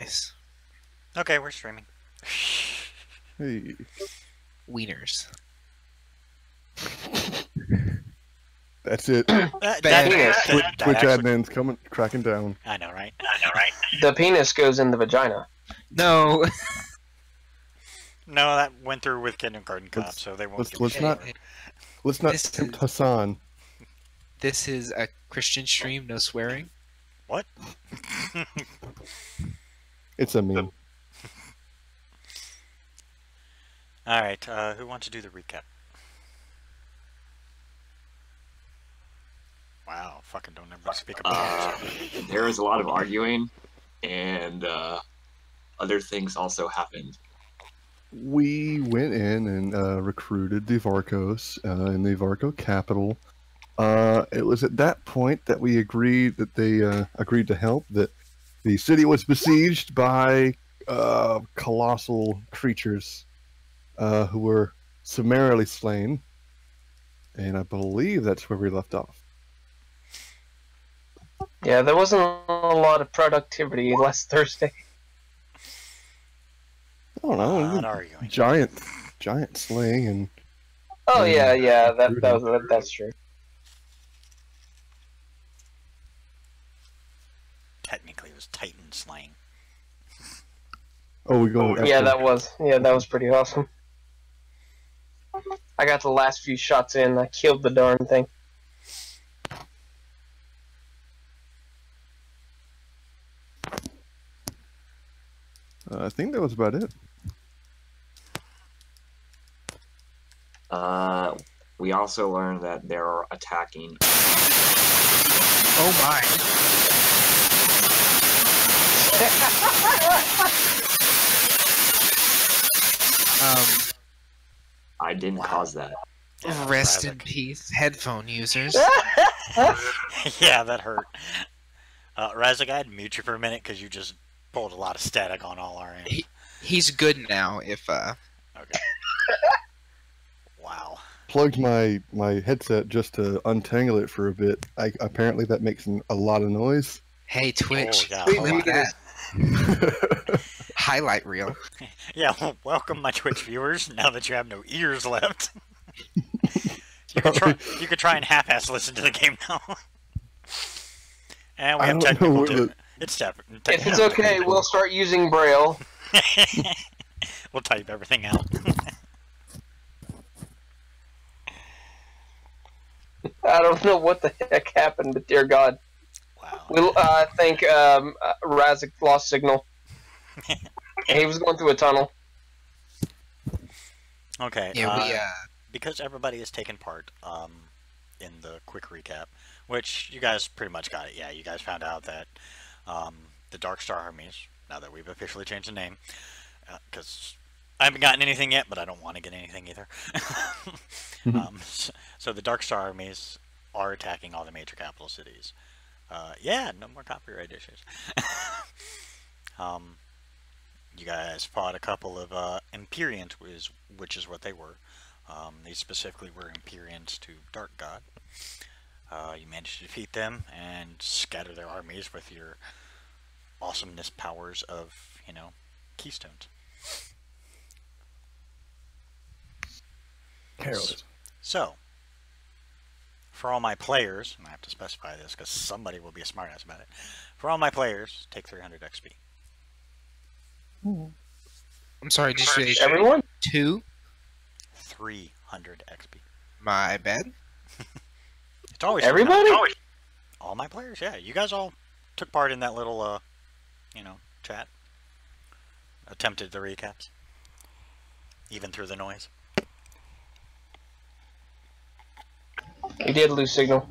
Nice. Okay, we're streaming. Hey. Wieners. That's it. Twitch admins coming, cracking down. I know, right? The penis goes in the vagina. No. No, that went through with Kindergarten Cop, so they won't. Let's not tempt Hassan. This is a Christian stream, no swearing. What? It's a meme. All right, who wants to do the recap? Wow, fucking don't ever speak about it. There was a lot of arguing, and other things also happened. We went in and recruited the Varkos in the Varko capital. It was at that point that we agreed that they agreed to help. That the city was besieged by colossal creatures who were summarily slain, and I believe that's where we left off. Yeah, there wasn't a lot of productivity last Thursday. I don't know. Not arguing. Giant slaying and. Oh yeah, that's true. Technically, it was Titan slaying. Oh, we go. Yeah, that was pretty awesome. I got the last few shots in. I killed the darn thing. I think that was about it. We also learned that they're attacking. Oh my. I didn't cause that. Yeah, Rest in peace, headphone users. Yeah, that hurt. Razak, I had to mute you for a minute because you just pulled a lot of static on all our ends. He's good now. If Okay. Wow. Plugged my headset just to untangle it for a bit. Apparently that makes a lot of noise. Hey Twitch, Oh, clip that. Highlight reel. Yeah, well, welcome my Twitch viewers. Now that you have no ears left, you could try and half-ass listen to the game now. And we have technical too. It's technical. If it's okay, we'll start using Braille. We'll type everything out. I don't know what the heck happened, but dear God. Wow. We'll think Razak lost signal. He was going through a tunnel. Okay. Yeah, because everybody has taken part in the quick recap, which you guys pretty much got it. Yeah, you guys found out that the Dark Star armies, now that we've officially changed the name, because I haven't gotten anything yet, but I don't want to get anything either. So the Dark Star armies are attacking all the major capital cities. Yeah, no more copyright issues. You guys fought a couple of Empyreans, which is what they were. They specifically were Empyreans to Dark God. You managed to defeat them and scatter their armies with your awesomeness powers of, keystones. So, for all my players, and I have to specify this because somebody will be a smartass about it. For all my players, take 300 XP. I'm sorry, did you say Everyone? 2? 300 XP. My bad. It's always Everybody? all my players, yeah. You guys all took part in that little, chat. Attempted the recaps. Even through the noise. He did lose signal.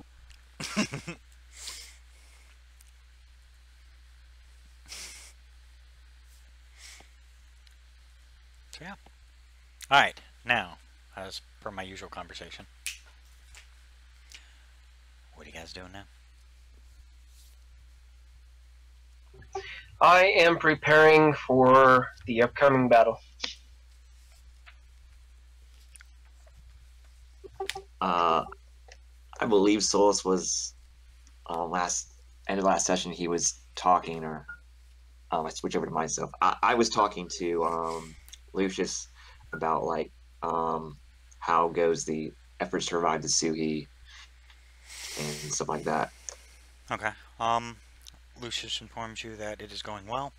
So yeah. Alright, now, as per my usual conversation, what are you guys doing now? I am preparing for the upcoming battle. I believe Solus was end of last session he was talking or I switch over to myself. I was talking to Lucius about like how goes the efforts to revive the Suhi and stuff like that. Okay. Lucius informs you that it is going well.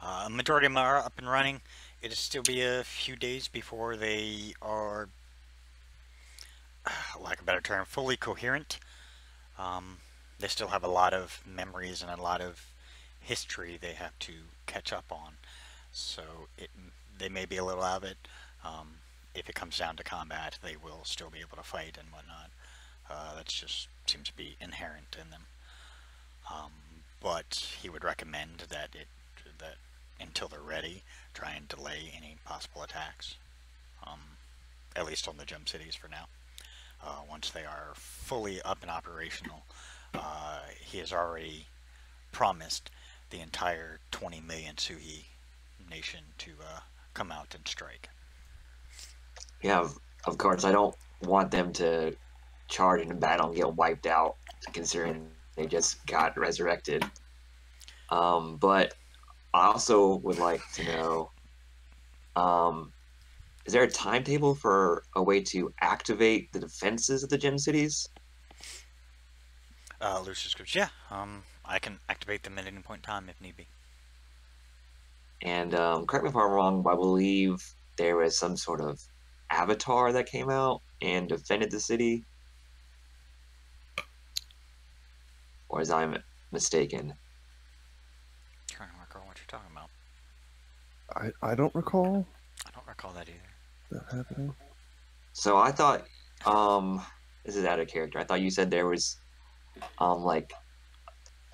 A majority of them are up and running. It'll still be a few days before they are, like a better term, fully coherent. They still have a lot of memories and a lot of history they have to catch up on. So they may be a little out of it. If it comes down to combat, they will still be able to fight and whatnot. That just seems to be inherent in them. But he would recommend that until they're ready, try and delay any possible attacks. At least on the gem cities for now. Once they are fully up and operational, he has already promised the entire 20 million Suhi nation to come out and strike. Yeah, of course. I don't want them to charge into battle and get wiped out, considering they just got resurrected. But I also would like to know, is there a timetable for a way to activate the defenses of the gem cities? Lucius goes, yeah, I can activate them at any point in time if need be. And correct me if I'm wrong, but I believe there was some sort of avatar that came out and defended the city. Or as I'm mistaken. Trying to recall what you're talking about. I don't recall I don't recall that either. that happening. So I thought, this is out of character. I thought you said there was, like,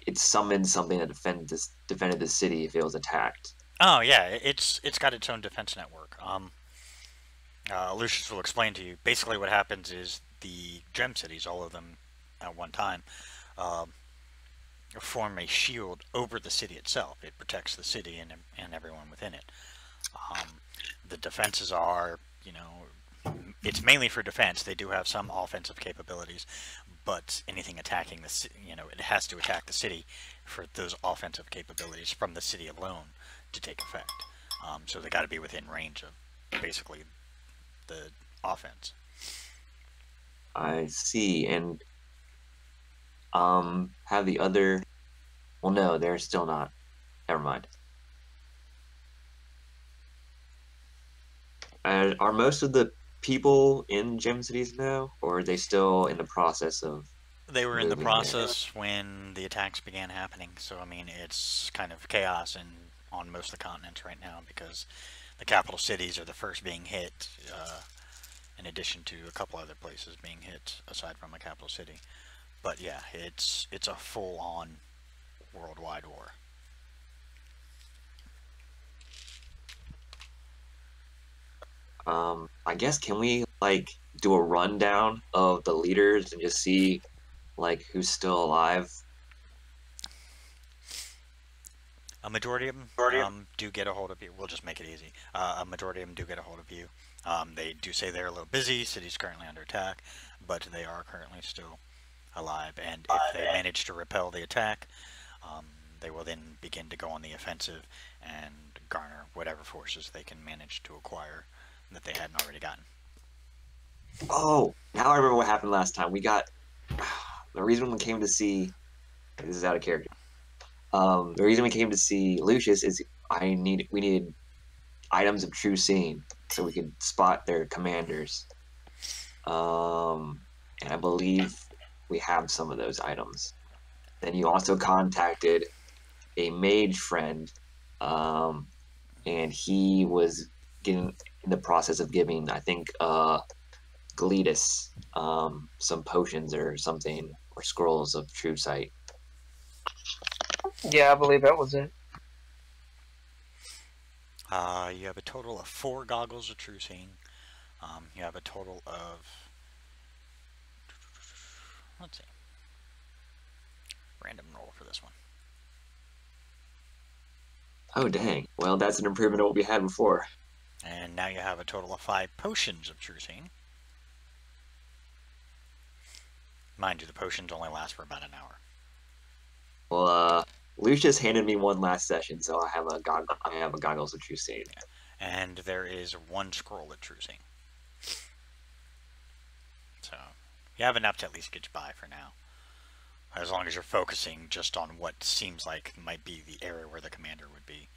it summoned something that defended the city if it was attacked. Oh yeah, it's got its own defense network. Lucius will explain to you. Basically, what happens is the gem cities, all of them at one time, form a shield over the city itself. It protects the city and everyone within it. The defenses are, it's mainly for defense. They do have some offensive capabilities, but anything attacking the city, it has to attack the city for those offensive capabilities from the city alone to take effect. So they got to be within range of basically the offense. I see, and have the other. Well, no, they're still not. Never mind. Are most of the people in gem cities now, or are they still in the process of? They were in the moving process when the attacks began happening, so I mean it's kind of chaos on most of the continents right now because the capital cities are the first being hit, in addition to a couple other places being hit aside from the capital city. But yeah, it's a full-on worldwide war. I guess can we like do a rundown of the leaders and just see like who's still alive? A majority of them do get a hold of you. We'll just make it easy. A majority of them do get a hold of you. They do say they're a little busy. City's currently under attack, but they are currently still alive. And if they manage to repel the attack, they will then begin to go on the offensive and garner whatever forces they can manage to acquire that they hadn't already gotten. Oh, now I remember what happened last time. We got the reason we came to see. This is out of character. The reason we came to see Lucius is we needed items of true seeing so we could spot their commanders. And I believe we have some of those items. Then you also contacted a mage friend, and he was in the process of giving, I think, Gletus some potions or something, or scrolls of true sight. Yeah, I believe that was it. You have a total of 4 goggles of true seeing. You have a total of, let's see, random roll for this one. Oh, dang. Well, that's an improvement of what we had before. And now you have a total of 5 potions of true seeing. Mind you, the potions only last for about an hour. Well, Lucius handed me one last session, so I have a goggles of true seeing. And there is one scroll of true seeing. So you have enough to at least get you by for now. As long as you're focusing just on what seems like might be the area where the commander would be,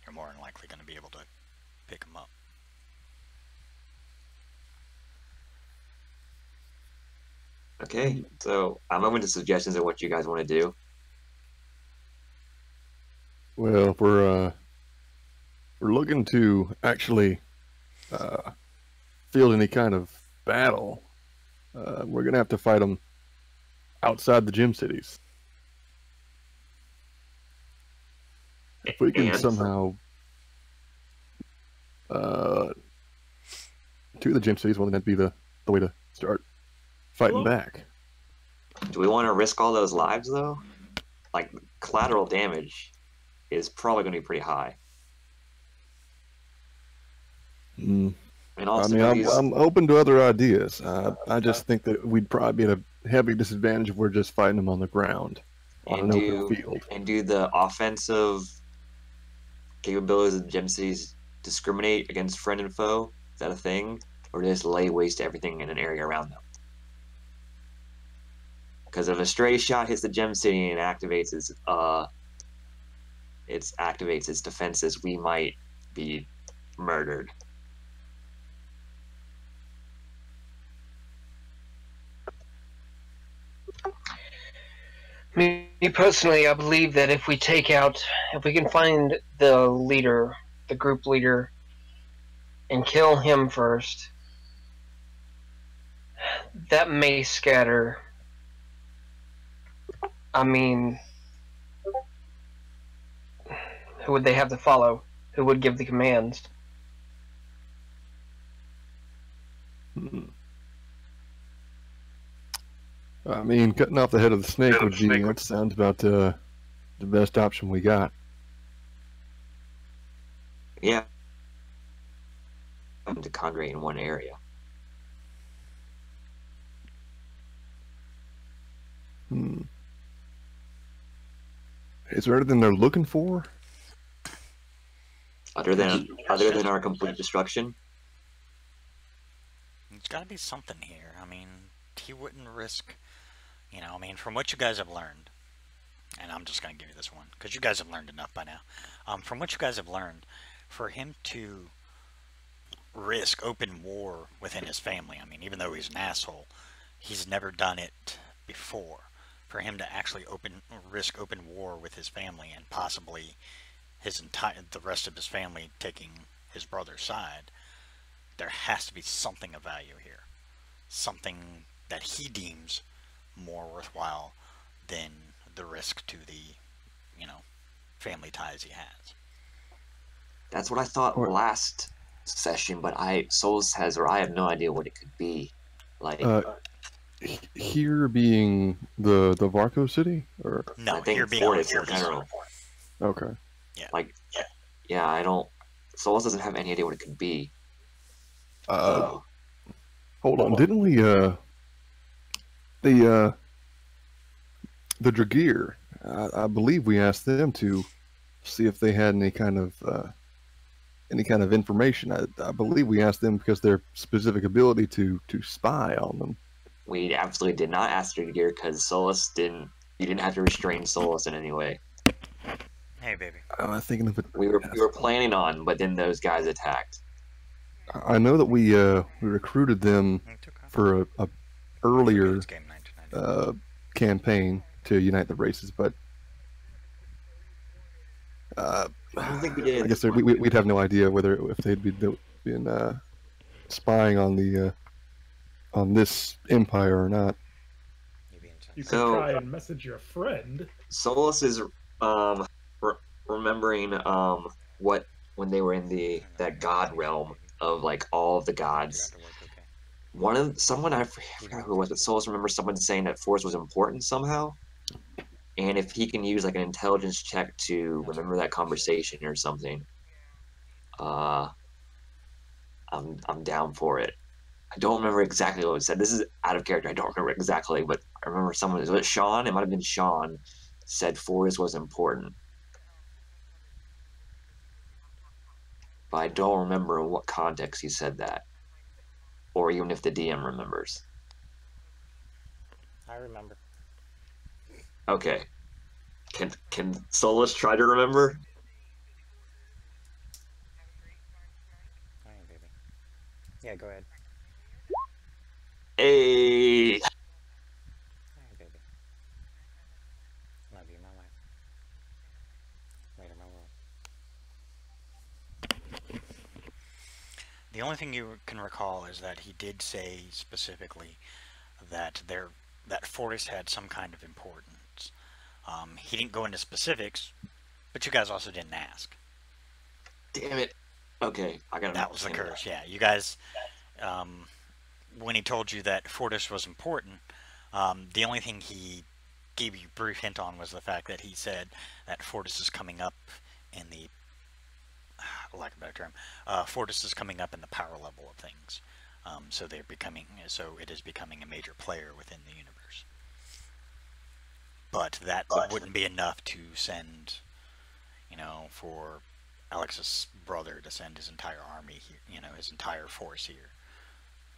you're more than likely going to be able to pick him up. Okay, so I'm open to suggestions of what you guys want to do. Well, we're looking to actually field any kind of battle. We're gonna have to fight them outside the gem cities. If we can And? somehow to the gem cities, well, then that'd be the way to start fighting back. Do we want to risk all those lives, though? Like, collateral damage is probably going to be pretty high. Mm. And I also, mean, I'm open to other ideas. I just think that we'd probably be at a heavy disadvantage if we're just fighting them on the ground, on an open field. And do the offensive capabilities of the gem cities discriminate against friend and foe? Is that a thing? Or just lay waste to everything in an area around them? Because if a stray shot hits the gem city and activates its defenses, we might be murdered. Me personally, I believe that if we can find the leader, the group leader, and kill him first, that may scatter. I mean, who would they have to follow? Who would give the commands? I mean, cutting off the head of the snake would be, that sounds about the best option we got. Yeah. To congregate in one area. Is there anything they're looking for? Other than our complete destruction? There's got to be something here. I mean, he wouldn't risk, I mean, from what you guys have learned, and I'm just going to give you this one, because you guys have learned enough by now. From what you guys have learned, for him to risk open war within his family, I mean, even though he's an asshole, he's never done it before. For him to actually risk open war with his family and possibly the rest of his family taking his brother's side, there has to be something of value here. Something that he deems more worthwhile than the risk to the, family ties he has. That's what I thought last session, but I have no idea what it could be. Like here being the Varco city, or no, I think here being Fortis in general. Okay. Yeah. I don't. Solus doesn't have any idea what it could be. Hold on, didn't we the Dragear, I believe we asked them to see if they had any kind of information. I believe we asked them because their specific ability to spy on them. We absolutely did not ask her to gear because Solus didn't. You didn't have to restrain Solus in any way. Hey, baby. I'm thinking of it. We were planning on, but then those guys attacked. I know that we recruited them for a earlier campaign to unite the races, but I don't think we did. I guess we'd have no idea if they'd been spying on this empire or not. You could try and message your friend. Solus is remembering when they were in that god realm of like all of the gods. Someone I forgot who it was, but Solus remembers someone saying that force was important somehow. And if he can use like an intelligence check to remember that conversation or something, I'm down for it. I don't remember exactly what was said. This is out of character. I don't remember exactly, but I remember was it Sean? It might have been Sean said Forrest was important. But I don't remember in what context he said that. Or even if the DM remembers. I remember. Okay. Can Solus try to remember? All right, baby. Yeah, go ahead. Hey. All right, baby. Love you, my wife. Later, my world. The only thing you can recall is that he did say specifically that that Fortis had some kind of importance. He didn't go into specifics, but you guys also didn't ask. Damn it. Okay, I gotta. That was the curse. Yeah, you guys. When he told you that Fortis was important, the only thing he gave you a brief hint on was the fact that he said that Fortis is coming up in the, lack of a better term, Fortis is coming up in the power level of things. So it is becoming a major player within the universe. But that wouldn't be enough to send, for Alex's brother to send his entire army here, his entire force here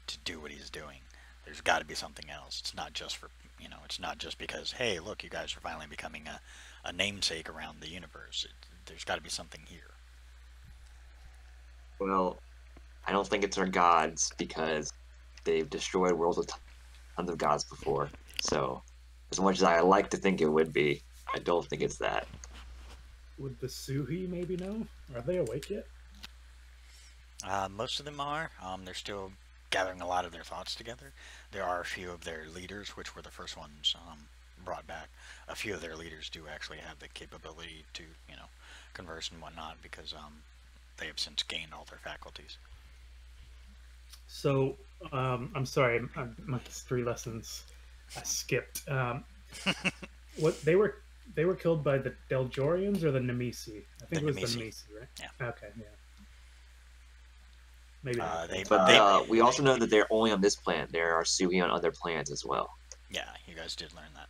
to do what he's doing. There's got to be something else. It's not just for, it's not just because, hey, look, you guys are finally becoming a namesake around the universe. There's got to be something here. Well, I don't think it's our gods because they've destroyed worlds with tons of gods before. So, as much as I like to think it would be, I don't think it's that. Would the Suhi maybe know? Are they awake yet? Most of them are. They're still gathering a lot of their thoughts together. There are a few of their leaders, which were the first ones brought back. A few of their leaders do actually have the capability to, converse and whatnot because they have since gained all their faculties. So, I'm sorry, my history lessons I skipped. What they were killed by the Deljorians or the Nemesi? I think it was the Nemesi, right? Yeah. Okay, yeah. Maybe. We also know that they're only on this planet. There are Suhi on other planets as well. Yeah, you guys did learn that.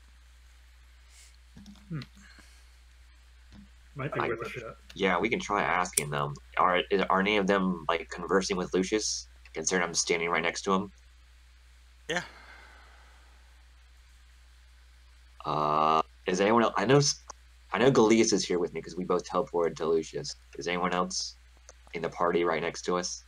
Might be worth a shot. Yeah, we can try asking them. Are any of them like conversing with Lucius? Considering I'm standing right next to him. Yeah. Is anyone else? I know Galeas is here with me because we both teleported to Lucius. Is anyone else in the party right next to us?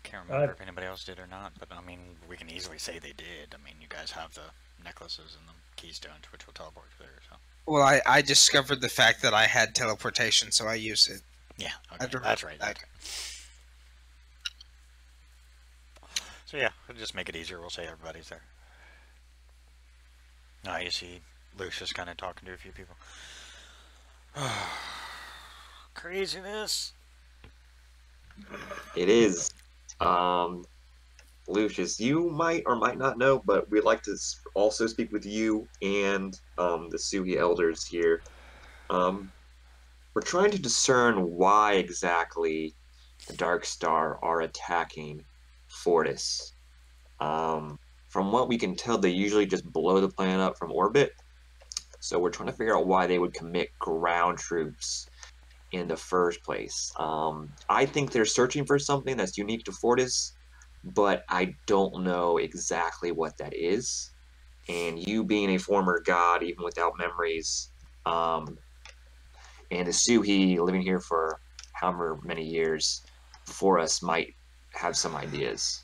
Can't remember if anybody else did or not, but I mean, we can easily say they did. I mean, you guys have the necklaces and the keystones, which will teleport you there. So. Well, I discovered the fact that I had teleportation, so I used it. Yeah, okay. That's right. So yeah, we'll just make it easier. We'll say everybody's there. Now you see Lucius kind of talking to a few people. Craziness. It is. Lucius, you might or might not know, but we'd like to also speak with you and the Suhi elders here. We're trying to discern why exactly the Dark Star are attacking Fortis. From what we can tell, they usually just blow the planet up from orbit. So we're trying to figure out why they would commit ground troops in the first place. I think they're searching for something that's unique to Fortis, but I don't know exactly what that is. And you being a former god, even without memories, and the Suhi living here for however many years before us might have some ideas.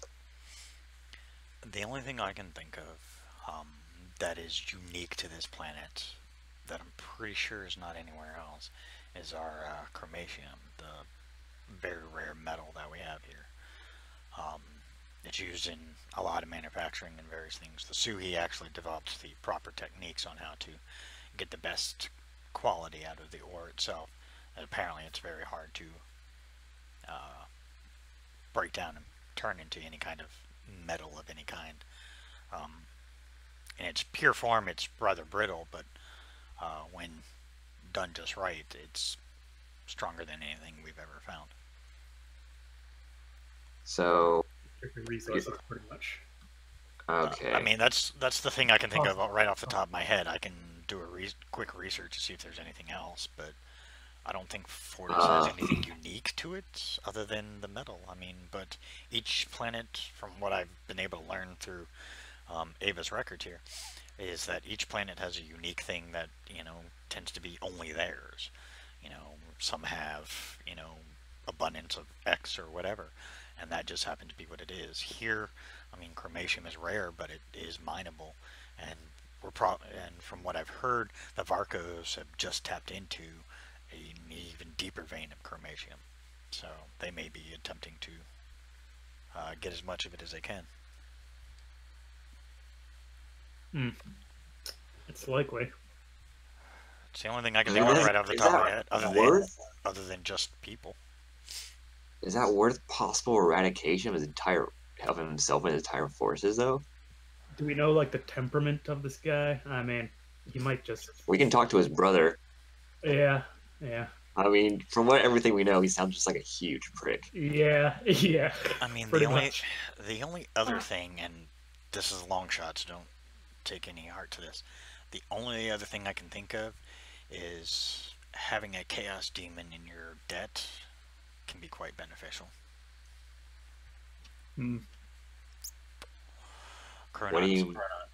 The only thing I can think of that is unique to this planet that I'm pretty sure is not anywhere else is our chromatium, the very rare metal that we have here. It's used in a lot of manufacturing and various things. The Suhi actually developed the proper techniques on how to get the best quality out of the ore itself. And apparently it's very hard to break down and turn into any kind of metal of any kind. In its pure form, it's rather brittle, but when done just right, it's stronger than anything we've ever found. So, resources, pretty much. Okay. I mean, that's the thing I can think of right off the top of my head. I can do a quick research to see if there's anything else, but I don't think Fortis has anything unique to it other than the metal. I mean, but each planet, from what I've been able to learn through Ava's records here, is that each planet has a unique thing that, you know, tends to be only theirs. You know, some have, you know, abundance of X or whatever, and that just happens to be what it is. Here, I mean, chromacium is rare, but it is mineable, and and from what I've heard, the Varkos have just tapped into an even deeper vein of chromacium, so they may be attempting to get as much of it as they can. It's likely. It's the only thing I can think of right off the top of my head, other than just people. Is that worth possible eradication of himself and his entire forces, though? Do we know like the temperament of this guy? I mean, he might just. We can talk to his brother. Yeah. I mean, from everything we know, he sounds just like a huge prick. Yeah. I mean, Pretty the only other thing, and this is a long shot, so don't take any heart to this. The only other thing I can think of is having a chaos demon in your debt can be quite beneficial.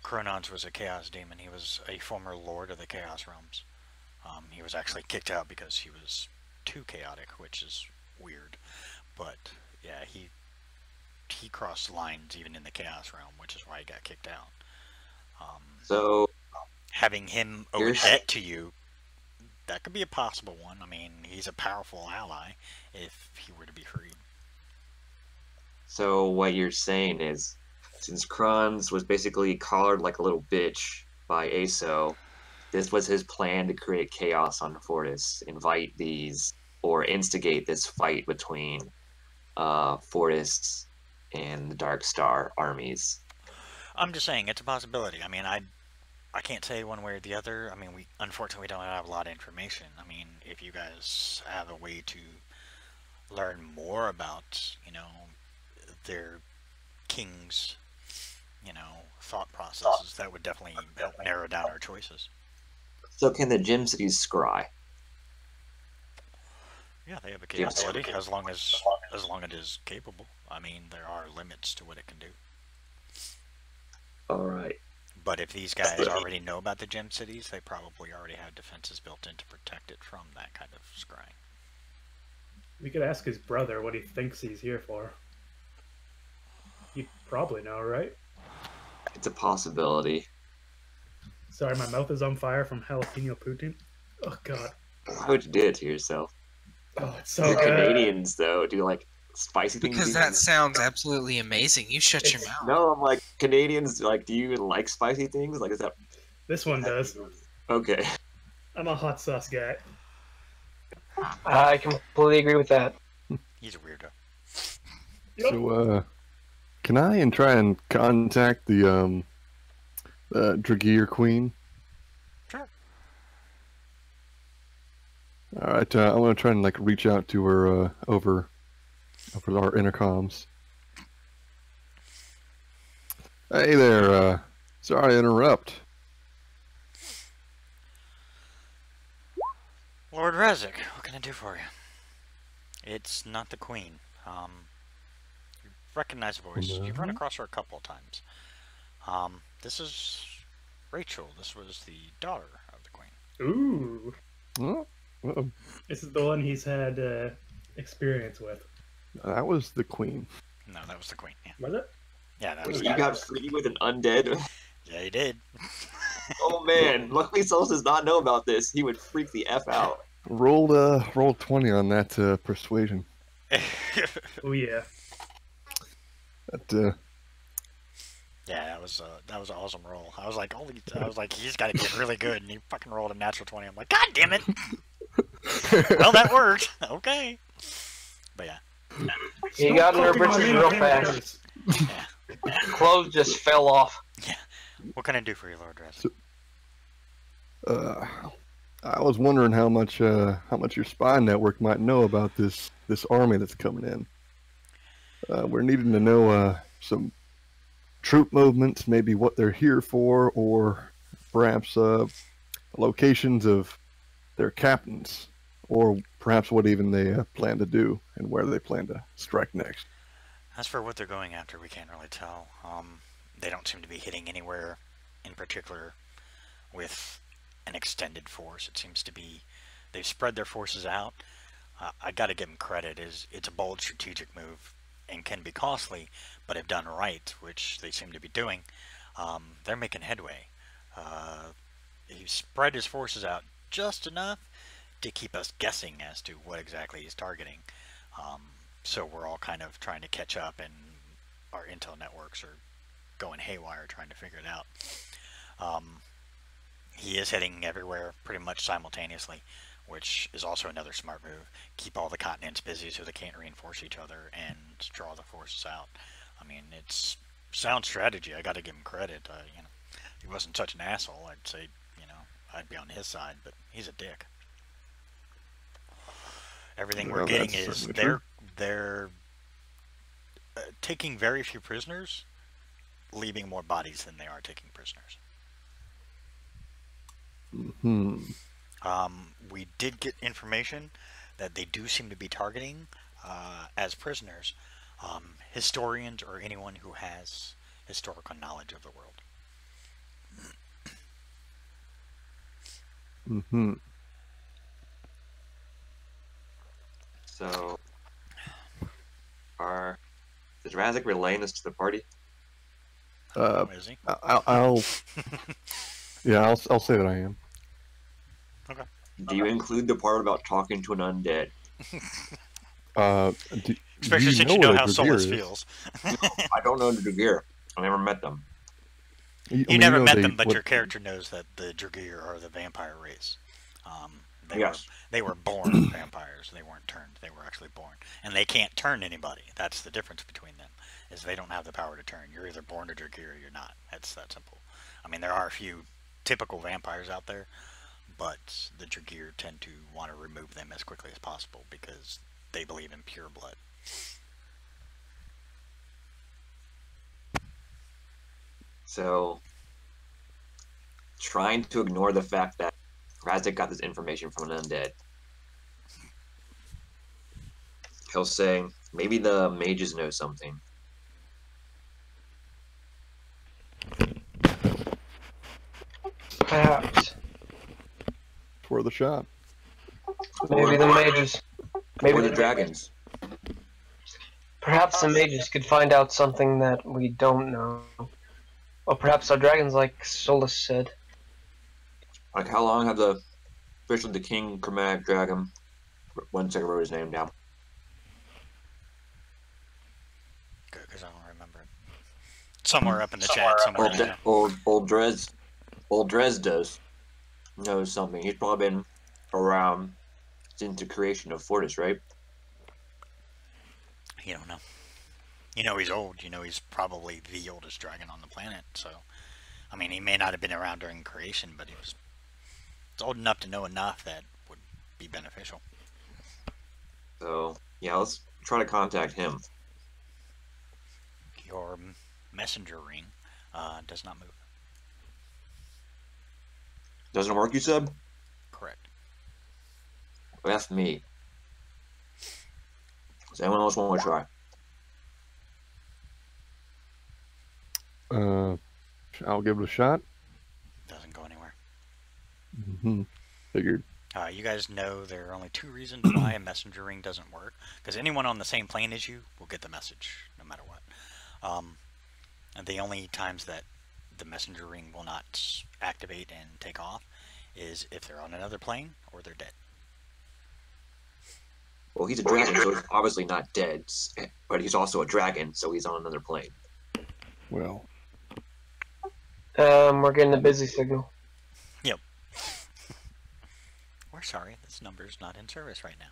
Chronons was a chaos demon. He was a former lord of the chaos realms. He was actually kicked out because he was too chaotic, which is weird. But yeah, he crossed lines even in the chaos realm, which is why he got kicked out. So having him owe debt to you, that could be a possible one. I mean, he's a powerful ally if he were to be freed. So what you're saying is, since Kronz was basically collared like a little bitch by Aso, this was his plan to create chaos on Fortis, invite these, or instigate this fight between Fortis and the Dark Star armies. I'm just saying, it's a possibility. I mean, I can't say one way or the other. I mean, unfortunately don't have a lot of information. I mean, if you guys have a way to learn more about, you know, their king's, you know, thought processes, that would definitely help narrow down our choices. So can the Gem Cities scry? Yeah, they have a capability, as long as it is capable. I mean, there are limits to what it can do. Alright. But if these guys already know about the Gem Cities, they probably already have defenses built in to protect it from that kind of scrying. We could ask his brother what he thinks he's here for. He'd probably know, right? It's a possibility. Sorry, my mouth is on fire from jalapeno poutine. Oh, God. Why would you do it to yourself? Oh, it's so The good. Canadians, though, do like spicy things. Because that sounds absolutely amazing. You shut your mouth. No, I'm like, Canadians, like, do you even like spicy things? Like, is that... This one does. Okay. I'm a hot sauce guy. I completely agree with that. He's a weirdo. Yep. So, can I try and contact the Dragear Queen? Sure. All right, I want to try and like reach out to her over our intercoms. Hey there, sorry to interrupt. Lord Rezek, what can I do for you? It's not the Queen. You recognize the voice. You've run across her a couple of times. This is Rachel. This was the daughter of the Queen. Ooh. Oh, uh-oh. This is the one he's had experience with. That was the Queen. No, that was the Queen. Yeah, Was it? yeah, that was. You got free with an undead? Yeah, he did. Oh man, luckily Souls does not know about this. He would freak the F out. Roll 20 on that persuasion. Oh, yeah. That, Yeah, that was an awesome roll. I was like, he's got to get really good, and he fucking rolled a natural 20. I'm like, God damn it! Well, that worked. Okay. But yeah. He got in her britches real fast. Yeah. Clothes just fell off. Yeah. What can I do for you, Lord Rezek? I was wondering how much your spy network might know about this army that's coming in. We're needing to know some troop movements, maybe what they're here for, or perhaps locations of their captains, or perhaps what even they plan to do and where they plan to strike next. As for what they're going after, we can't really tell. They don't seem to be hitting anywhere in particular with an extended force. It seems to be they've spread their forces out. I got to give them credit. It's a bold strategic move and can be costly, but if done right, which they seem to be doing, they're making headway. He spread his forces out just enough to keep us guessing as to what exactly he's targeting. So we're all kind of trying to catch up, and our intel networks are going haywire trying to figure it out. He is hitting everywhere pretty much simultaneously, which is also another smart move. Keep all the continents busy so they can't reinforce each other and draw the forces out. I mean, it's sound strategy. I got to give him credit. You know, he wasn't such an asshole. I'd say, you know, I'd be on his side, but he's a dick. Everything we're getting is they're taking very few prisoners, leaving more bodies than they are taking prisoners. We did get information that they do seem to be targeting as prisoners historians or anyone who has historical knowledge of the world. So, is Razik relaying this to the party? Is he? I'll say that I am. Okay. Do you include the part about talking to an undead? Especially since you know how Solus feels. I don't know the Dragir. I never met them. You never met them, but your character knows that the Dragir are the vampire race. They were born vampires. They weren't turned. They were actually born. And they can't turn anybody. That's the difference between them, is they don't have the power to turn. You're either born a Dragir or you're not. It's that simple. I mean, there are a few typical vampires out there, but the Dragir tend to want to remove them as quickly as possible because they believe in pure blood. So, trying to ignore the fact that Razik got this information from an undead, he'll say, maybe the mages know something. Perhaps. It's worth a shot. Maybe the mages. Maybe Or the dragons. Perhaps the mages could find out something that we don't know. Or perhaps our dragons, like Solus said. Like, how long have especially the King Chromatic Dragon, one second, I wrote his name down. Good, because I don't remember it. Somewhere up in the chat, somewhere. Old Drez knows something. He's probably been around since the creation of Fortis, right? You don't know. You know he's old. You know he's probably the oldest dragon on the planet. So, I mean, he may not have been around during creation, but he was old enough to know enough that would be beneficial. So, yeah, let's try to contact him. Your messenger ring does not move. Doesn't work, you said? Correct. Well, that's me. Does anyone else want to try? I'll give it a shot. Doesn't go anywhere. Figured. You guys know there are only two reasons why a messenger ring doesn't work. Because anyone on the same plane as you will get the message, no matter what. And the only times that the messenger ring will not activate and take off is if they're on another plane or they're dead. Well, he's a dragon, so he's obviously not dead. But he's also a dragon, so he's on another plane. Well. We're getting a busy signal. Yep. We're sorry, this number is not in service right now.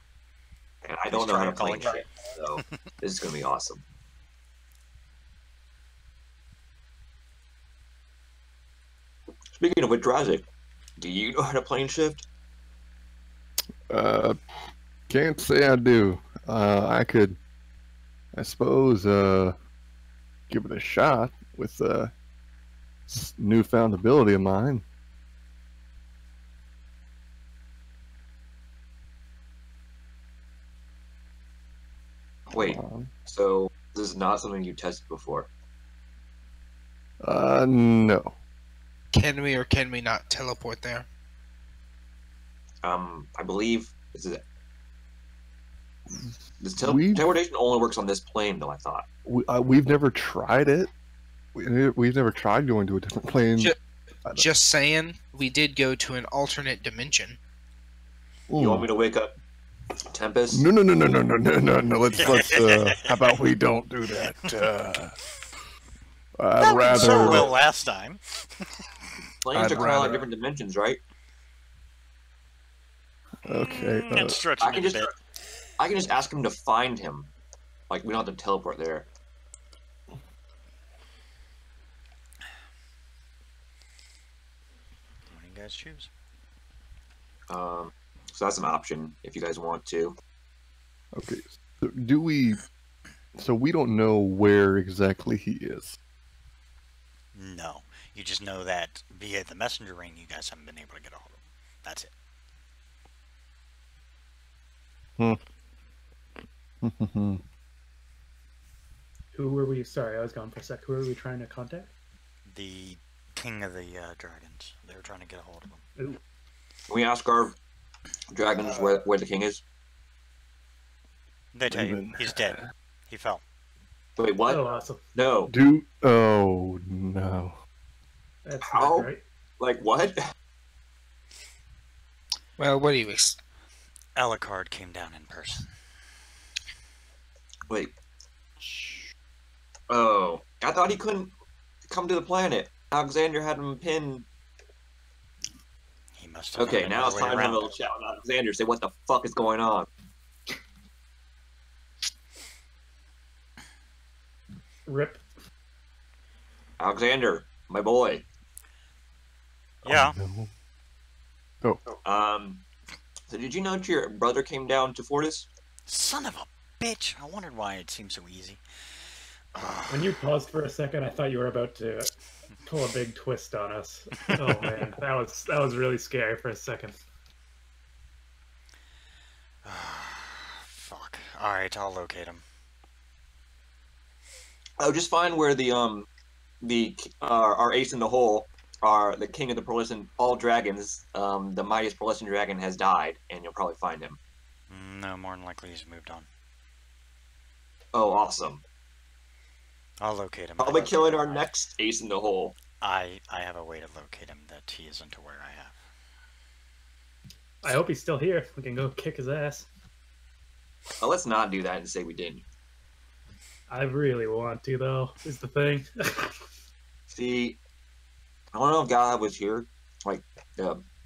And I don't know how to plane ship, so this is going to be awesome. Speaking of which, Drazik, do you know how to plane shift? Can't say I do. I could, I suppose, give it a shot with newfound ability of mine. Wait, so this is not something you tested before? No. Can we or can we not teleport there? I believe this is this We've- teleportation only works on this plane, though. I thought. We've never tried it. We've never tried going to a different plane. Ju- Just saying, we did go to an alternate dimension. You want me to wake up Tempest? No. Let's how about we don't do that? I'd That went so rather. well last time. Planes I'd are kind of rather- like different dimensions, right? Okay. It's stretching I can it a just bit. I can just ask him to find him. Like we don't have to teleport there. What do you guys choose? So that's an option if you guys want to. Okay. So do we? So we don't know where exactly he is. No. You just know that via the messenger ring, you guys haven't been able to get a hold of him. That's it. Who were we? Sorry, I was gone for a sec. Who were we trying to contact? The king of the dragons. They were trying to get a hold of him. Ooh. Can we ask our dragons where the king is? They tell you Even- he's dead. He fell. Wait, what? Oh, awesome. No. Oh no. That's How? not right. Like what? Well, what do you Alucard came down in person. Wait. Oh, I thought he couldn't come to the planet. Alexander had him pinned. He must have. Okay, found now it's another way time to have a around little it. chat with Alexander. Say what the fuck is going on. Rip. Alexander, my boy. Yeah. Oh, no. So did you know that your brother came down to Fortis? Son of a bitch! I wondered why it seemed so easy. When you paused for a second, I thought you were about to pull a big twist on us. Oh man, that was really scary for a second. Fuck. Alright, I'll locate him. Oh, just find where our ace in the hole, the king of the Pearlescent, all dragons, the mightiest Pearlescent dragon has died, and you'll probably find him. No, more than likely he's moved on. Oh, awesome. I'll locate him. Probably killing our next ace in the hole. I have a way to locate him that he isn't aware I have. I hope he's still here. We can go kick his ass. Oh, let's not do that and say we didn't. I really want to, though, is the thing. See, I don't know if God was here, like,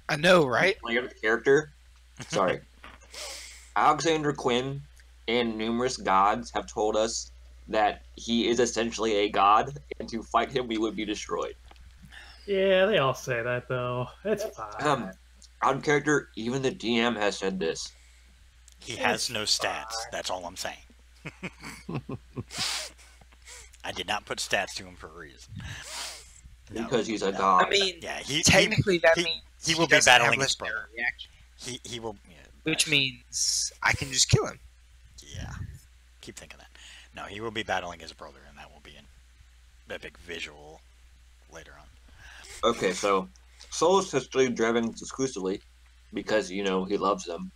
I know, right? player the character. Sorry. Alexander Quinn and numerous gods have told us that he is essentially a god, and to fight him we would be destroyed. Yeah, they all say that, though. It's fine. Out of character, even the DM has said this. He has no stats. That's all I'm saying. I did not put stats to him for a reason. No, Because he's a no. god. I mean, Yeah, technically that he- means he will be doesn't have battling his legendary brother. reaction, he will. Yeah, which means I can just kill him. yeah. Keep thinking that. No, he will be battling his brother, and that will be an epic visual later on. Okay, so Solus has studied dragons exclusively because, you know, he loves them.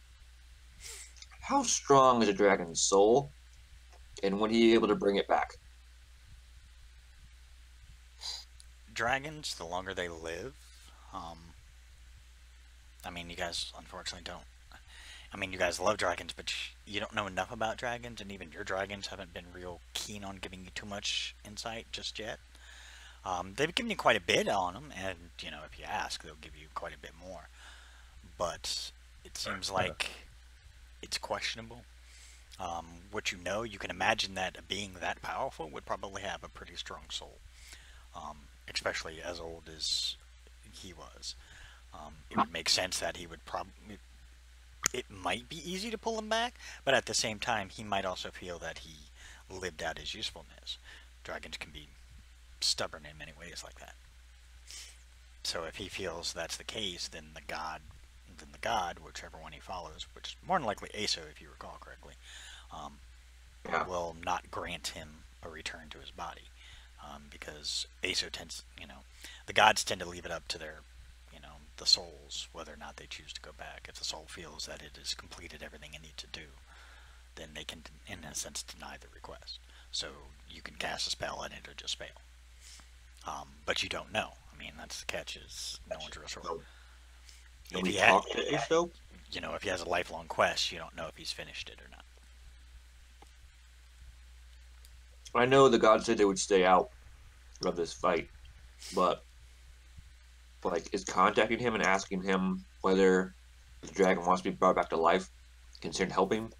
How strong is a dragon's soul, and when he able to bring it back? Dragons, the longer they live, I mean, you guys unfortunately don't. I mean, you guys love dragons, but you don't know enough about dragons, and even your dragons haven't been real keen on giving you too much insight just yet. They've given you quite a bit on them, and, you know, if you ask, they'll give you quite a bit more. But it seems like it's questionable. What you know, you can imagine that a being that powerful would probably have a pretty strong soul. Especially as old as he was. It would make sense that he would probably... It might be easy to pull him back, but at the same time, he might also feel that he lived out his usefulness. Dragons can be stubborn in many ways like that. So if he feels that's the case, then the god, whichever one he follows, which is more than likely Aso, if you recall correctly, Yeah. will not grant him a return to his body, because Aso tends, the gods tend to leave it up to their, the souls whether or not they choose to go back. If the soul feels that it has completed everything it needs to do, then they can, in a sense, deny the request. So you can cast a spell and it'll just fail. But you don't know. I mean, that's the catch, is no one's real sure. So, If we he talk to Aso? if he has a lifelong quest, you don't know if he's finished it or not. I know the gods said they would stay out of this fight, but is contacting him and asking him whether the dragon wants to be brought back to life considered helping?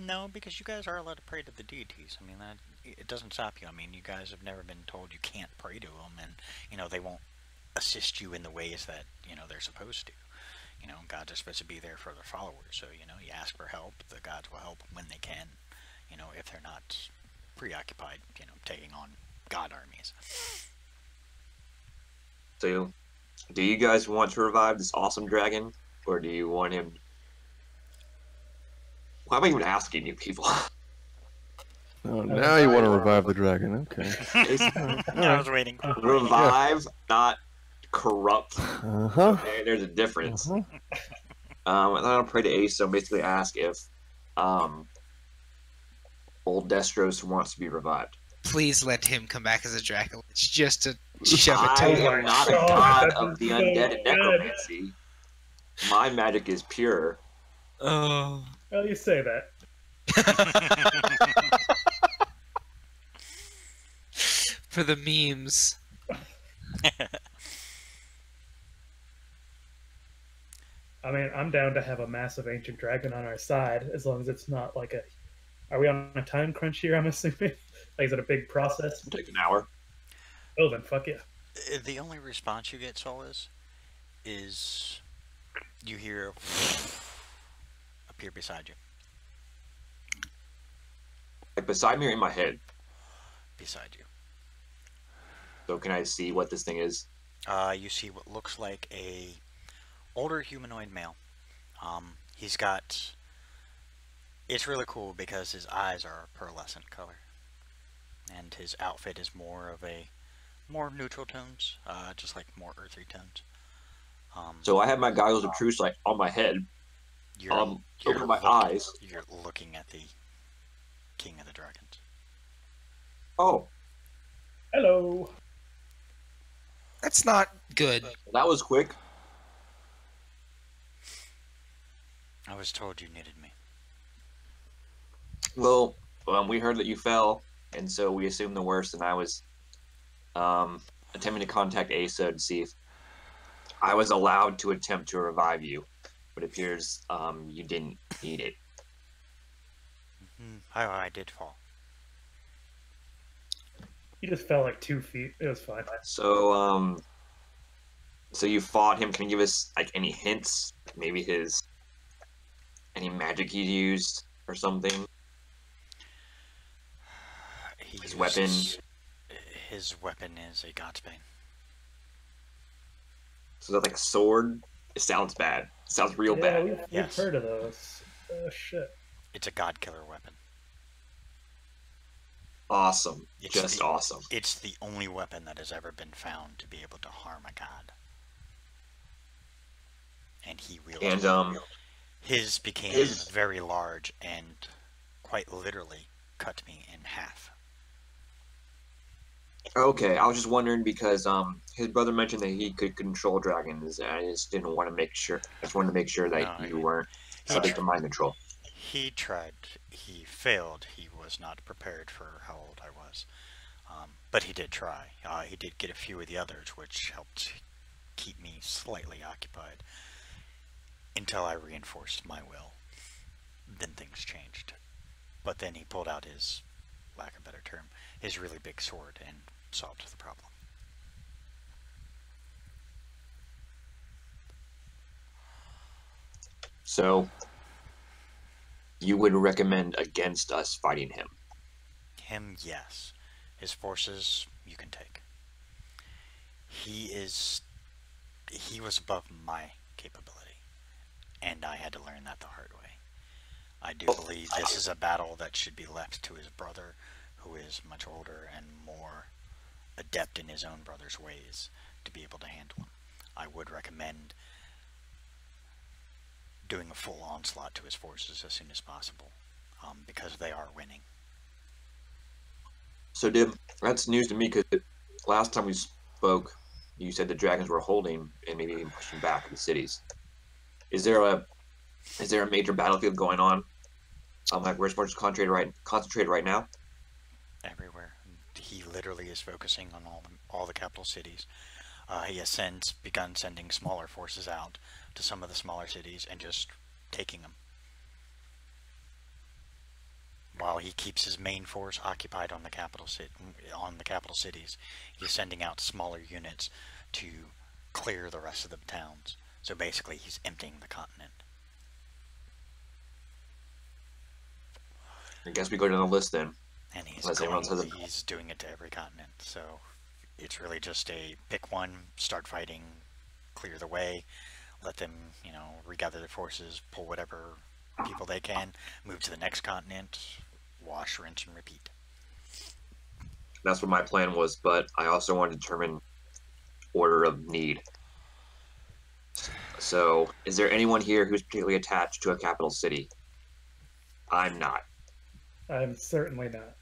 No, because you guys are allowed to pray to the deities. I mean, it doesn't stop you. I mean, you guys have never been told you can't pray to them, and they won't assist you in the ways that they're supposed to. Gods are supposed to be there for their followers. So you ask for help, the gods will help when they can. If they're not preoccupied, taking on god armies. So, do you guys want to revive this awesome dragon, or do you want him? Why am I even asking you people? Oh, now you want to revive the dragon? Okay. I was waiting. Revive, not corrupt. Uh-huh. There's a difference. Uh-huh. And I'll pray to Aso, basically ask if old Destros wants to be revived. Please let him come back as a dragon. It's just to shove it I to him. am not a god of the undead and necromancy. My magic is pure. Oh. Well, you say that. For the memes. I mean, I'm down to have a massive ancient dragon on our side, as long as it's not like a... Are we on a time crunch here, I'm assuming? Is it a big process? It'll take an hour. Oh, then fuck yeah. The only response you get, Solas, is you hear appear beside you. Like beside me or in my head? Beside you. So can I see what this thing is? You see what looks like a older humanoid male. He's got... It's really cool because his eyes are pearlescent color. And his outfit is more neutral tones, just like more earthy tones. So I have my goggles of truth like on my head. Over my eyes. You're looking at the King of the Dragons. Oh. Hello. That's not good. That was quick. I was told you needed me. Well, we heard that you fell, and so we assumed the worst, and I was attempting to contact Asa to see if I was allowed to attempt to revive you, but it appears you didn't need it. I did fall. He just fell like 2 feet. It was fine. So, so you fought him. Can you give us like any hints? Maybe any magic he used or something? His weapon. His weapon is a Godsbane. So is that like a sword? It sounds bad. It sounds real bad. We've Yes. heard of those. Oh shit. It's a God killer weapon. Awesome. It's Just awesome. It's the only weapon that has ever been found to be able to harm a god. And he wielded And his became very large and quite literally cut me in half. okay, I was just wondering because his brother mentioned that he could control dragons, and I just didn't want to make sure. I just wanted to make sure that No, you weren't subject to mind control. He tried. He failed. He was not prepared for how old I was. But he did try. He did get a few of the others, which helped keep me slightly occupied until I reinforced my will. Then things changed. But then he pulled out his, lack of a better term, his really big sword and solved the problem. So, you would recommend against us fighting him? Him, yes. His forces, you can take. He was above my capability. and I had to learn that the hard way. I do believe this is a battle that should be left to his brother, who is much older and more adept in his own brother's ways to be able to handle him. I would recommend doing a full onslaught to his forces as soon as possible, because they are winning. So, that's news to me because last time we spoke, you said the dragons were holding and maybe even pushing back the cities. Is there a major battlefield going on? Like where's more concentrated right now? Everywhere. He literally is focusing on all the capital cities. He has begun sending smaller forces out to some of the smaller cities and just taking them. While he keeps his main force occupied on the capital cities, he's sending out smaller units to clear the rest of the towns. So basically, he's emptying the continent. I guess we go down the list then. And he's doing it to every continent. So it's really just a pick one, start fighting, clear the way, let them, regather their forces, pull whatever people they can, move to the next continent, wash, rinse, and repeat. That's what my plan was, but I also want to determine order of need. So, is there anyone here who's particularly attached to a capital city? I'm not. I'm certainly not.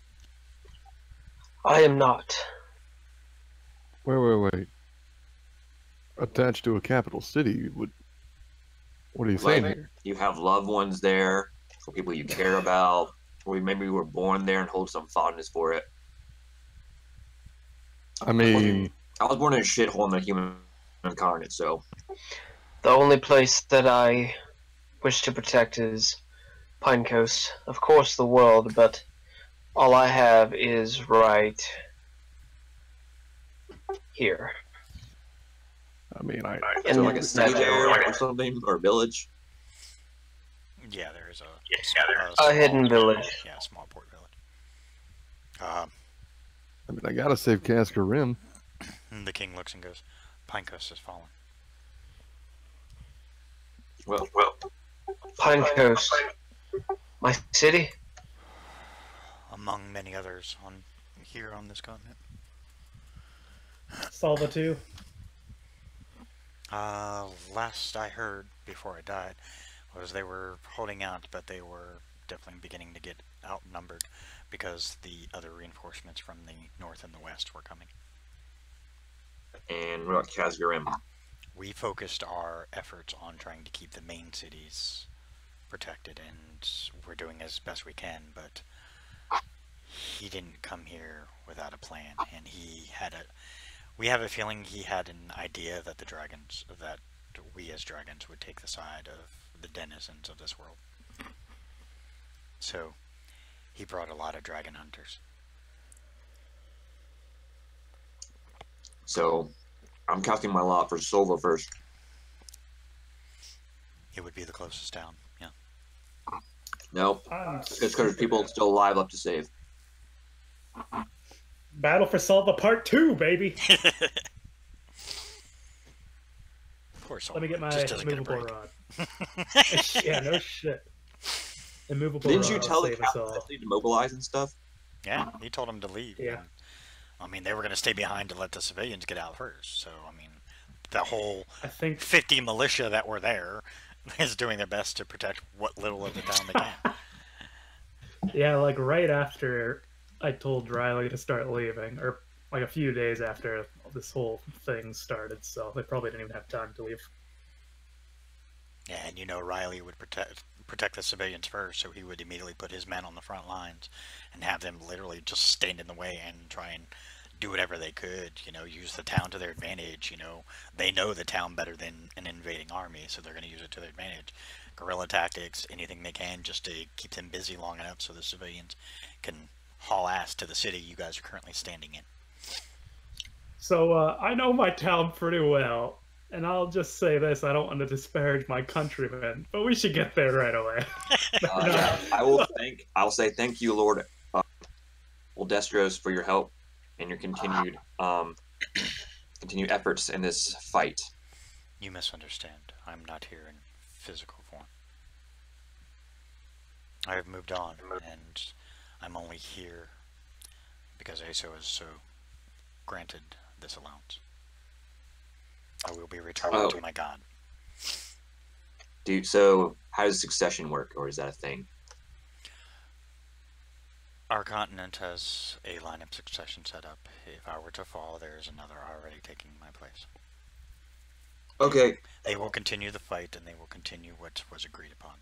I am not. Wait. Attached to a capital city? What are you saying here? You have loved ones there, or people you care about, or maybe you were born there and hold some fondness for it. I mean, I was born in a shithole in the human incarnate, so. The only place that I wish to protect is Pine Coast. Of course, the world, but all I have is right here. I mean, is there like a city there or something, or a village? Yeah, there is a hidden village. Yeah, a small port village. I mean, I gotta save Casca Rim. The king looks and goes, Pine Coast has fallen. Well, Pine Coast. My city? Among many others here on this continent. Salva too. Last I heard before I died was they were holding out, but they were definitely beginning to get outnumbered because the other reinforcements from the north and the west were coming. And what about Casca We focused our efforts on trying to keep the main cities protected, and we're doing as best we can, but he didn't come here without a plan, and we have a feeling he had an idea that we as dragons would take the side of the denizens of this world. So he brought a lot of dragon hunters. So I'm casting my lot for Silva first. It would be the closest town, yeah. No, it's because people still alive left to save. Battle for Salva Part 2, baby! Poor Silva. Let me get my immovable rod. Yeah, no shit. Immovable Didn't rod. you tell the save us captain all. to mobilize and stuff? Yeah, he told them to leave. Yeah. I mean, they were going to stay behind to let the civilians get out first. So, I mean, the whole I think 50 militia that were there is doing their best to protect what little of the town they can. yeah, like right after I told Riley to start leaving, or like a few days after this whole thing started, so they probably didn't even have time to leave. Yeah, and Riley would protect the civilians first, so he would immediately put his men on the front lines and have them literally just stand in the way and try and do whatever they could, use the town to their advantage. They know the town better than an invading army, so they're going to use it to their advantage. Guerrilla tactics, anything they can, just to keep them busy long enough so the civilians can haul ass to the city you guys are currently standing in. So, I know my town pretty well, and I'll just say this, I don't want to disparage my countrymen, but we should get there right away. I'll say thank you, Lord Oldestros, for your help and your continued efforts in this fight. You misunderstand. I'm not here in physical form. I have moved on, and I'm only here because Aso has so granted this allowance. I will be returning to my god. So how does succession work, or is that a thing? Our continent has a line of succession set up. If I were to fall, there is another already taking my place. Okay. They will continue the fight, and they will continue what was agreed upon.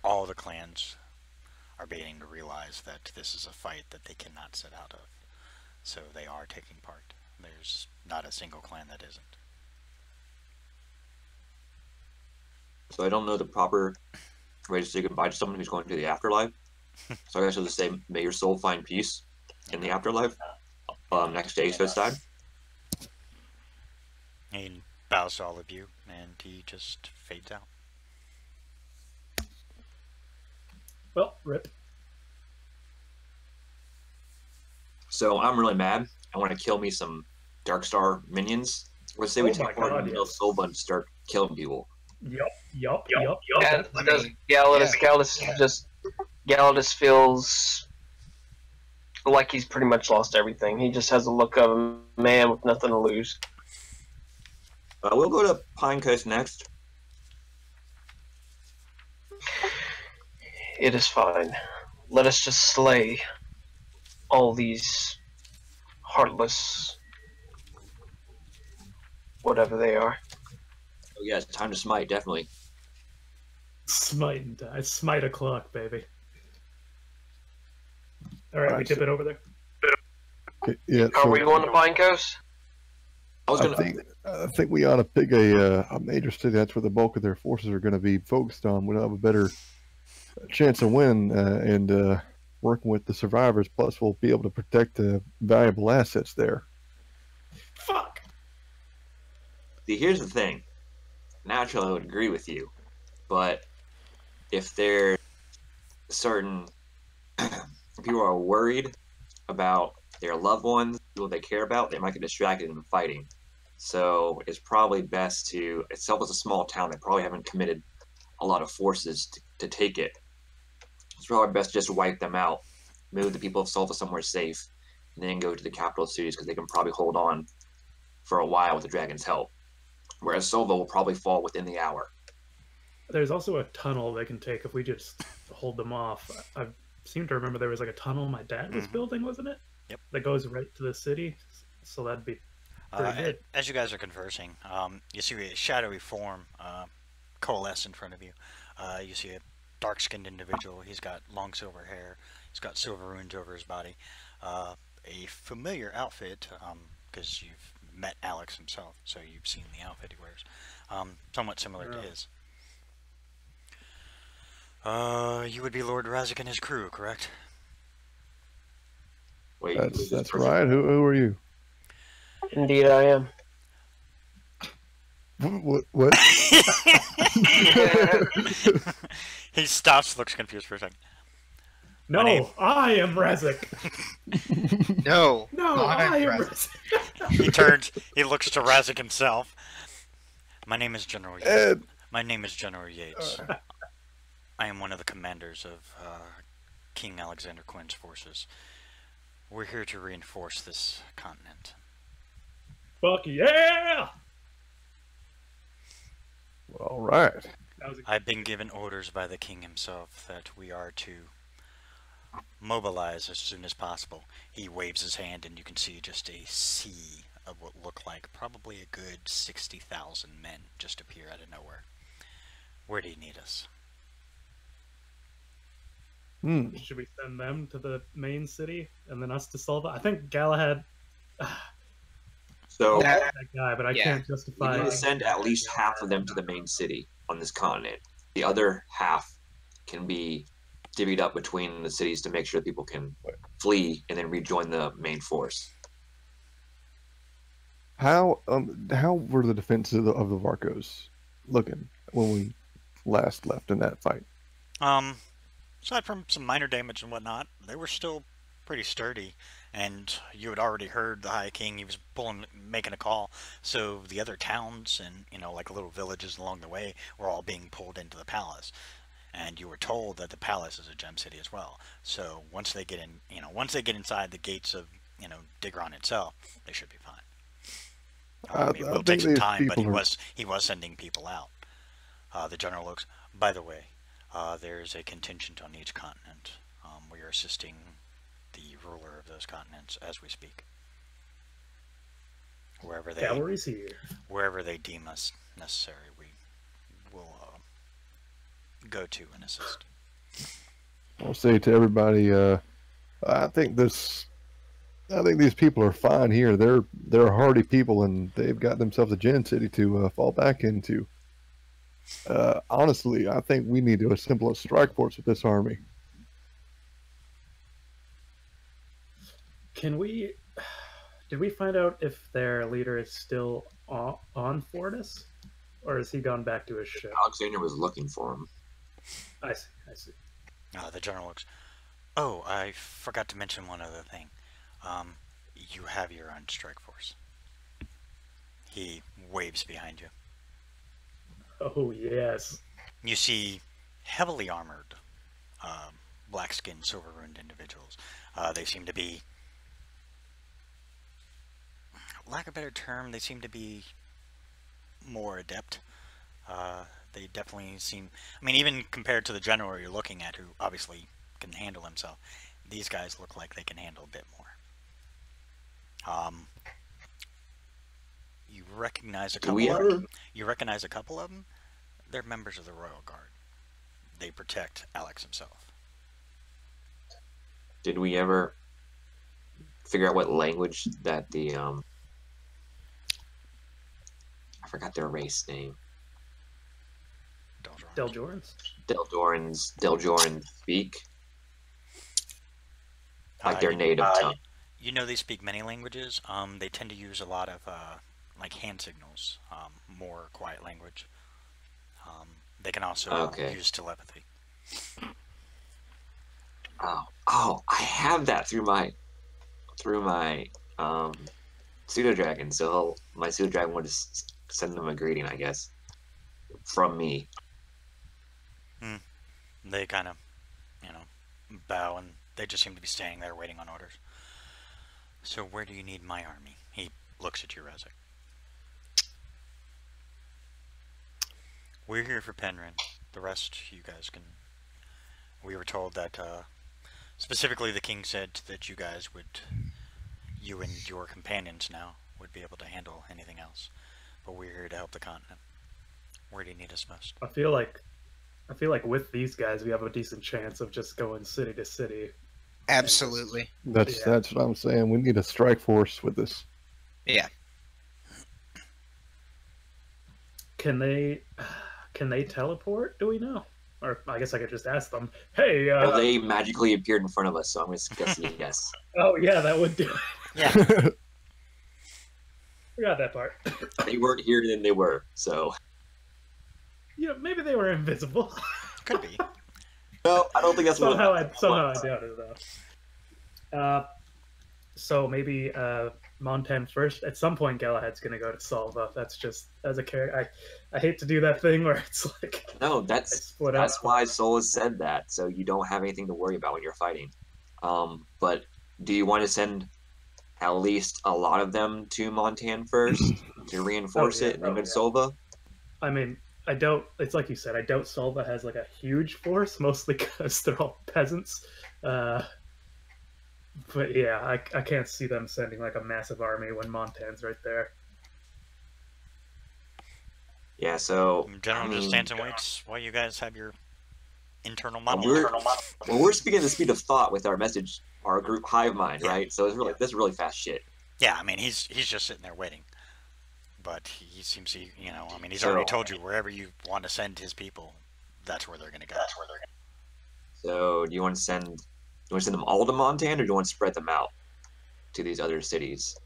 All the clans are beginning to realize that this is a fight that they cannot sit out of. So they are taking part. There's not a single clan that isn't. So I don't know the proper way to say goodbye to someone who's going to the afterlife. So I guess I'll just say, may your soul find peace in the afterlife. Next to Aso's side. He bows to all of you, and he just fades out. Well, rip. So I'm really mad. I want to kill me some Darkstar minions. Let's say we Oh my take part God, in yes. Silva and start killing people. Yup. And I does mean, Galadus feels like he's pretty much lost everything. He just has a look of a man with nothing to lose. We'll go to Pine Coast next. It is fine. Let us just slay all these heartless whatever they are. Oh yeah, it's time to smite, definitely. Smite and die. Smite o'clock, baby. Alright, we Alright, dip it over there. Okay, yeah, Are so we going to Pine Coast? I think we ought to pick a major city. That's where the bulk of their forces are going to be focused on. We'll have a better chance of win and working with the survivors. Plus, we'll be able to protect the valuable assets there. Fuck! See, here's the thing. Naturally, I would agree with you, but if there's certain people are worried about their loved ones, people they care about, they might get distracted in fighting. So it's probably best to, itself as a small town, they probably haven't committed a lot of forces to take it. It's probably best just to wipe them out, move the people of Sulfa somewhere safe, and then go to the capital cities because they can probably hold on for a while with the dragon's help. Whereas Silva will probably fall within the hour. There's also a tunnel they can take if we just hold them off. I seem to remember there was like a tunnel my dad was building, wasn't it? Yep. That goes right to the city. So that'd be pretty good. As you guys are conversing, you see a shadowy form coalesce in front of you. You see a dark-skinned individual. He's got long silver hair. He's got silver runes over his body. A familiar outfit, because you've met Alex himself, so you've seen the outfit he wears. Somewhat similar to his. You would be Lord Razik and his crew, correct? Wait, That's right. Who are you? Indeed, I am. What? He stops, looks confused for a second. No, name- I am Rezik. No. No, I am Rezik. Rezik. He turns, he looks to Razik himself. My name is General Yates. Ed. My name is General Yates. I am one of the commanders of King Alexander Quinn's forces. We're here to reinforce this continent. Fuck yeah! All right. That was a I've been given orders by the king himself that we are to mobilize as soon as possible. He waves his hand and you can see just a sea of what look like probably a good 60,000 men just appear out of nowhere. Where do you need us? Should we send them to the main city and then us to Silva? I think Galahad. So That guy, but I Yeah. can't we justify. need to send at least half of them to the main city on this continent. The other half can be divvied up between the cities to make sure people can flee and then rejoin the main force. How were the defenses of the Varkos looking when we last left in that fight? Aside from some minor damage and whatnot, they were still pretty sturdy. and you had already heard the High King. He was making a call, so the other towns and like little villages along the way were all being pulled into the palace. And you were told that the palace is a gem city as well. So once they get in, once they get inside the gates of Digron itself, they should be fine. It will take some time, but he was sending people out. The general looks. By the way, there's a contingent on each continent. We are assisting the ruler of those continents as we speak. Wherever they deem us necessary, we will go to and assist. I'll say to everybody, I think these people are fine here. They're hardy people, and they've got themselves a gem city to fall back into. Honestly, I think we need to assemble a strike force with this army. Did we find out if their leader is still on Fortis, or has he gone back to his ship? Alexander was looking for him. I see. The general looks. Oh, I forgot to mention one other thing. You have your own strike force. He waves behind you. Oh, yes. You see heavily armored, black-skinned, silver-ruined individuals. They seem to be, lack of a better term, they seem to be more adept. They definitely seem, even compared to the general you're looking at, who obviously can handle himself, these guys look like they can handle a bit more. You recognize a couple of them. You recognize a couple of them. They're members of the Royal Guard. They protect Alex himself. Did we ever figure out what language that the I forgot their race name. Deljorans speak? Like their native tongue. They speak many languages. They tend to use a lot of like hand signals, more quiet language. They can also use telepathy. Oh, I have that through my pseudo dragon. So my pseudo dragon would just send them a greeting, I guess, from me. They kind of, bow, and they just seem to be standing there waiting on orders. So where do you need my army? He looks at you, Razak. We're here for Penryn. The rest, you guys can... We were told that, specifically the king said that you and your companions now, would be able to handle anything else. But we're here to help the continent. Where do you need us most? I feel like with these guys, we have a decent chance of just going city to city. Absolutely. That's what I'm saying. We need a strike force with this. Yeah. Can they teleport? Do we know? Or I guess I could just ask them. Hey. Well, they magically appeared in front of us, so I'm just guessing yes. Oh yeah, that would do it. Yeah. Forgot that part. They weren't here, then they were. So. Maybe they were invisible. Could be. No, I don't think that's somehow I doubt it though. So maybe Montan first. At some point, Galahad's gonna go to Salva. That's just as a character. I hate to do that thing where it's like no. That's why Solus said that, so you don't have anything to worry about when you're fighting. But do you want to send at least a lot of them to Montan first to reinforce it, and then go to Solva? I don't. It's like you said. I doubt Solva has like a huge force, mostly because they're all peasants. But yeah, I can't see them sending like a massive army when Montan's right there. Yeah. So General just stands and waits while you guys have your internal monologue. Well, we're speaking the speed of thought with our message, our group hive mind, right? So it's really this is really fast shit. Yeah, he's just sitting there waiting. But he seems to, he's already told you wherever you want to send his people, that's where they're going to go. So do you want to send them all to Montan, or do you want to spread them out to these other cities?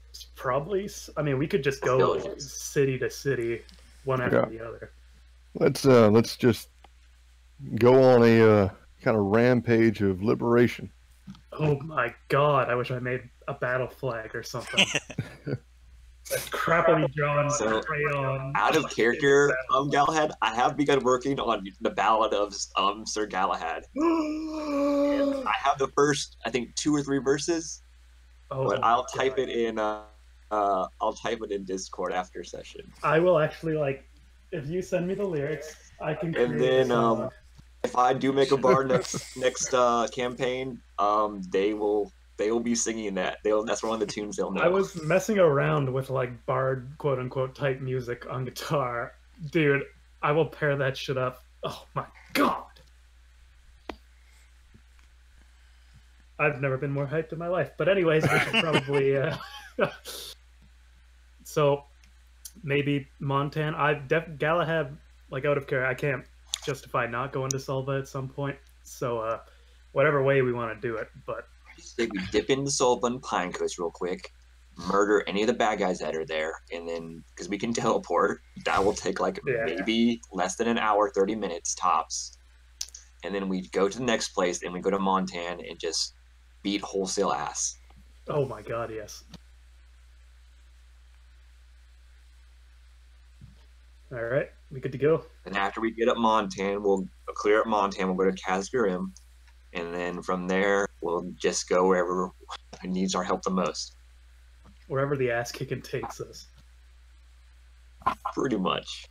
It's probably. We could just go city to city, one after the other. Let's just go on a kind of rampage of liberation. Oh my god! I wish I made a battle flag or something. A crappily drawn So, crayon. Out of character, Galahad, I have begun working on the Ballad of Sir Galahad. I have the first, I think, 2 or 3 verses, Oh but my I'll God. type it in. I'll type it in Discord after session. I will actually if you send me the lyrics, I can create And a then, song. if I do make a bard next campaign, they will be singing that. That's one of the tunes they'll know. I was messing around with bard quote unquote type music on guitar. Dude, I will pair that shit up. Oh my god. I've never been more hyped in my life. But anyways, we should probably so maybe Montan. Galahad, out of care, I can't justify not going to Solva at some point. So whatever way we want to do it, but I say we dip into Solva and Pine Coast real quick, murder any of the bad guys that are there, and then because we can teleport, that will take maybe less than an hour, 30 minutes tops. And then we go to the next place, and we go to Montan and just beat wholesale ass. oh my god, yes. All right, we good to go. And after we get up Montan, we'll clear up Montan. We'll go to Casgarim, and then from there we'll just go wherever needs our help the most. Wherever the ass kicking takes us. Pretty much.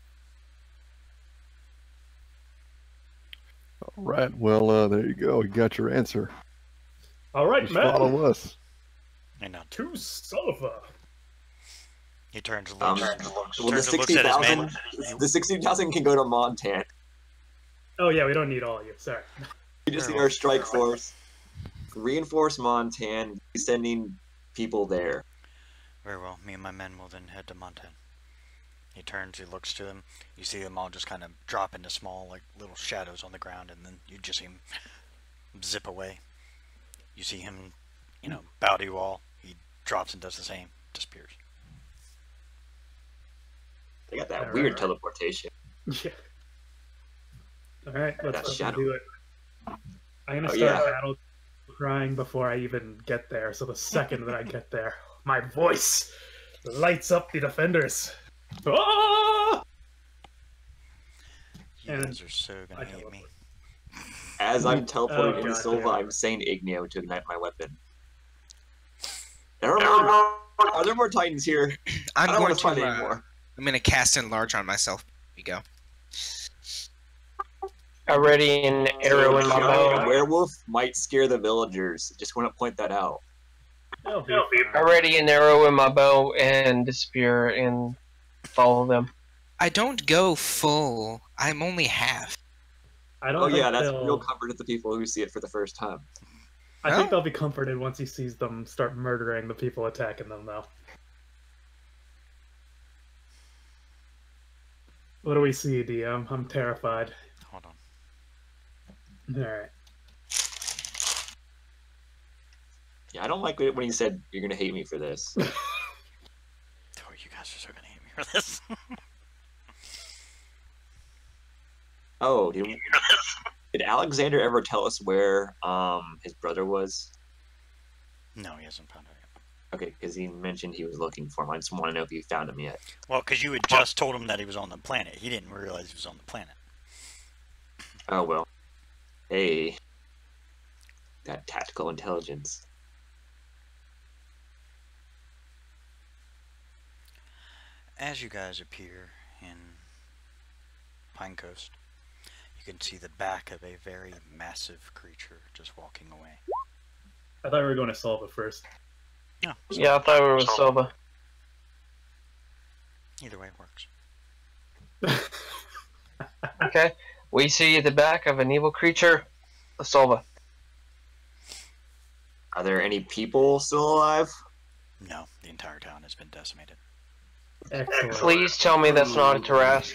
All right. Well, there you go. You got your answer. All right, Just man. follow us. I know. To Solva. He turns and Well, looks, the turns and looks at his 60,000, men. the 60,000 can go to Montan. Oh yeah, we don't need all of you. Sorry. We just need our strike force. Reinforce Montan, sending people there. Very well. Me and my men will then head to Montan. He turns, he looks to them. You see them all just kind of drop into small, little shadows on the ground, and then you just see him zip away. You see him, bow to you all. He drops and does the same, disappears. They got that All weird right. teleportation. Yeah. All right, let's That fucking shadow. do it. I'm gonna Oh, start yeah. battle crying before I even get there. So the second that I get there, my voice lights up the defenders. Ah! You And guys are so I gonna hate me. As I'm teleporting Oh, into God Silva, damn. I'm saying Igneo to ignite my weapon. Are there more Titans here? I I'm don't going want to fight to. anymore. I'm going to cast enlarge on myself. Here we go. Already an arrow in my Giant bow. werewolf might scare the villagers. Just want to point that out. That'll be fine. Already an arrow in my bow and disappear and follow them. I don't go full. I'm only half. I don't Oh think yeah, that's they'll. real comfort to the people who see it for the first time. I think No? they'll be comforted once he sees them start murdering the people attacking them, though. What do we see, DM? I'm terrified. Hold on. Alright. Yeah, I don't like it when he said you're gonna hate me for this. Oh, you guys are so gonna hate me for this. Oh, did Alexander ever tell us where his brother was? No, he hasn't found it yet. Okay, because he mentioned he was looking for him. I just want to know if you found him yet. Well, because you had just told him that he was on the planet. He didn't realize he was on the planet. Oh well. Hey, that tactical intelligence. As you guys appear in Pine Coast, you can see the back of a very massive creature just walking away. I thought we were going to solve it first. No, Yeah, I thought we were with Silva. either way it works. Okay. We see the back of an evil creature, a Silva. Are there any people still alive? No, the entire town has been decimated. Excellent. Please tell me that's not a Tarrasque.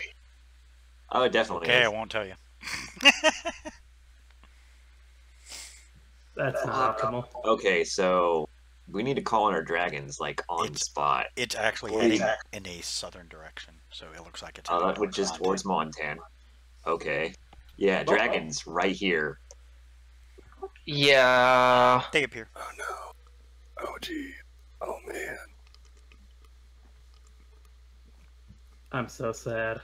Oh, it definitely Okay, I is. won't tell you. That's not optimal. Okay, so we need to call in our dragons on the It's- spot. It's actually heading in a southern direction, so it looks like it's heading Which is towards Montana. Montan. Okay. Yeah, dragons right here. Yeah. They appear. Oh no. Oh gee. Oh man. I'm so sad.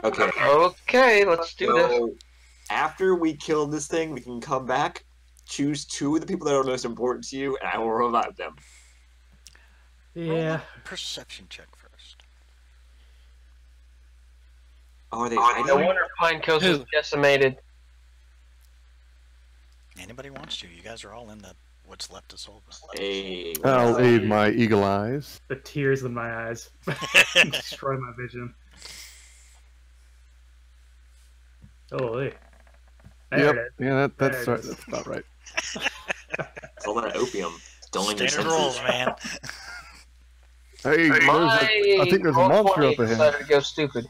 Okay. Okay, let's do this. So after we kill this thing, we can come back, choose 2 of the people that are most important to you, and I will revive them. Roll Yeah. a perception check first. Oh, are they No hiding? wonder Pine Coast was Who? decimated. Anybody wants to? You guys are all in the what's left of Solva. Hey, I'll aid my eagle eyes. The tears in my eyes destroy my vision. Holy. There Yep. it is. Yeah, There that's it right. is. That's about right. it's all that opium. Dulling your Standard senses. rolls, man. Hey, I think there's a roll monster 20 up ahead. decided to go stupid.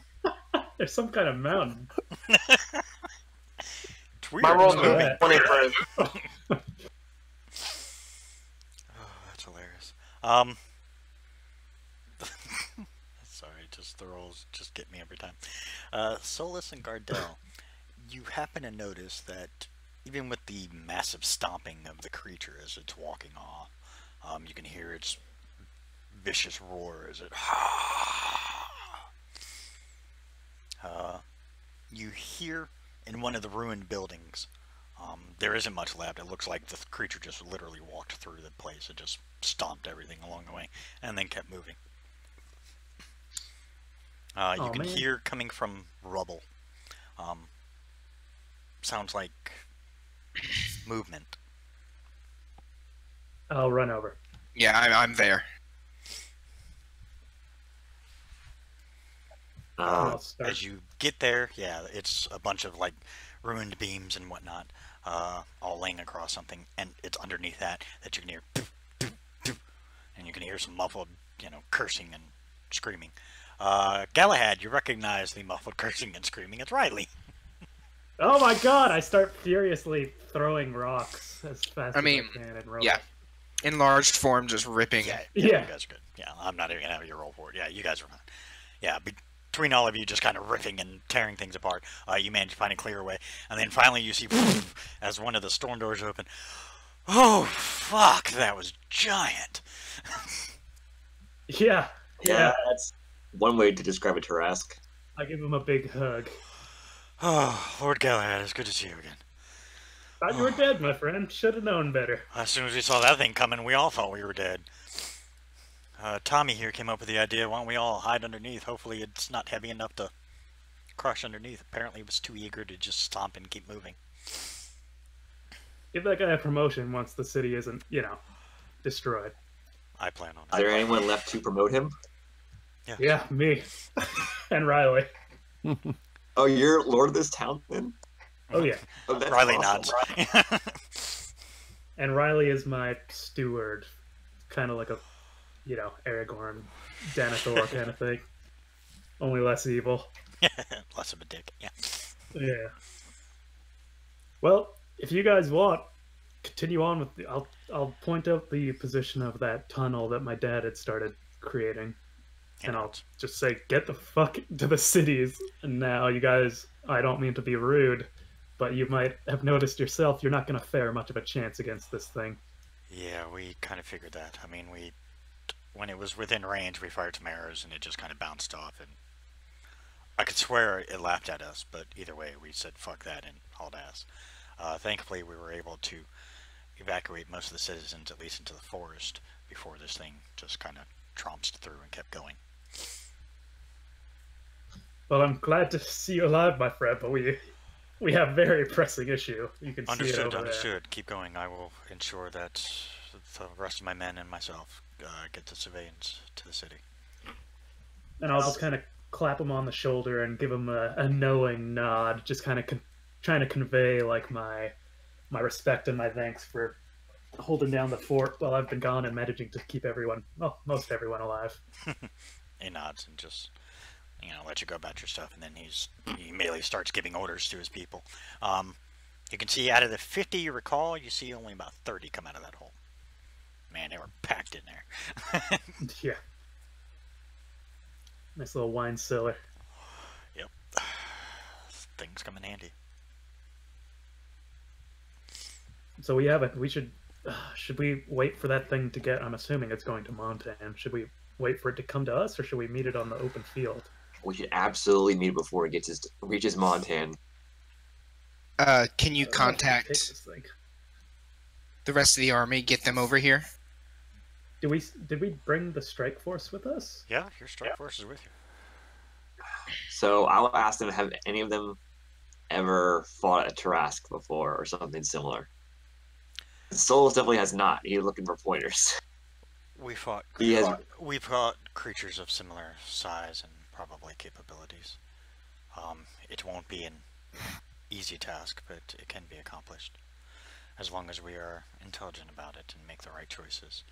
There's some kind of mountain. It's weird. My roll's It's Look moving. at 20 for Oh, that's hilarious. Sorry, just the rolls just get me every time. Solus and Gardell, you happen to notice that even with the massive stomping of the creature as it's walking off, you can hear its vicious roar as it. You hear in one of the ruined buildings. There isn't much left. It looks like the creature just literally walked through the place. It just stomped everything along the way and then kept moving. You Oh, can man. hear coming from rubble. Sounds like movement. I'll run over. Yeah, I'm there. I'll start. As you get there, yeah, it's a bunch of like ruined beams and whatnot, all laying across something, and it's underneath that you can hear, and you can hear some muffled, cursing and screaming. Galahad, you recognize the muffled cursing and screaming. It's Riley. Oh my god! I start furiously throwing rocks as fast I mean, as I can and roll. yeah. Enlarged form, just ripping. Yeah, Yeah. you guys are good. Yeah, I'm not even gonna have you roll for it. Yeah, you guys are fine. Yeah, between all of you just kind of ripping and tearing things apart, you manage to find a clear way, and then finally you see as one of the storm doors open. Oh fuck, that was giant. Yeah. Yeah, that's one way to describe a Tarask. I give him a big hug. Oh, Lord Galahad, it's good to see you again. Thought you were dead, my friend. Should have known better. As soon as we saw that thing coming, we all thought we were dead. Tommy here came up with the idea, why don't we all hide underneath? Hopefully it's not heavy enough to crush underneath. Apparently he was too eager to just stomp and keep moving. Give that guy a promotion once the city isn't, destroyed. I plan on Is it. there anyone left to promote him? Yeah, me. And Riley. Oh, you're Lord of this town then? Oh, yeah. Oh, that's Riley awesome. nods. And Riley is my steward. Kind of like a, Aragorn, Denethor kind of thing. Only less evil. Less of a dick, yeah. Yeah. Well, if you guys want, continue on with I'll point out the position of that tunnel that my dad had started creating. And I'll just say, get the fuck to the cities. And now, you guys, I don't mean to be rude, but you might have noticed yourself you're not going to fare much of a chance against this thing. Yeah, we kind of figured that. I mean, when it was within range, we fired some arrows and it just kind of bounced off. And I could swear it laughed at us, but either way, we said fuck that and hauled ass. Thankfully, we were able to evacuate most of the citizens, at least into the forest, before this thing just kind of tromped through and kept going. Well, I'm glad to see you alive, my friend, but we have very pressing issue. You can see it Understood, over understood. Keep going. I will ensure that the rest of my men and myself get the civilians to the city. there. And I'll just kind of clap him on the shoulder and give him a knowing nod, just kind of trying to convey like my respect and my thanks for holding down the fort while I've been gone and managing to keep most everyone alive. He nods and just, let you go about your stuff, and then he immediately starts giving orders to his people. You can see out of the 50 you recall, you see only about 30 come out of that hole. Man, they were packed in there. Yeah. Nice little wine cellar. Yep. Things come in handy. So we haven't. We should. Should we wait for that thing to get? I'm assuming it's going to Montan. Should we wait for it to come to us, or should we meet it on the open field? We should absolutely meet before it reaches Montan. Can you Take contact this thing. the rest of the army? Get them over here. Did we bring the strike force with us? Yeah, your strike force is with you. So I'll ask them, have any of them ever fought at Tarask before or something similar? Solus definitely has not. He's looking for pointers. We fought creatures of similar size and probably capabilities. It won't be an easy task, but it can be accomplished. As long as we are intelligent about it and make the right choices.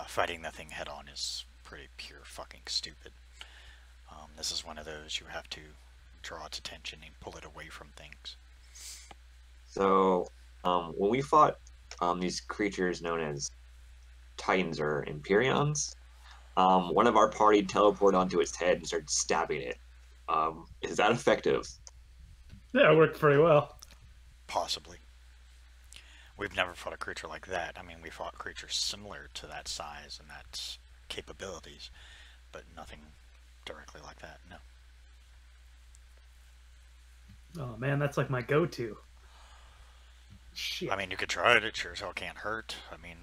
Fighting the thing head on is pretty pure fucking stupid. This is one of those you have to draw its attention and pull it away from things. So, when we fought these creatures known as Titans or Empyreans, one of our party teleported onto its head and started stabbing it. Is that effective? Yeah, it worked pretty well. Possibly. We've never fought a creature like that. I mean, we fought creatures similar to that size and that capabilities, but nothing directly like that, no. Oh man, that's like my go-to. Shit. I mean, you could try it. It sure as hell can't hurt. I mean,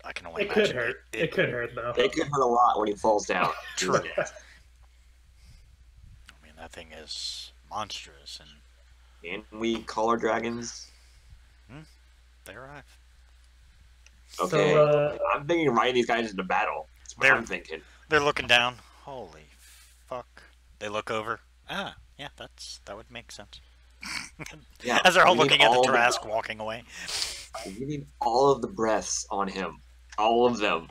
I can only It imagine. could hurt. It could hurt though. It could hurt a lot when he falls down. True. I mean, that thing is monstrous, and And we call our dragons. they arrive. Okay, So, I'm thinking riding these guys into battle. That's what I'm thinking. They're looking down. Holy fuck. They look over. Ah, yeah, that would make sense. Yeah, As they're all we need looking at the all Tarask walking away. You need all of the breaths on him. All of them.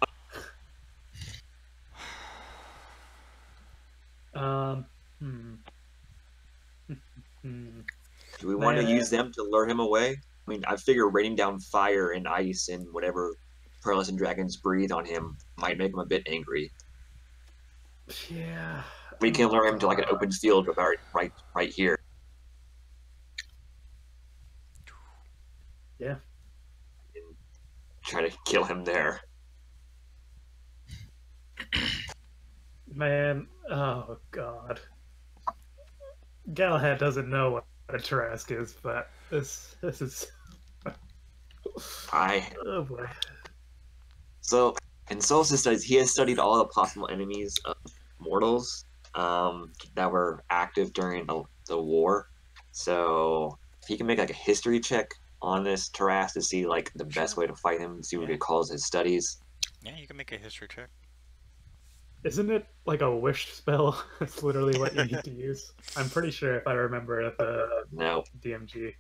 Do we want to use them to lure him away? I mean, I figure raining down fire and ice and whatever pearlescent dragons breathe on him might make him a bit angry. Yeah. We can lure him to like an open field about right here. Yeah. And try to kill him there. Man, oh god. Galahad doesn't know what a Tarask is, but this is oh boy. So in Solstice studies, he has studied all the possible enemies of mortals that were active during the war. So if he can make like a history check on this Tarask to see like the best way to fight him, see what he calls his studies. Yeah, you can make a history check. Isn't it like a wish spell? It's literally what you need to use. I'm pretty sure if I remember the No. DMG.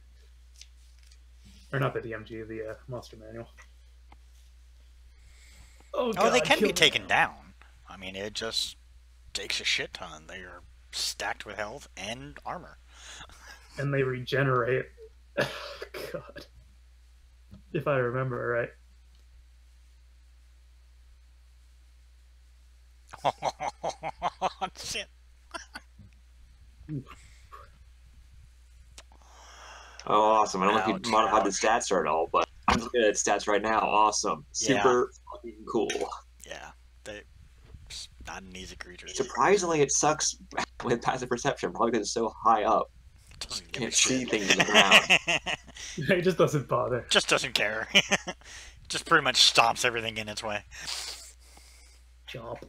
Or not the DMG, the Monster Manual. Oh, They God, can kill be me. taken down. I mean, it just takes a shit ton. They are stacked with health and armor. And they regenerate. God. If I remember right. Shit. Oh, awesome. I don't know if you modified the stats or at all, but I'm looking at stats right now. Awesome. Super fucking cool. Yeah, it's not an easy creature. Surprisingly, it sucks with passive perception, probably because it's so high up. Doesn't give a Can't see shit. things in the ground. He just doesn't bother. Just doesn't care. Just pretty much stomps everything in its way. Chomp.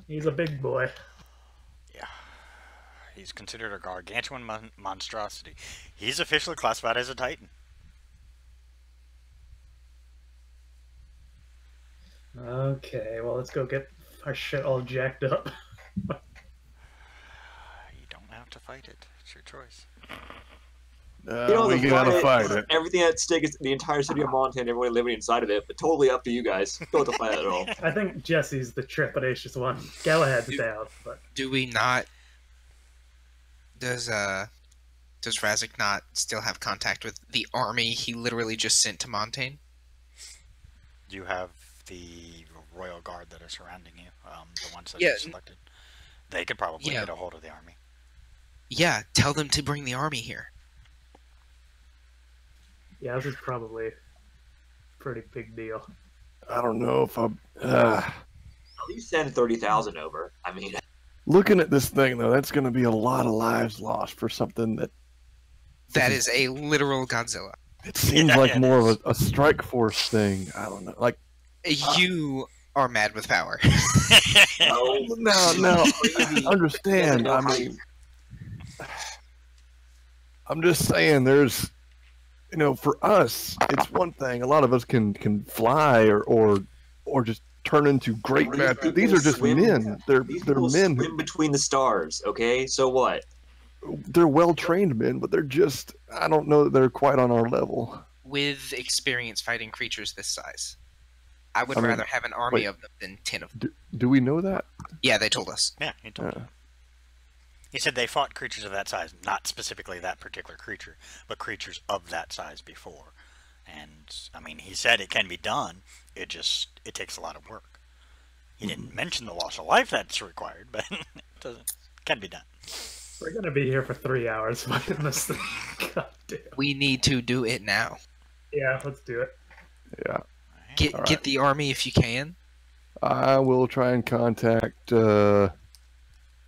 He's a big boy. Yeah. He's considered a gargantuan monstrosity. He's officially classified as a Titan. Okay, well, let's go get our shit all jacked up. You don't have to fight it. It's your choice. We gotta fight it. Everything at stake is the entire city of Montana, everyone living inside of it, but totally up to you guys. Don't have to fight it at all. I think Jesse's the trepidatious one. Galahad's down, but Do we not? Does Razik not still have contact with the army he literally just sent to Montaigne? You have the royal guard that are surrounding you, the ones that Yeah. you selected. They could probably Yeah. get a hold of the army. Yeah, tell them to bring the army here. Yeah, this is probably a pretty big deal. I don't know if I'm At least send 30,000 over. I mean, looking at this thing though. That's going to be a lot of lives lost for something that That is a literal Godzilla. it seems Yeah, like it more is. of a strike force thing. I don't know. Like You are mad with power. no. crazy. Understand? No I hype. mean, I'm just saying. There's, for us, it's one thing. A lot of us can fly or just turn into great These bad. people These are just swim- men. They're These they're people men. swim between the stars. Okay, so what? They're well trained men, but they're just. I don't know that they're quite on our level. With experience fighting creatures this size, I would I mean, rather have an army wait. of them than 10 of them. Do we know that? Yeah, they told us. Yeah, he told Uh, you. He said they fought creatures of that size, not specifically that particular creature, but creatures of that size before. And I mean, he said it can be done. It takes a lot of work. He didn't mention the loss of life that's required, but it can be done. We're gonna be here for 3 hours fighting this thing. God damn. We need to do it now. Yeah, let's do it. yeah. Get All right. get the army if you can. I will try and contact.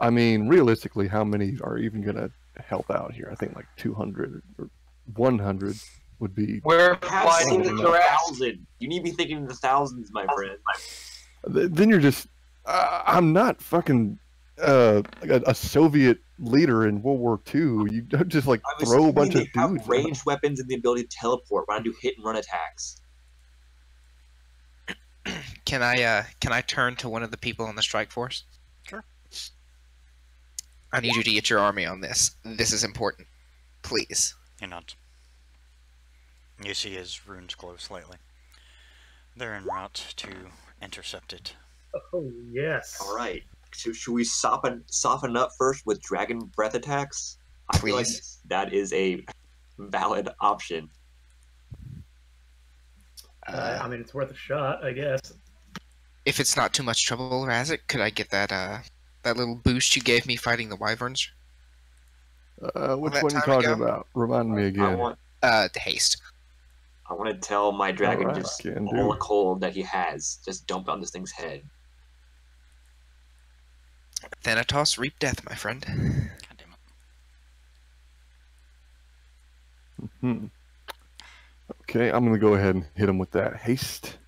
I mean, realistically, how many are even gonna help out here? I think like 200 or 100 would be. We're Have fighting the seen giraffes. 1,000. You need to be thinking in the thousands, my friend. Then you're just. I'm not fucking like a Soviet leader in World War II. You don't just like I was throw a thinking bunch of they have dudes. ranged weapons and the ability to teleport when I do hit and run attacks. Can I turn to one of the people on the strike force? Sure. I need you to get your army on this. This is important. Please. You're not. You see his runes glow slightly. They're en route to intercept it. Oh yes. All right. So should we soften up first with dragon breath attacks? I feel like Please. that is a valid option. I mean, it's worth a shot, I guess. If it's not too much trouble, Razik, could I get that that little boost you gave me fighting the wyverns? Which that one you time talking ago? about? Remind me I again. want The haste. to tell my dragon Alright, just can all do. the cold that he has. Just dump on this thing's head. Thanatos, reap death, my friend. God damn it. Okay, I'm gonna go ahead and hit him with that haste.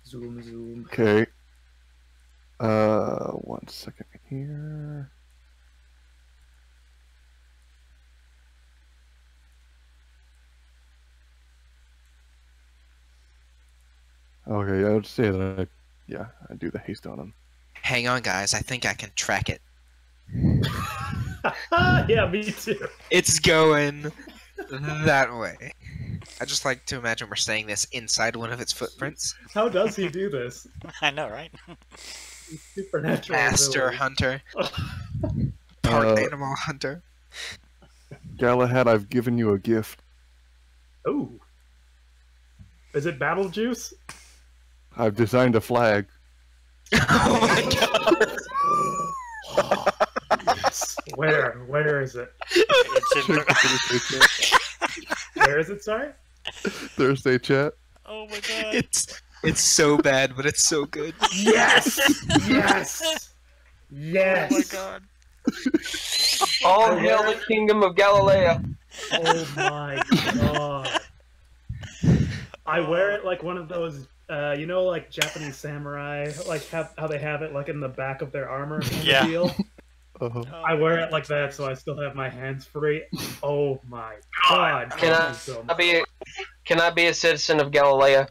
Zoom, zoom. Okay. 1 second here. Okay, I would say that I do the haste on him. Hang on, guys. I think I can track it. Yeah, me too. It's going that way. I just like to imagine we're saying this inside one of its footprints. How does he do this? I know, right? Supernatural. Master ability. hunter. Part Uh, animal hunter. Galahad, I've given you a gift. Oh. Is it battle juice? I've designed a flag. Oh my god. Yes. Where is it? It's in Thursday chat. Where is it, sorry? Thursday chat. Oh my god. It's so bad, but it's so good. Yes! Yes! Yes! Oh my god. All hail the kingdom of Galileo. Oh my god. I wear it like one of those, like Japanese samurai, like how they have it like in the back of their armor kind of Yeah. deal. Uh-huh. I wear it like that so I still have my hands free. Oh my god. Can I- thank you so much. Can I be a citizen of Galileo?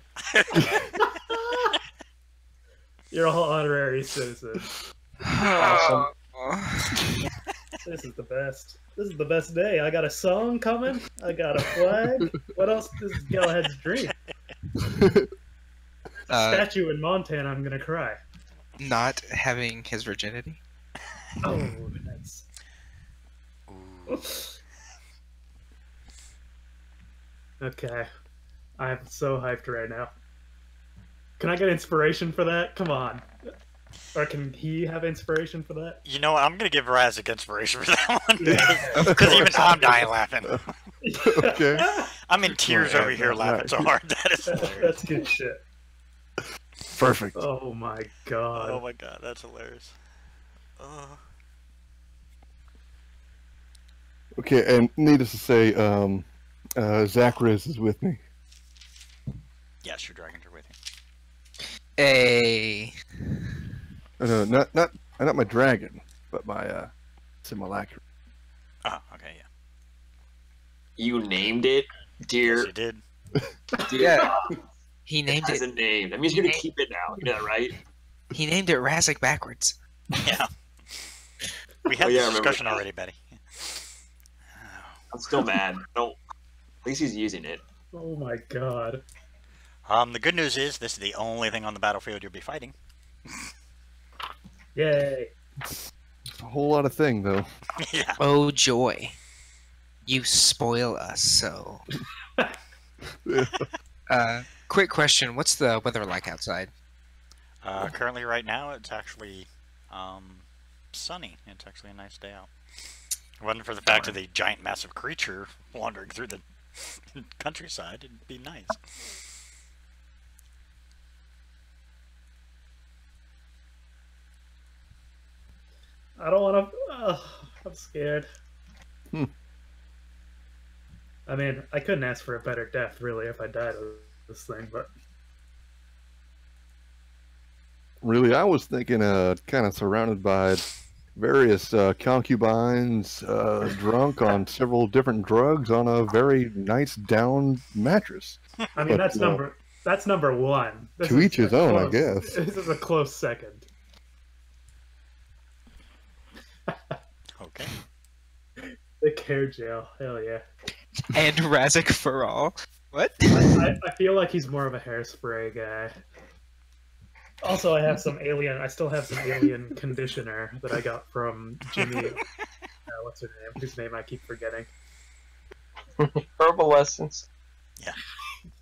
You're all honorary citizen. Awesome. This is the best. This is the best day. I got a song coming. I got a flag. What else? This is Galahad's dream. Statue in Montana. I'm gonna cry. Not having his virginity. Oh, nice. Ooh. Okay. I'm so hyped right now. Can I get inspiration for that? Come on. Or can he have inspiration for that? You know what? I'm gonna give Razik inspiration for that one Yeah, because even I'm dying laughing. Okay. I'm in tears Right, over here right, laughing right. so hard. That is hilarious. That's good shit. Perfect. Oh my god. Oh my god, that's hilarious. Okay, and needless to say, Zach Riz is with me. Yes, your dragons are with you. Hey. No, not my dragon, but my simulacrum. Oh, okay, yeah. You named it, dear. Yes, you did. Dear Yeah. God, He it named has it. a name. That means you're gonna keep it now. You know that, right? He named it Razzik backwards. Yeah. We had Oh, yeah, I this remember discussion that. already, Betty. I'm still mad. Don't. At least he's using it. Oh my god. The good news is this is the only thing on the battlefield you'll be fighting. Yay. It's a whole lot of thing, though. Yeah. Oh joy. You spoil us so. Quick question, what's the weather like outside? Currently, right now, it's actually sunny. It's actually a nice day out. If it wasn't for the fact of the giant, massive creature wandering through the countryside, it'd be nice. I don't want to. I'm scared. I mean, I couldn't ask for a better death, really, if I died of this thing, but. Really, I was thinking, kind of surrounded by various concubines, drunk on several different drugs on a very nice down mattress. I mean, But, that's number one. This to is each his a own, I close- guess. This is a close second. Okay. The care jail, hell yeah. And Razzik for all. What? I feel like he's more of a hairspray guy. Also, I still have some alien conditioner that I got from Jimmy. What's her name? Whose name I keep forgetting. Herbal essence.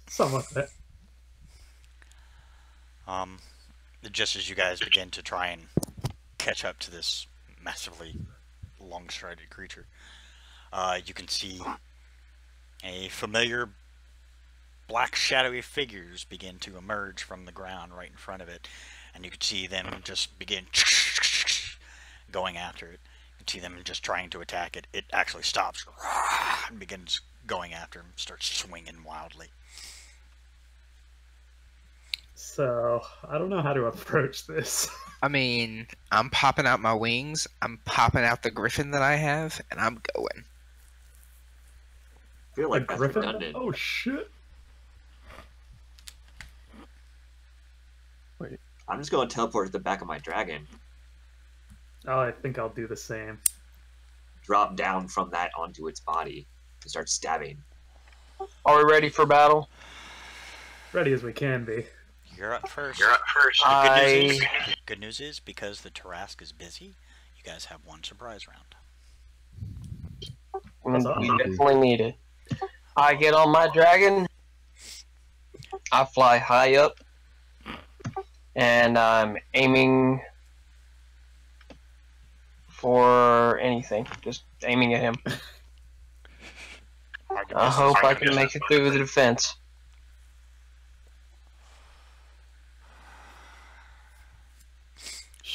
Some of it. Just as you guys begin to try and catch up to this massively long-strided creature, you can see a familiar black shadowy figures begin to emerge from the ground right in front of it, and you can see them just begin going after it. You can see them just trying to attack it. It actually stops and begins going after him, starts swinging wildly. So, I don't know how to approach this. I mean, I'm popping out my wings, I'm popping out the griffin that I have, and I'm going. I feel A like that's griffin? redundant. Oh shit. I'm just going to teleport to the back of my dragon. Oh, I think I'll do the same. Drop down from that onto its body and start stabbing. Are we ready for battle? Ready as we can be. You're up first. Good news is, because the Tarask is busy, you guys have one surprise round. We definitely need it. I get on my dragon. I fly high up. And I'm aiming for anything. Just aiming at him. I hope I can make it through the defense.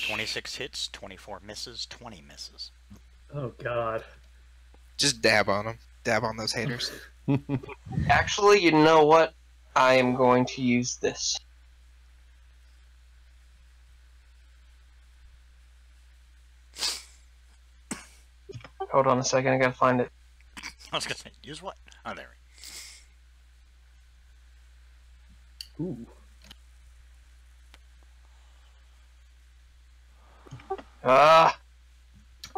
"26 hits, 24 misses, 20 misses." Oh god. Just dab on them. Dab on those haters. Actually, you know what? I am going to use this. Hold on a second, I gotta find it. I was gonna say, use what? Oh, there we Ooh. Ah,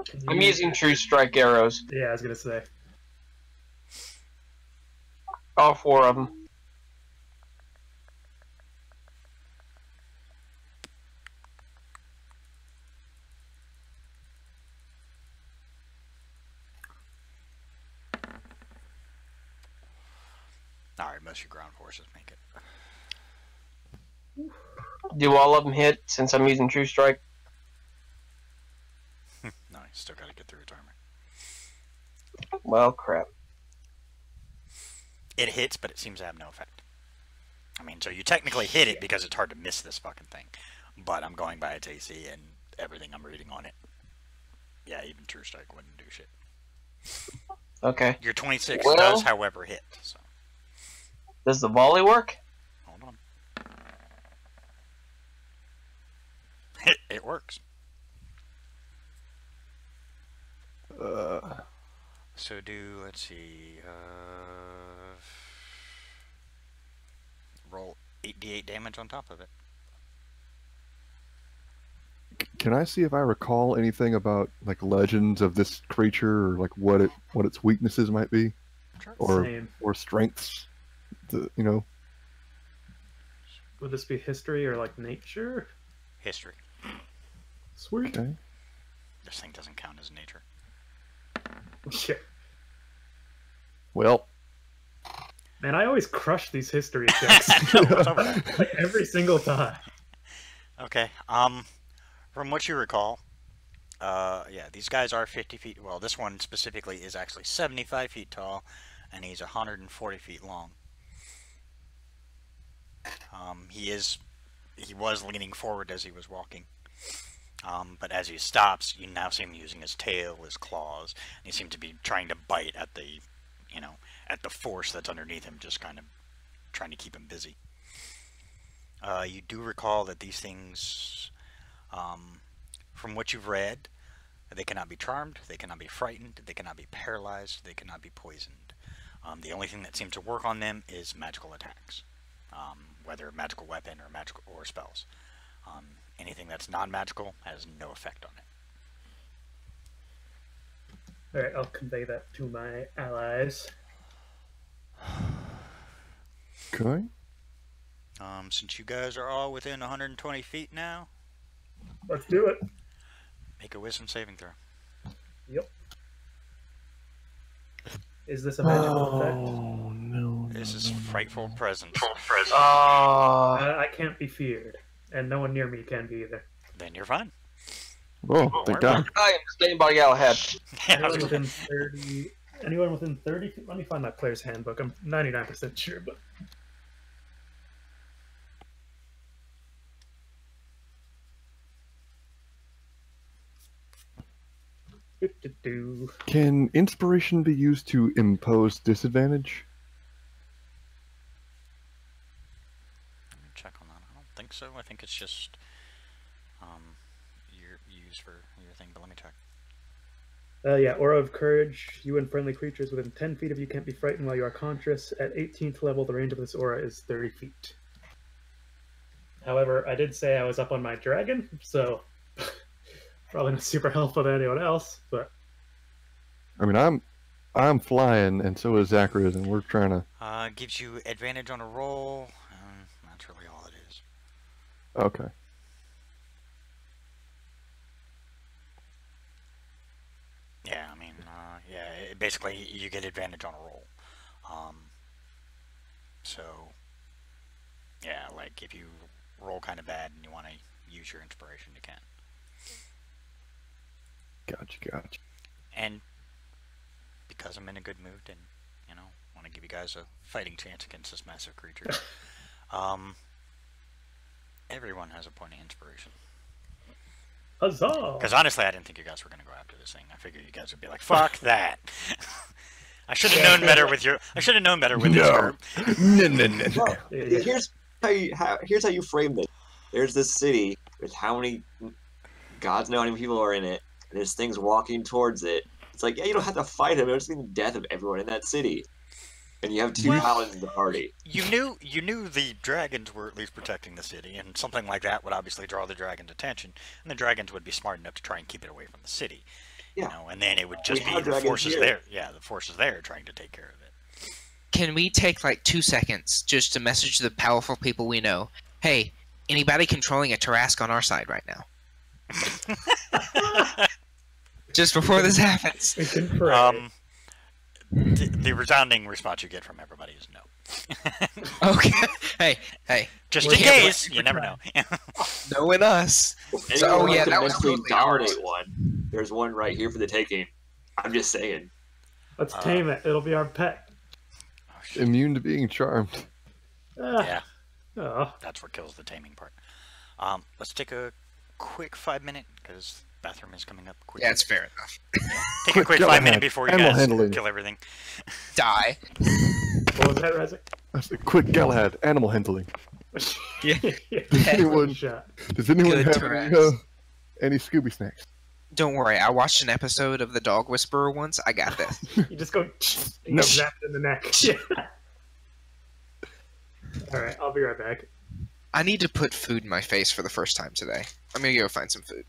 Can I'm you- using True Strike arrows. Yeah, I was gonna say. All 4 of them. Alright, most of your ground forces make it. Do all of them hit since I'm using True Strike? No, you still gotta get through its armor. Well, crap. it hits, but it seems to have no effect. I mean, so you technically hit it because it's hard to miss this fucking thing. But I'm going by its AC and everything I'm reading on it. Yeah, even True Strike wouldn't do shit. Okay. Your 26 Well- does, however, hit. So Does the volley work? hold on. It works. So let's see, roll 8d8 damage on top of it. Can I see if I recall anything about like legends of this creature, or like what its weaknesses might be, or Same. strengths? You know. Would this be history or like nature? History. Sweet. Okay. This thing doesn't count as nature. Yeah. Well, Man, I always crush these history checks. No, what's over there? Like every single time. Okay, from what you recall, yeah, these guys are 50 feet, well, this one specifically is actually 75 feet tall, and he's 140 feet long. He was leaning forward as he was walking. But as he stops, you now see him using his tail, his claws, and he seems to be trying to bite at the, at the force that's underneath him, just kind of trying to keep him busy. You do recall that these things, from what you've read, they cannot be charmed, they cannot be frightened, they cannot be paralyzed, they cannot be poisoned. The only thing that seems to work on them is magical attacks, whether a magical weapon or spells. Anything that's non-magical has no effect on it. Alright, I'll convey that to my allies. okay. Since you guys are all within 120 feet now, Let's do it. make a wisdom saving throw. Yep. Is this a magical effect? Oh no. This is frightful presence. I can't be feared. And no one near me can be either. Then you're fine. Oh, thank God. I am staying by Galahad. Anyone within 30 feet? Let me find my player's handbook. I'm 99% sure, but... Can inspiration be used to impose disadvantage? Let me check on that. I don't think so. I think it's just you're used for your thing, but let me check. Yeah, Aura of Courage. You and friendly creatures within 10 feet of you can't be frightened while you are conscious. At 18th level, the range of this aura is 30 feet. However, I did say I was up on my dragon, so probably not super helpful to anyone else, but... I mean, I'm flying, and so is Zacharias, and we're trying to... Gives you advantage on a roll. That's really all it is. Okay. Yeah, I mean, basically you get advantage on a roll. So, yeah, like if you roll kind of bad and you want to use your inspiration, you can. Gotcha. And because I'm in a good mood and, want to give you guys a fighting chance against this massive creature, everyone has a point of inspiration. Huzzah! Because honestly, I didn't think you guys were going to go after this thing. I figured you guys would be like, "Fuck that." I should have known better with your. I should have known better with this group. No. Well, Yeah. here's how you frame this. There's this city with how many gods know how many people are in it, and there's things walking towards it. It's like, yeah, you don't have to fight him. It'll just mean the death of everyone in that city. And you have two paladins in the party. You knew the dragons were at least protecting the city, and something like that would obviously draw the dragon's attention, and the dragons would be smart enough to try and keep it away from the city. Yeah. And then it would just We be have the dragons forces here. there. Yeah, the forces there trying to take care of it. Can we take like 2 seconds just to message the powerful people we know? Hey, anybody controlling a Tarask on our side right now? Just before this happens. We can pray. The resounding response you get from everybody is no. Okay. Hey. Just We're in here. case, you never know. Knowing us. Anyone oh yeah, to that was mentally totally dominate ours. one. There's one right here for the taking. I'm just saying. Let's tame it. It'll be our pet. Oh Immune to being charmed. Yeah, Oh, that's what kills the taming part. Let's take a quick 5 minute because bathroom is coming up quickly. Yeah, it's fair enough. Take a quick Quick, 5 minute Galahad. before you Animal guys handling. kill everything. Die. what was that, Razzie? That's a quick Galahad. Animal handling. Yeah. Does anyone, Shot. does anyone Good have Taras. any Scooby snacks? Don't worry, I watched an episode of The Dog Whisperer once. I got this. You just go and you No. get zapped in the neck. Yeah. All right, I'll be right back. I need to put food in my face for the first time today. I'm gonna go find some food.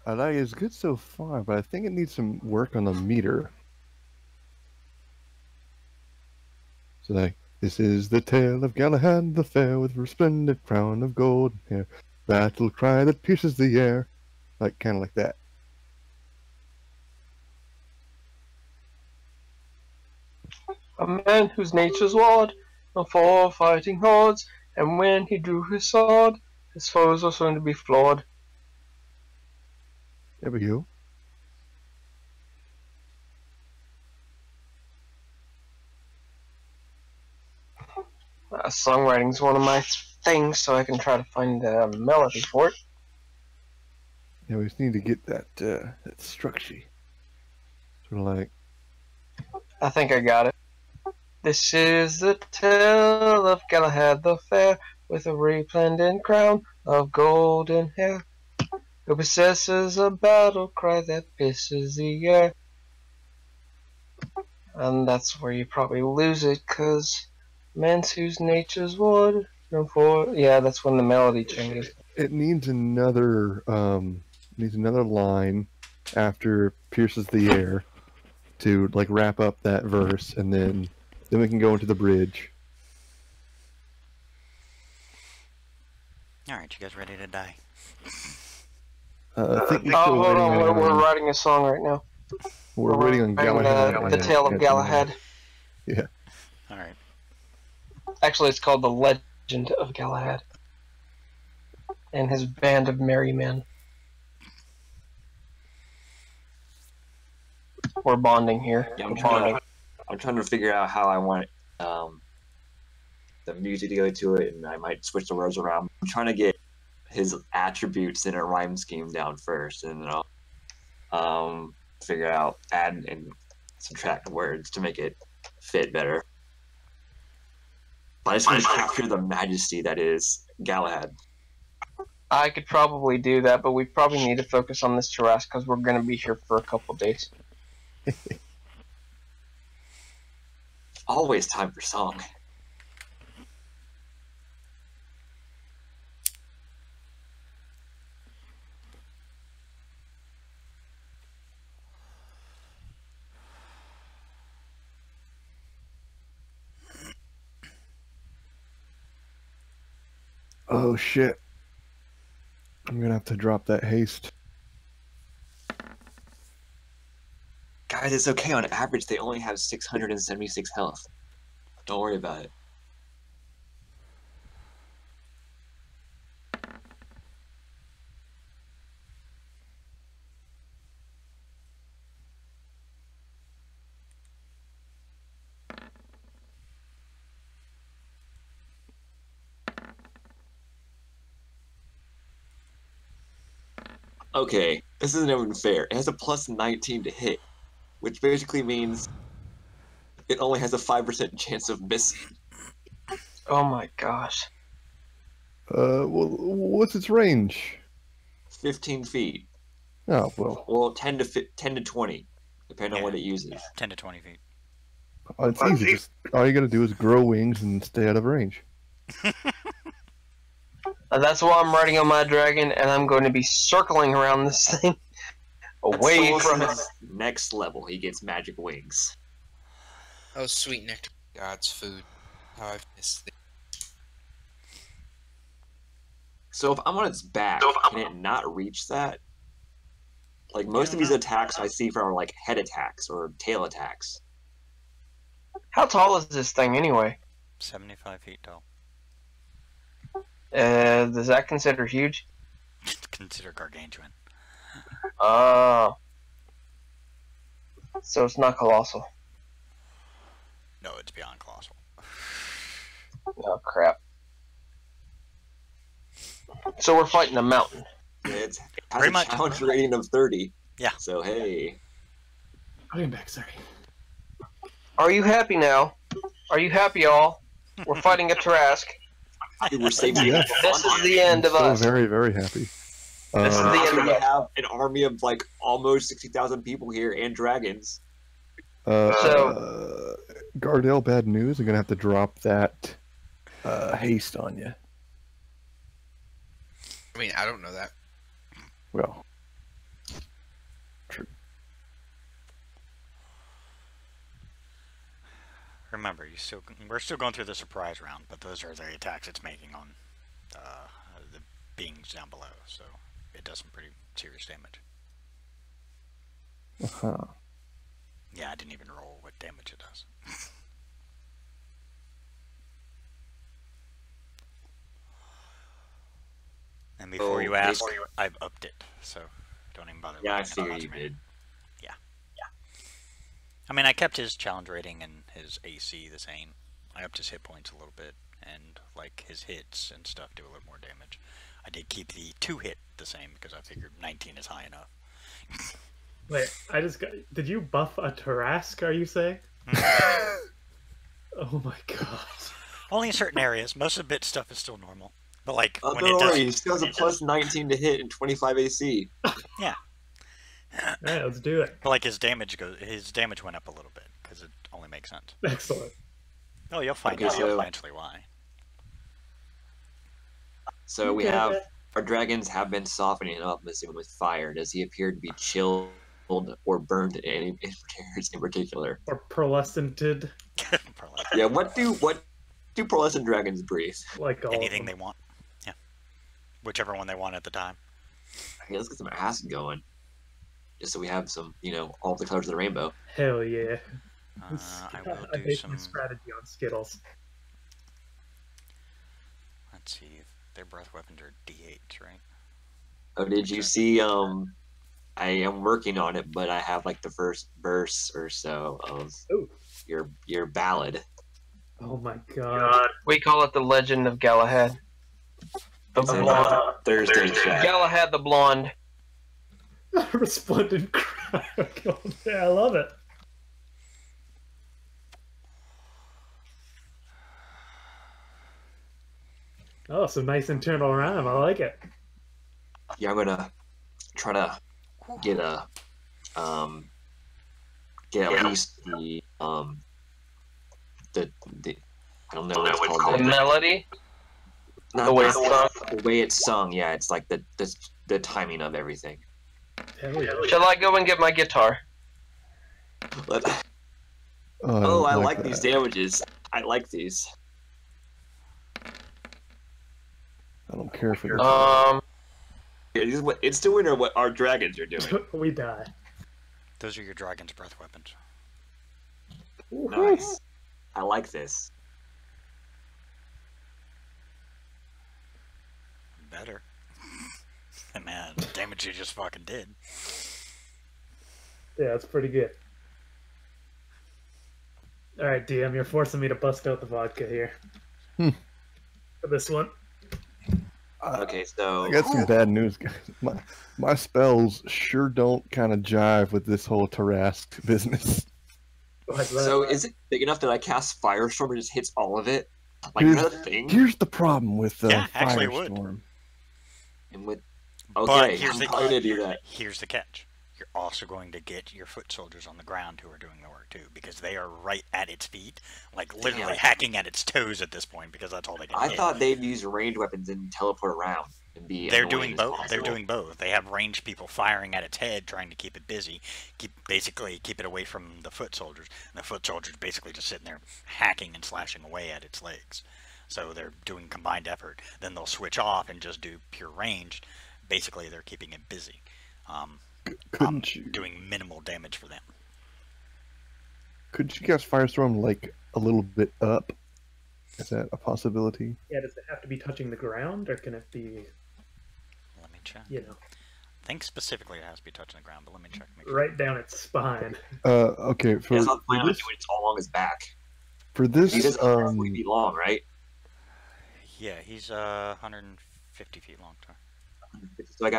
I like it's good so far, but I think it needs some work on the meter. So like, this is the tale of Galahad the Fair with resplendent crown of golden hair, battle cry that pierces the air, like kind of like that. A man whose nature's lord, and for fighting hordes, and when he drew his sword, his foes were soon to be floored. There we go. Songwriting's one of my things, so I can try to find a melody for it. Yeah, we just need to get that structure. Sort of like. I think I got it. This is the tale of Galahad the Fair, with a resplendent crown of golden hair, who possesses a battle cry that pisses the air. And that's where you probably lose it, cause men's whose nature's wood, no for. Yeah, that's when the melody changes. It needs another line after pierces the air to like wrap up that verse, and then we can go into the bridge. All right, you guys ready to die? I think Oh, hold on, we're writing a song right now. We're waiting on Galahad. The Tale of Galahad. Yeah. All right. Actually, it's called The Legend of Galahad and his band of merry men. We're bonding here. Yeah, We're I'm trying to figure out how I want the music to go to it, and I might switch the words around. I'm trying to get his attributes in a rhyme scheme down first, and then I'll figure out, add and subtract words to make it fit better. But I just want to capture the majesty that is Galahad. I could probably do that, but we probably need to focus on this terrace because we're going to be here for a couple days. Always time for song. Oh shit! I'm gonna have to drop that haste. Guys, it's okay. On average, they only have 676 health. Don't worry about it. Okay, this isn't even fair. It has a plus 19 to hit, which basically means it only has a 5% chance of missing. Oh my gosh. Well, what's its range? 15 feet. Oh well. Well, 10 to 20, depending on what it uses. 10 to 20 feet. It's easy. Just all you gotta do is grow wings and stay out of range. That's why I'm riding on my dragon, and I'm going to be circling around this thing away That's from it. his next level, he gets magic wings. Oh, sweet nectar, God's food. How I've missed it. So if I'm on its back, can it not reach that? Like most of these attacks I see are like head attacks or tail attacks. How tall is this thing anyway? 75 feet tall. Does that consider huge? Consider gargantuan. Oh. So it's not colossal. No, it's beyond colossal. Oh, crap. So we're fighting a mountain. It has Pretty a much. challenge rating of 30. Yeah. So hey. I am back, sorry. Are you happy now? Are you happy, all? We're fighting a Trask. We're saving Yeah. This is the end of So us. very, very happy. This is the end of We us. have an army of like almost 60,000 people here and dragons. Gardell, bad news. I'm gonna have to drop that haste on you. I mean, I don't know that. Well, true. Remember, we're still going through the surprise round, but those are the attacks it's making on the beings down below, so it does some pretty serious damage. Uh-huh. Yeah, I didn't even roll what damage it does. And before you ask, I've upped it, so don't even bother. Yeah, I looking at figured odds you or did. anything. I mean, I kept his challenge rating and his AC the same. I upped his hit points a little bit, and like his hits and stuff do a little more damage. I did keep the 2-hit the same because I figured 19 is high enough. Wait, I just got. Did you buff a Tarask? Are you saying? Oh my god. Only in certain areas. Most of the bit stuff is still normal. But like Oh, when don't it does, worry, he still has a plus 19 to hit and 25 AC. yeah. Alright, let's do it. But like his damage went up a little bit because it only makes sense. Excellent. Oh, you'll find Okay, out so- eventually why. So we have our dragons have been softening up, missing with fire. Does he appear to be chilled or burned in any areas in particular? Or pearlescented, Yeah, what do pearlescent dragons breathe? like all Anything of they them. want. Yeah. Whichever one they want at the time. Okay, let's get some acid going. Just so we have some, all the colors of the rainbow. Hell yeah. I will I do based my some. strategy on Skittles. Let's see. Their breath weapons are D8s, right? Oh, did you see, I am working on it, but I have like the first verse or so of Ooh. your ballad. Oh my god. We call it the Legend of Galahad. The It's in blonde. Thursday chat. Galahad the blonde. Resplendent crowd. Yeah, I love it. Oh, some nice internal rhyme. I like it. Yeah, I'm gonna try to get at least the I don't know what it's called. The melody. Not The way it's sung. the way it's sung. Yeah, it's like the timing of everything. Hell yeah. Shall I go and get my guitar? But, Oh, I like that. these damages. I like these. I don't care for this. It's doing what our dragons are doing. We die. Those are your dragon's breath weapons. Nice. I like this. Better. Man, the damage you just fucking did. Yeah, that's pretty good. Alright, DM, you're forcing me to bust out the vodka here. For this one. Okay, so I got some bad news, guys. My spells sure don't kind of jive with this whole Tarask business. What's that? so is it big enough that I cast Firestorm and just hits all of it? Like Here's- is that a thing? Here's the problem with Yeah, actually it would. Firestorm. And with But okay, here's I'm the- going to do that. Here's the catch. You're also going to get your foot soldiers on the ground who are doing the work too, because they are right at its feet, like literally Damn. hacking at its toes at this point, because that's all they can I hit. thought they'd use ranged weapons and teleport around and be. They're annoying doing as both. They're possible. doing both. They have ranged people firing at its head, trying to keep it busy, basically keep it away from the foot soldiers. And the foot soldiers basically just sitting there hacking and slashing away at its legs. So they're doing combined effort. Then they'll switch off and just do pure ranged. Basically, they're keeping it busy. Couldn't you? Doing minimal damage for them. Could you cast Firestorm like a little bit up? Is that a possibility? Yeah, does it have to be touching the ground, or can it be, Let me check. you know, I think specifically it has to be touching the ground, but let me check. Make sure. right down its spine? Okay. For, It's not planning on this, doing it all along his back. for He this, doesn't 40 feet long, right? Yeah, he's 150 feet long. So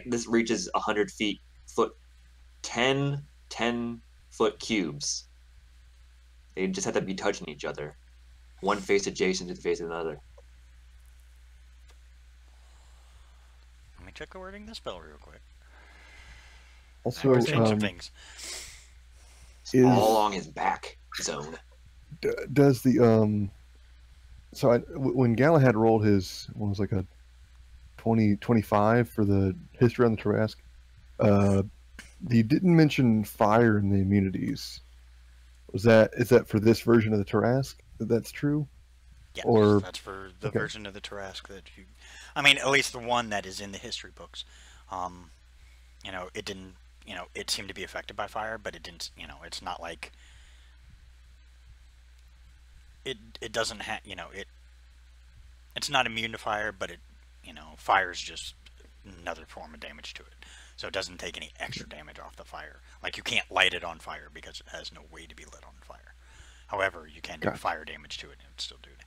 this reaches 100 feet, 10 foot cubes. They just have to be touching each other. One face adjacent to the face of another. Let me check the wording of the spell real quick. also, Change some things. is All along his back zone. does the so when Galahad rolled his what was like a 25 for the history on the Tarask, he didn't mention fire in the immunities. Is that for this version of the Tarask that's true? Yeah, Or- that's for the okay. version of the Tarask that you. I mean, at least the one that is in the history books. It didn't. It seemed to be affected by fire, but it didn't. It's not like. It doesn't have. It's not immune to fire, but fire is just another form of damage to it. So it doesn't take any extra damage off the fire. Like you can't light it on fire because it has no way to be lit on fire. However, you can do Gotcha. fire damage to it and it would still do it.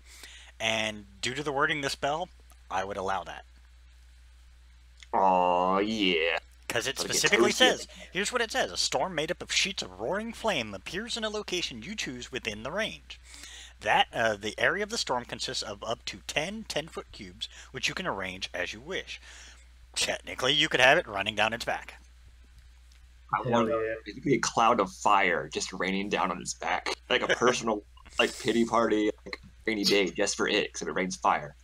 And due to the wording of the spell, I would allow that. Oh yeah. Because it Gotta get specifically toasted. says, here's what it says. A storm made up of sheets of roaring flame appears in a location you choose within the range. The area of the storm consists of up to 10 10-foot cubes, which you can arrange as you wish. Technically, you could have it running down its back. I Hell want yeah. it to be a cloud of fire just raining down on its back, like a personal, like pity party, like rainy day just for it, except it rains fire.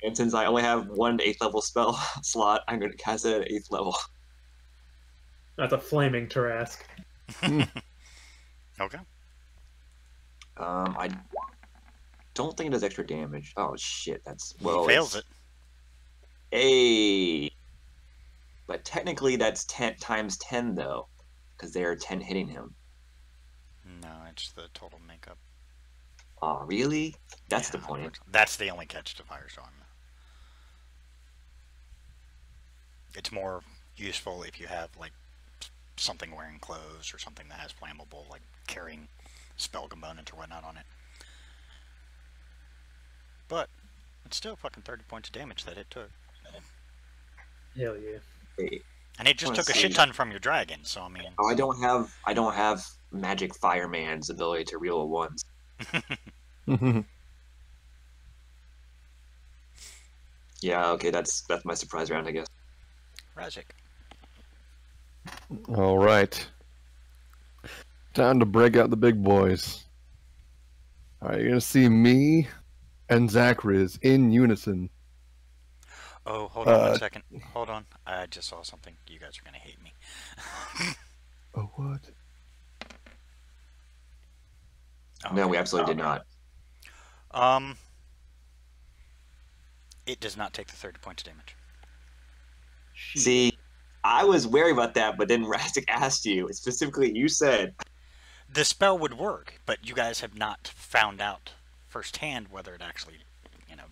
And since I only have one 8th level spell slot, I'm going to cast it at 8th level. That's a flaming Tarask. Okay. I don't think it does extra damage. Oh shit, that's He fails it. Hey, but technically that's 10 times 10 though, because there are 10 hitting him. No, it's the total makeup. Oh really? That's Yeah, the point. That's the only catch to Firestorm. It's more useful if you have like something wearing clothes or something that has flammable, like carrying spell components or whatnot on it. But it's still fucking 30 points of damage that it took. Hell yeah. Wait. And it just Wanna took a see. shit ton from your dragon, so I mean... Oh, I don't have Magic Fireman's ability to reel ones. Yeah, okay, that's my surprise round, I guess. Razik. All right. Time to break out the big boys. All right, you're gonna see me and Zacharias in unison. Oh, hold on 1 second. Hold on. I just saw something. You guys are gonna hate me. Oh, what? No, Okay. we absolutely did not. It does not take the 30 points of damage. See, I was wary about that, but then Rastic asked you. Specifically, you said, The spell would work, but you guys have not found out firsthand whether it actually,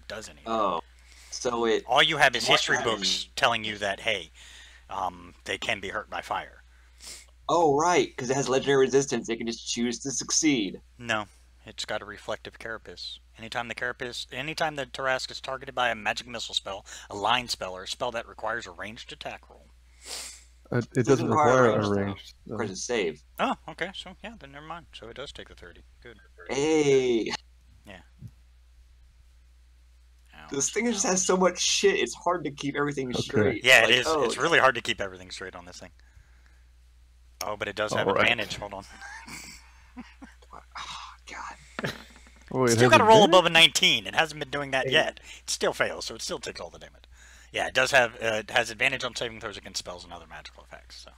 does anything. oh, so it... All you have is What history happened? books telling you that, hey, they can be hurt by fire. Oh, right, because it has legendary resistance. It can just choose to succeed. No, it's got a reflective carapace. Anytime the Tarask is targeted by a magic missile spell, a line spell, or a spell that requires a ranged attack roll. It doesn't require a though. ranged. Of course, it's save. Oh, okay, so yeah, then never mind. So it does take the 30. Good. Hey, Ouch, this thing just has ouch. so much shit. It's hard to keep everything straight. Yeah, Like, it is. oh, It's really hard to keep everything straight on this thing. Oh, but it does have Alright. advantage. Hold on. Oh, God. Oh, it Still has got to roll advantage? above a 19. It hasn't been doing that yet. It still fails, so it still takes all the damage. Yeah, it does have. It has advantage on saving throws against spells and other magical effects. So,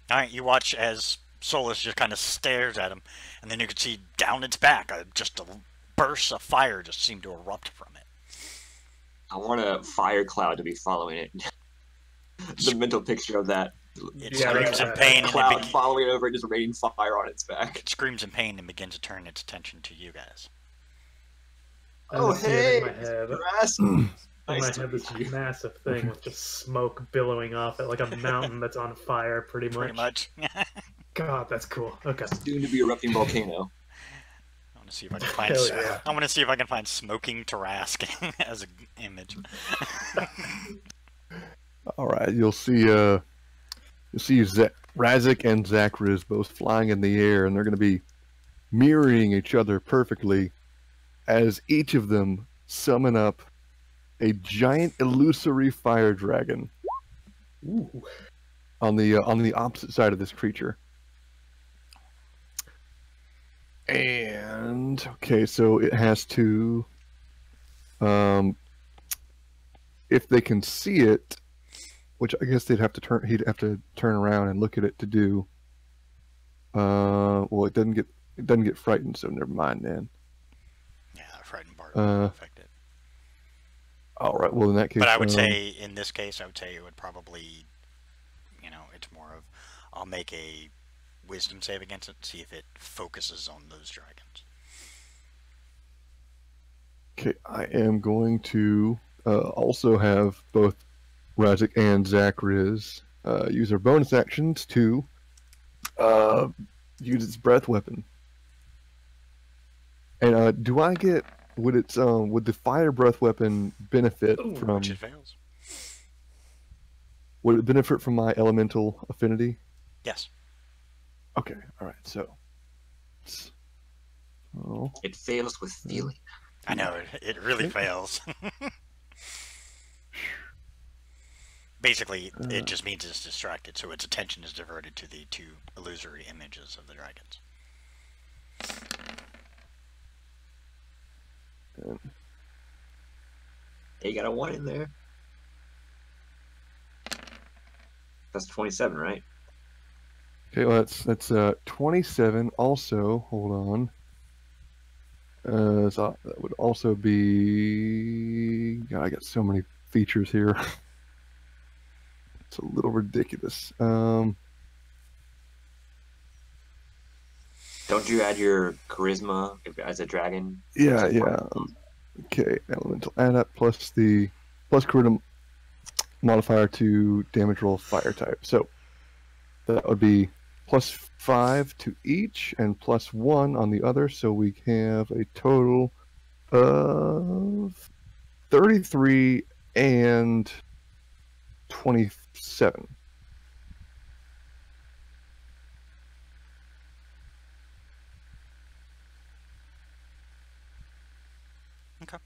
all right, you watch as Solus just kind of stares at him, and then you can see down its back, just a burst of fire just seemed to erupt from it. I want a fire cloud to be following it. The mental picture of that. It Yeah, screams in right. pain, and Cloud following it over and just raining fire on its back. it screams in pain and begins to turn its attention to you guys. I Oh, just see it hey! in my head. Grass. In my Nice to head, this meet you. massive thing with just smoke billowing off it, like a mountain that's on fire, pretty much. Pretty much. I God, that's cool. Okay. Soon to be erupting volcano. want to see if I can find. Hell yeah. I want to see if I can find smoking Tarask as an image. All right, you'll see Razik and Zacharias both flying in the air, and they're going to be mirroring each other perfectly as each of them summon up a giant illusory fire dragon Ooh. on the opposite side of this creature. And okay, so it has to, if they can see it, which I guess he'd have to turn around and look at it to do. Well, it doesn't get frightened, so never mind then. Yeah, the frightened part would affect it. All right, well in that case. But I would say, in this case, I would say it would probably, it's more of, I'll make a wisdom save against it, see if it focuses on those dragons. Okay, I am going to also have both Razik and Zacharias use their bonus actions to use its breath weapon. And do I get would the fire breath weapon benefit Ooh, from Which it fails. would it benefit from my elemental affinity? Yes. Okay, all right. So, oh, It fails with feeling. I know, it really Okay. fails. Basically, Uh. it just means it's distracted, so its attention is diverted to the two illusory images of the dragons. Hey, you got a 1 in there. That's 27, right? okay. Well, that's 27. Also, hold on. So that would also be. God, I got so many features here. It's a little ridiculous. Don't you add your charisma as a dragon? Yeah, yeah. Okay, elemental add up plus charisma modifier to damage roll fire type. So that would be +5 to each and +1 on the other. So we have a total of 33 and 27. Okay.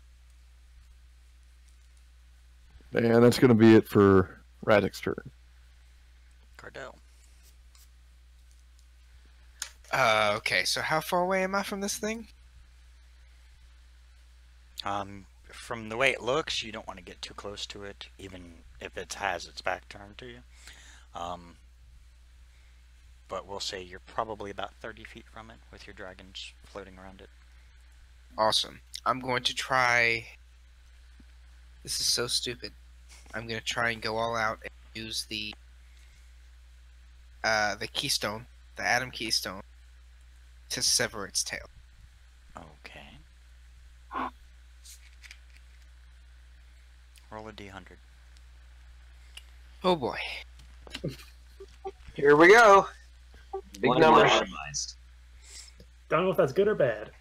And that's going to be it for Radek's turn. Cardell. Okay, so how far away am I from this thing? From the way it looks, you don't want to get too close to it, even if it has its back turned to you. But we'll say you're probably about 30 feet from it with your dragons floating around it. Awesome. I'm going to try... This is so stupid. I'm going to try and go all out and use the keystone, the Atom Keystone, to sever its tail. Okay. Roll a d100. Oh boy. Here we go. Big One numbers. atomized. Don't know if that's good or bad.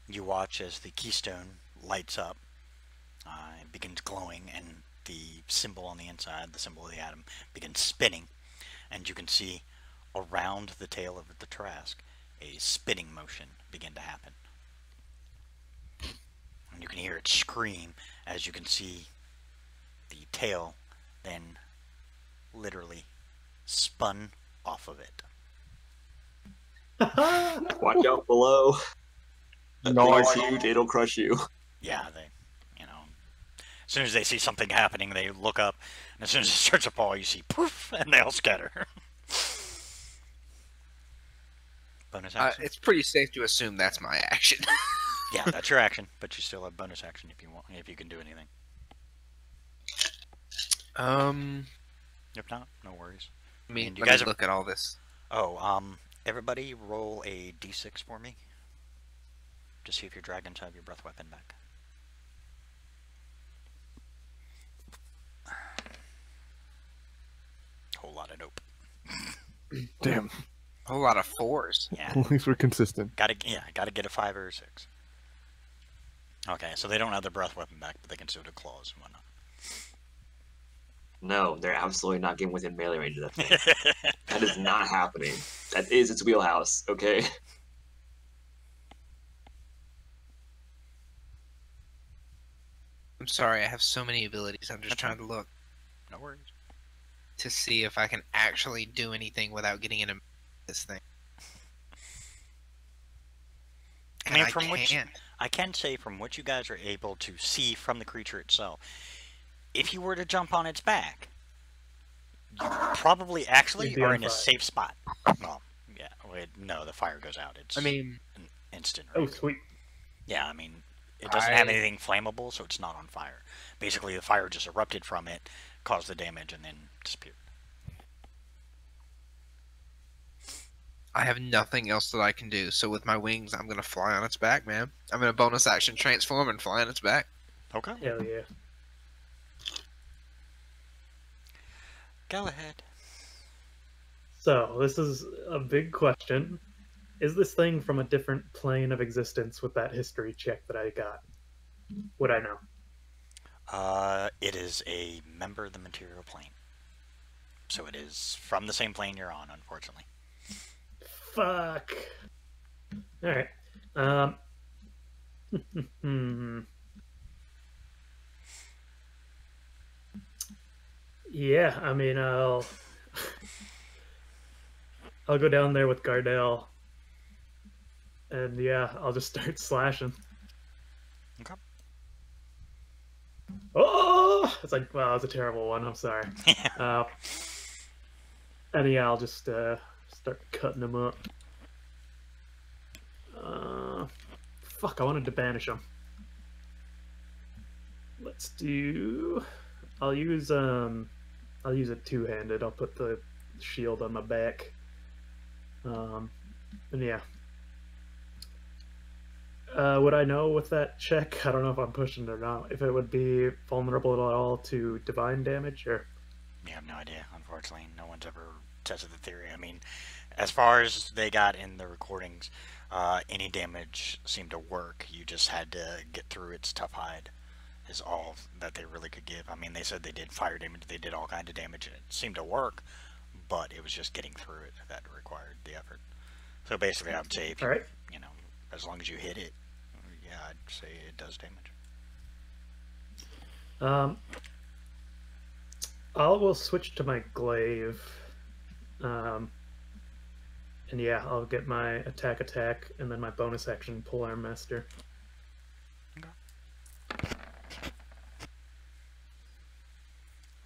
You watch as the keystone lights up. It begins glowing, and the symbol on the inside, the symbol of the atom, begins spinning. And you can see around the tail of the Trask a spinning motion begin to happen. And you can hear it scream as you can see the tail then literally spun off of it. Watch out below. That thing Nice. is huge. It'll crush you. Yeah, as soon as they see something happening, they look up, and as soon as it starts to fall, you see poof, and they all scatter. Bonus action. It's pretty safe to assume that's my action. Yeah, that's your action, but you still have bonus action if you want, if you can do anything. If not, no worries. I mean, you let guys me have- look at all this. Oh, everybody roll a d6 for me. To see if your dragons have your breath weapon back. Whole lot of nope. Damn. A whole lot of 4s. Yeah, At least we're consistent. gotta get a 5 or a 6. Okay, so they don't have their breath weapon back, but they can still do claws and whatnot. No, they're absolutely not getting within melee range of that thing. That is not happening. That is its wheelhouse, okay? I'm sorry, I have so many abilities. I'm just That's trying to look No worries. to see if I can actually do anything without getting into this thing. I mean, And from which can't. I can say from what you guys are able to see from the creature itself, if you were to jump on its back, you probably actually You'd be are on in a fire. safe spot. Well, yeah, no, the fire goes out. It's I mean, an instant. Oh, Right? sweet. Yeah, I mean, it doesn't have I- anything flammable, so it's not on fire. Basically, the fire just erupted from it, caused the damage, and then disappeared. I have nothing else that I can do. So with my wings, I'm gonna fly on its back, man. I'm gonna bonus action transform and fly on its back. Okay. Hell yeah. Go ahead. So this is a big question. is this thing from a different plane of existence with that history check that I got? Would I know? It is a member of the material plane. So it is from the same plane you're on, unfortunately. Fuck. Alright. Yeah, I mean, I'll go down there with Gardell. And yeah, I'll just start slashing. Okay. Oh! It's like, wow, that's a terrible one. I'm sorry. And yeah, I'll just start cutting them up. Fuck, I wanted to banish them. Let's do... I'll use it two-handed. I'll put the shield on my back. And yeah. Would I know with that check? I don't know if I'm pushing it or not. If it would be vulnerable at all to divine damage, or... You have no idea, unfortunately. No one's ever tested the theory. I mean, as far as they got in the recordings, any damage seemed to work. You just had to get through its tough hide, is all that they really could give. I mean, they said they did fire damage, they did all kinds of damage, and it seemed to work, but it was just getting through it that required the effort. So basically, I would say, if you, Alright. you know, as long as you hit it, yeah, I'd say it does damage. I will switch to my glaive. And yeah, I'll get my attack, and then my bonus action, pull arm master. Okay.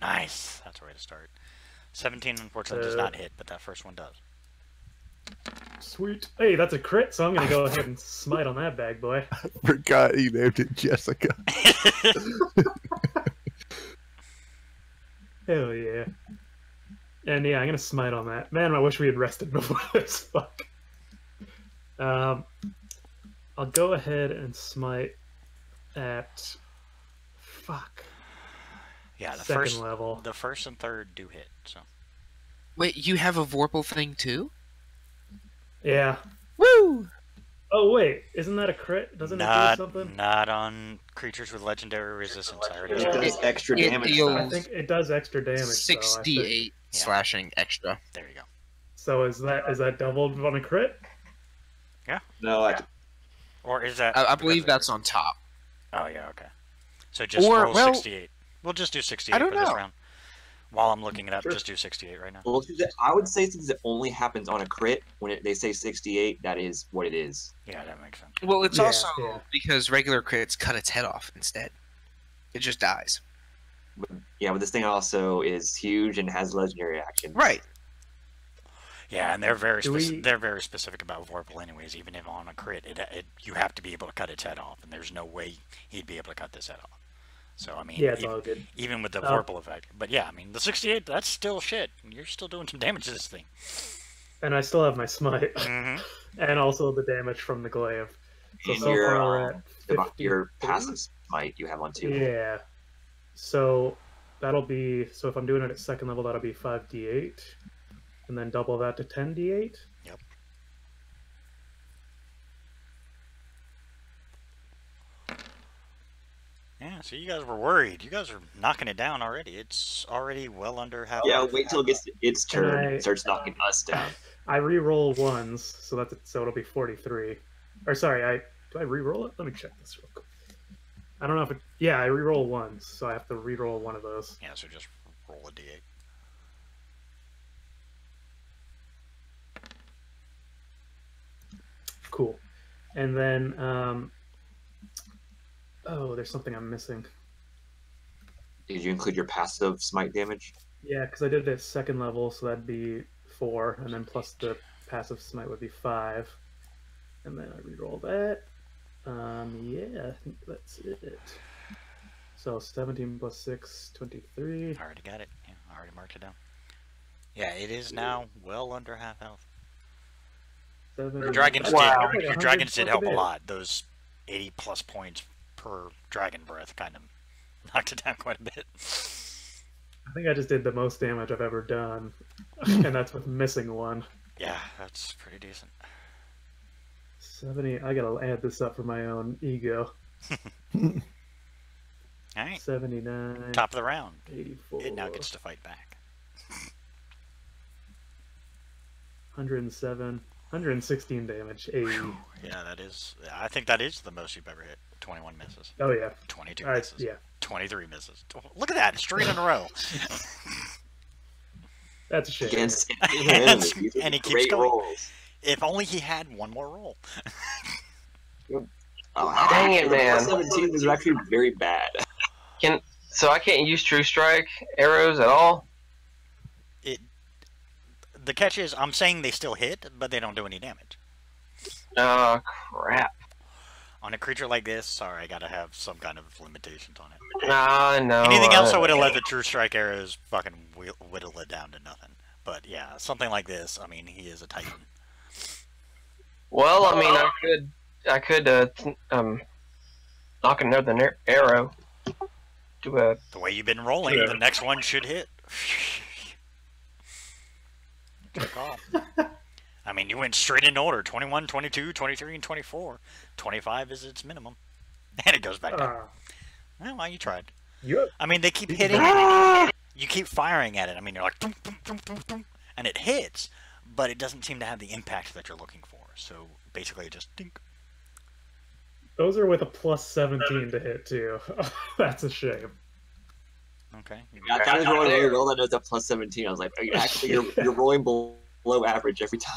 Nice. That's the way to start. 17 unfortunately does not hit, but that first one does. Sweet. Hey, that's a crit, so I'm gonna go ahead and smite on that bad boy. Forgot you named it Jessica. Hell yeah. And yeah, I'm gonna smite on that. Man, I wish we had rested before this. Fuck. I'll go ahead and smite at... Fuck. Yeah, the Second level. The first and third do hit, so. Wait, you have a Vorpal thing too? Yeah. Woo! Oh wait, isn't that a crit? Doesn't it do something? Not on creatures with legendary resistance. I already It checked. does extra it damage. deals- I think it does extra damage. so I think- 68 slashing extra. There you go. So is that doubled on a crit? No, I, Or is that? I believe that's on top. Oh yeah, okay. So just Or, roll well, 68. We'll just do 68 I don't for this know. round. While I'm looking it up, Sure. just do 68 right now. well, I would say since it only happens on a crit, when they say 68, that is what it is. Yeah, that makes sense. Well, it's Yeah, also yeah. because regular crits cut its head off instead. It just dies. But, yeah, but this thing also is huge and has legendary action. Right. Yeah, and they're very Do we- they're very specific about Vorpal anyways. Even if on a crit, you have to be able to cut its head off, and there's no way he'd be able to cut this head off. So I mean, Yeah, it's all good. even with the Vorpal effect. But yeah, I mean, the 68, that's still shit. You're still doing some damage to this thing. And I still have my smite, Mm-hmm. and also the damage from the glaive. So And so your, far we're at 50. your passive smite you have on too. Yeah. So that'll be, so if I'm doing it at second level, that'll be 5d8, and then double that to 10d8. Yep. Yeah, so you guys were worried. You guys are knocking it down already. It's already well under half. Yeah, wait till it gets its turn I- and starts knocking us down. I re-roll ones, so it'll be 43. Or sorry, do I re-roll it? Let me check this real quick. I don't know if it, yeah, I re-roll ones, so I have to re-roll one of those. Yeah, so just roll a d8. Cool. And then, oh, there's something I'm missing. Did you include your passive smite damage? Yeah, because I did it at second level, so that'd be 4, and then plus the passive smite would be 5. And then I re-roll that. Yeah, I think that's it. So 17 plus 6, 23. I already got it. Yeah, I already marked it down. Yeah, it is now well under half health. Your 7, dragons Wow. did. Your dragons did help a lot. Those 80 plus points per dragon breath kind of knocked it down quite a bit. I think I just did the most damage I've ever done, and that's with missing one. Yeah, that's pretty decent. 70. I gotta add this up for my own ego. All right. 79. Top of the round. 84. It now gets to fight back. 107. 116 damage. 80. Yeah, that is. I think that is the most you've ever hit. 21 misses. Oh, yeah. 22 All right, misses. yeah. 23 misses. Look at that, straight in a row. That's a shame. Against And he keeps great going. rolls. If only he had one more roll. Oh, Dang it, the man. 17 was actually very bad. So I can't use True Strike arrows at all? The catch is, I'm saying they still hit, but they don't do any damage. Oh, crap. On a creature like this, sorry, I gotta have some kind of limitations on it. Nah, no. Anything else, I would have let the True Strike arrows fucking whittle it down to nothing. But yeah, something like this, I mean, he is a titan. Well, I mean, I could knock another arrow. Do a. The way you've been rolling, Yeah. the next one should hit. Good call. I mean, you went straight in order. 21, 22, 23, and 24. 25 is its minimum. And it goes back down. Well, you tried. You I mean, they keep hitting. You keep firing at it. I mean, you're like, boom, boom, boom, boom, boom, and it hits, but it doesn't seem to have the impact that you're looking for. So basically, it just dink. Those are with a plus 17 to hit, too. That's a shame. Okay. I thought I was rolling a roll that was a plus 17. I was like, actually, you're rolling below average every time.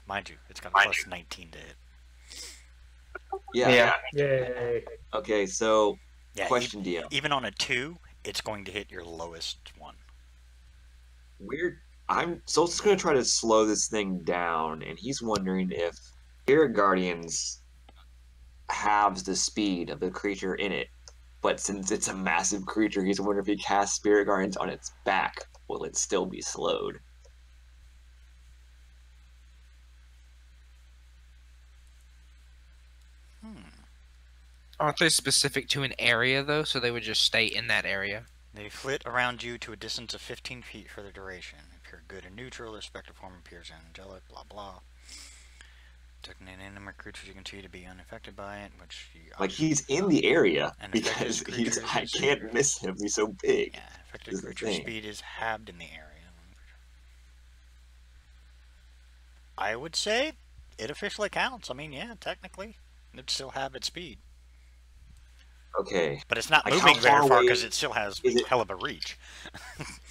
Mind you, it's got a plus 19 to hit. Yeah. Yay. Okay, so Yeah. question, Dio. Even on a 2, it's going to hit your lowest one. Weird. I'm just gonna try to slow this thing down, and he's wondering if Spirit Guardians halves the speed of the creature in it. But since it's a massive creature, he's wondering if he casts Spirit Guardians on its back, will it still be slowed? Aren't they specific to an area, though, so they would just stay in that area? They flit around you to a distance of 15 feet for the duration. If you're good or neutral, their spectral form appears angelic, blah blah. Taking an animate creature you can see to be unaffected by it, which you Like, he's in the area, And because affected he's, creatures I is can't zero. miss him, he's so big. Yeah, This affected is the creature thing. speed is halved in the area. I would say it officially counts. I mean, yeah, technically, it'd still have its speed. Okay, But it's not Like, moving how very far far away because it still has is it? hell of a reach.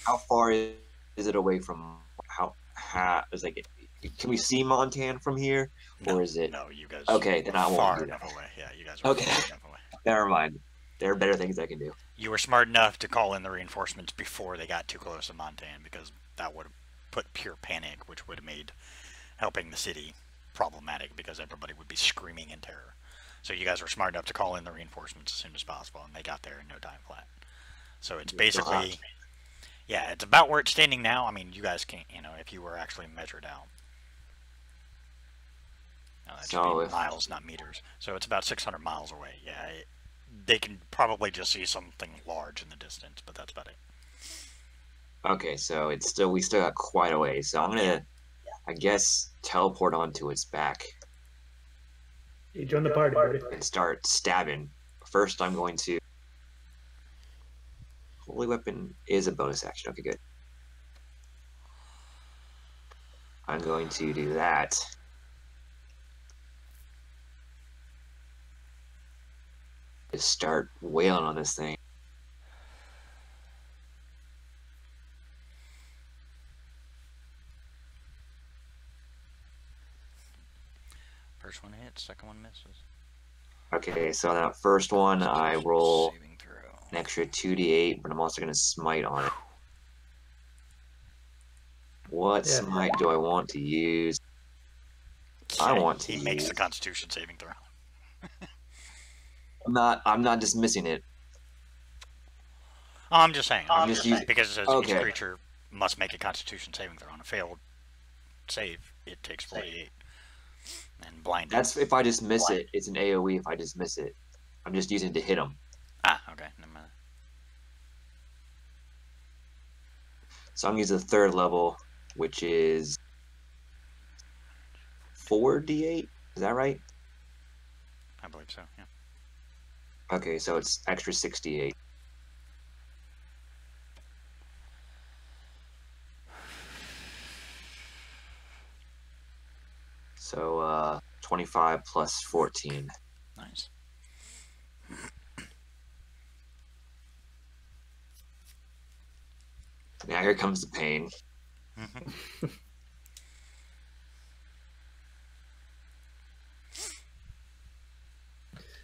how far is it away from is like, can we see Montan from here? Or is it? No, you guys Okay, then I won't far do enough that. away. Yeah, you guys are Okay. far enough away. Never mind. There are better things I can do. You were smart enough to call in the reinforcements before they got too close to Montan, because that would have put pure panic, which would have made helping the city problematic, because everybody would be screaming in terror. So you guys were smart enough to call in the reinforcements as soon as possible, and they got there in no time flat. So it's basically, yeah, it's about where it's standing now. I mean, you guys can't, if you were actually measured out. No, that should So be if- miles, not meters. So it's about 600 miles away. Yeah, they can probably just see something large in the distance, but that's about it. Okay, so we still got quite a way. So I'm gonna, I guess, teleport onto its back You join the party, buddy. and start stabbing. First, I'm going to. Holy Weapon is a bonus action. Okay, good. I'm going to do that. Just start wailing on this thing. First one hits, second one misses. Okay, so that first one, I roll Saving throw. an extra 2d8, but I'm also going to smite on it. What Yeah. smite do I want to use? I Yeah, want to He makes the use- Constitution saving throw. I'm not dismissing it. Oh, I'm just saying. I'm just using- because it says each okay. creature must make a Constitution saving throw. On a failed save, it takes 48. And blinded. That's if I just miss it. It's an AoE if I just miss it. I'm just using it to hit him. Ah, okay. Never mind. So I'm using the third level, which is 4d8. Is that right? I believe so, yeah. Okay, so it's extra 68. So 25 plus 14. Nice. Now here comes the pain.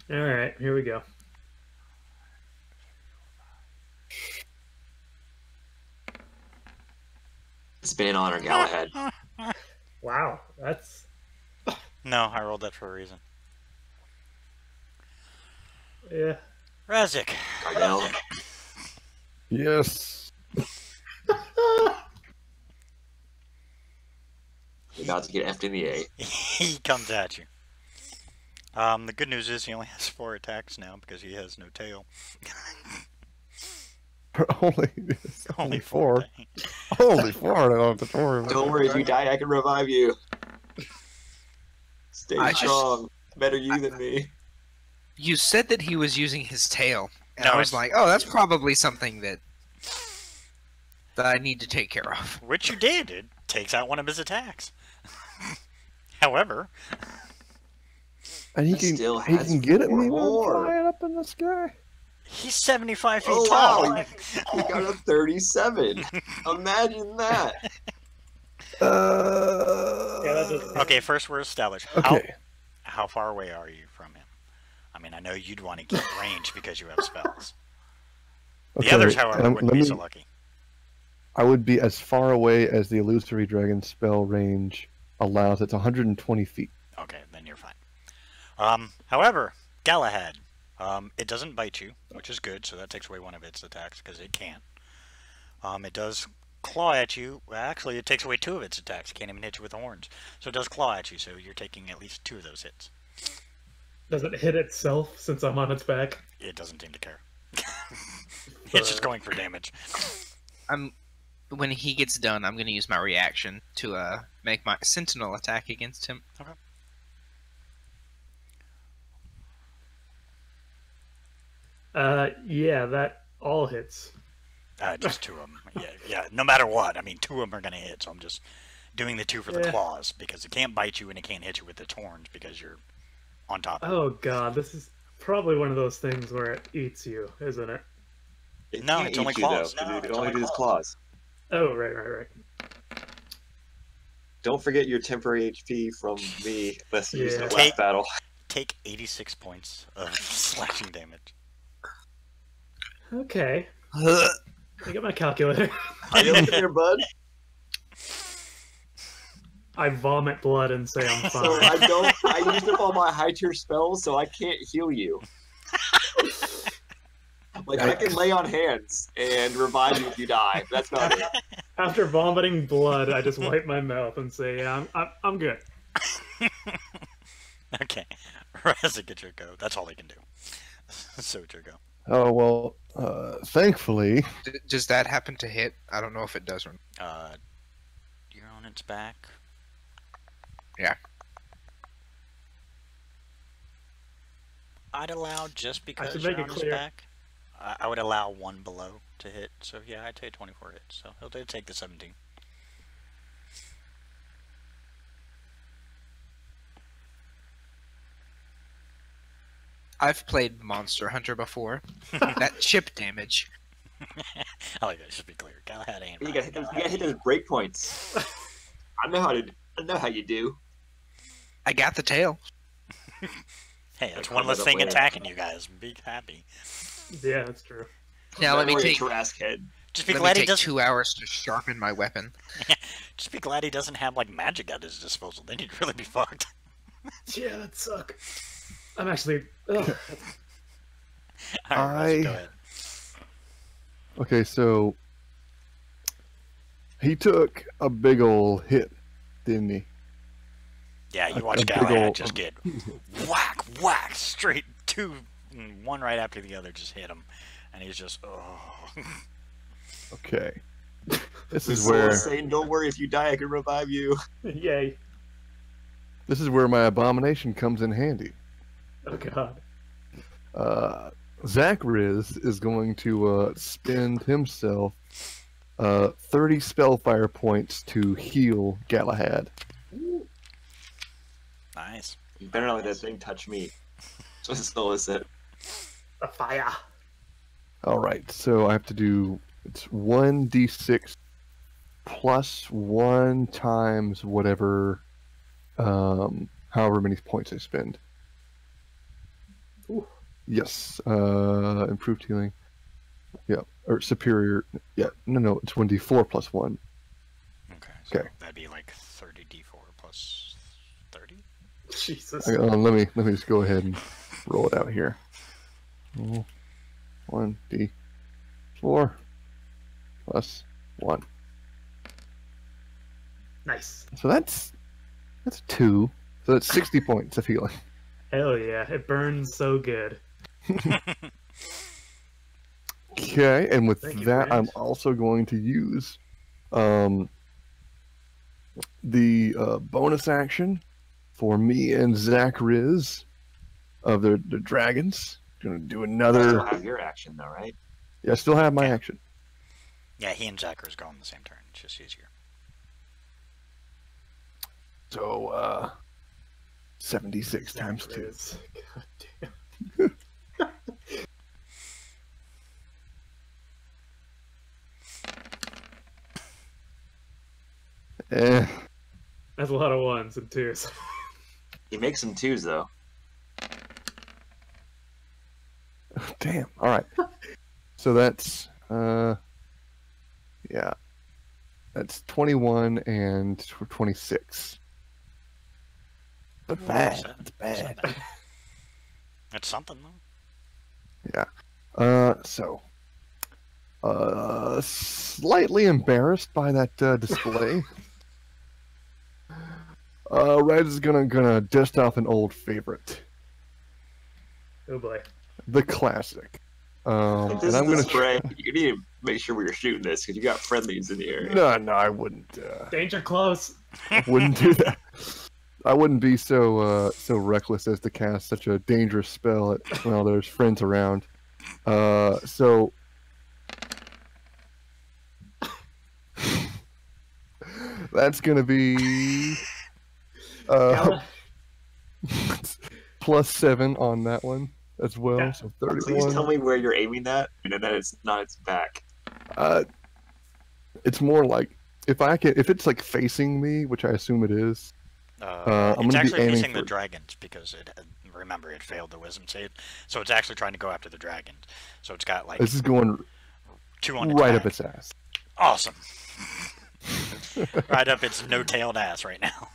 All right, here we go. It's been an honor, Galahad. Wow, that's No, I rolled that for a reason. yeah. Razik. Cardell. Yes. You're about to get F'd in the A. He comes at you. The good news is he only has 4 attacks now because he has no tail. only four. attacks. Only four. I don't have to worry about Don't worry, if you die, I can revive you. Stay I just- strong. Better you than me. You said that he was using his tail, and No, I was it's- like, "Oh, that's probably something that I need to take care of." Which you did. It takes out one of his attacks. However, And he He can still he has can get at 4 me when I'm more. flying up in the sky. he's 75 feet Oh, tall. wow. He got a 37. Imagine that. Yeah, that doesn't- Okay, first we're established. Okay. How far away are you from him? I mean, I know you'd want to keep range because you have spells. The Okay, others, however, wouldn't let be me- so lucky. I would be as far away as the illusory dragon spell range allows. It's 120 feet. Okay, then you're fine. However, Galahad, it doesn't bite you, which is good, so that takes away one of its attacks, because it can. It does claw at you. Well, actually, it takes away 2 of its attacks. It can't even hit you with horns. So it does claw at you, so you're taking at least 2 of those hits. Does it hit itself since I'm on its back? It doesn't seem to care. It's just going for damage. When he gets done, I'm going to use my reaction to make my sentinel attack against him. Yeah, that all hits. Just 2 of them. Yeah. No matter what, I mean, 2 of them are going to hit, so I'm just doing the 2 for the Yeah. claws, because it can't bite you and it can't hit you with its horns, because you're on top of it. Oh god, this is probably one of those things where it eats you, isn't it? It No, can't it's only eat you, though, claws. 'cause No, it it's only only does claws. Oh, right. Don't forget your temporary HP from me, unless you use Yeah. the last battle. Take 86 points of slashing damage. Okay. I get my calculator. Are you okay there, bud? I vomit blood and say I'm So fine. I used up all my high tier spells, so I can't heal you. Like, I can lay on hands and revive you if you die. That's about it. After vomiting blood, I just wipe my mouth and say, "Yeah, I'm good." Okay. Razik, it's your go. That's all he can do. So it's your go. Oh well, thankfully, Does that happen to hit? I don't know if it does or not. You're on its back. Yeah. I'd allow just because should you're make it on his clear. back. I would allow 1 below to hit. So yeah, I'd say 24 hits. So he'll take the 17. I've played Monster Hunter before. That chip damage. I like that. Just be clear. Galahad ain't. You gotta hit those breakpoints. I know how you do. I got the tail. Hey, that's Like, one less come thing with a attacking you guys. Be happy. Yeah, that's true. Now let me take Trask head. Just be let me glad he take doesn't. 2 hours to sharpen my weapon. Just be glad he doesn't have like magic at his disposal. Then he'd really be fucked. Yeah, that suck. I'm actually. Ugh. All right, Razik, go I- ahead. okay, so he took a big old hit, didn't he? Yeah, you a watch big Galahad ol' just get whack, straight 2, one right after the other, just hit him, and he's just Okay, this The is soul where saying, "Don't worry, if you die, I can revive you." Yay. This is where my abomination comes in handy. Oh god. Zachariz is going to spend himself 30 spellfire points to heal Galahad. Nice. You better not let that thing touch me. So it's it. A fire. All right, so I have to do it's 1d6 plus 1 times whatever, however many points I spend. Ooh. Yes, improved healing. Yeah, or superior. Yeah, no, it's 1d4 plus 1. Okay. So Okay. that'd be like 30d4 plus 30. Jesus. Let me just go ahead and roll it out here. 1d4 plus 1. Nice. So that's 2. So that's 60 points of healing. Hell yeah. It burns so good. Okay, and with Thank you, that, friend. I'm also going to use the bonus action for me and Zach Riz of the dragons. Gonna do You another. still have your action though, right? Yeah, I still have my Yeah. action. Yeah, he and Zachari's go on the same turn. It's just easier. So 76 times 2. Riz. God damn. Eh, That's a lot of ones and twos. He makes some twos though. damn. All right. So that's yeah, that's 21 and 26. But bad. Seven. It's bad. It's something though. So, slightly embarrassed by that display. Red is gonna dust off an old favorite, Oh boy. the classic. If And this I'm is the gonna spray, you need to make sure we are shooting this because you got friendlies in the area. No, I wouldn't. Danger close. Wouldn't do that. I wouldn't be so reckless as to cast such a dangerous spell while there's friends around. So that's gonna be Gala- plus 7 on that one as well. Yeah. So Please 31. tell me where you're aiming that, and then it's not its back. It's more like if it's like facing me, which I assume it is. I'm It's gonna be actually aiming facing the for- dragons because remember it failed the wisdom save, so it's actually trying to go after the dragons. So it's got like This is going 2 on its right back. up its ass. Awesome. Right up its no-tailed ass right now.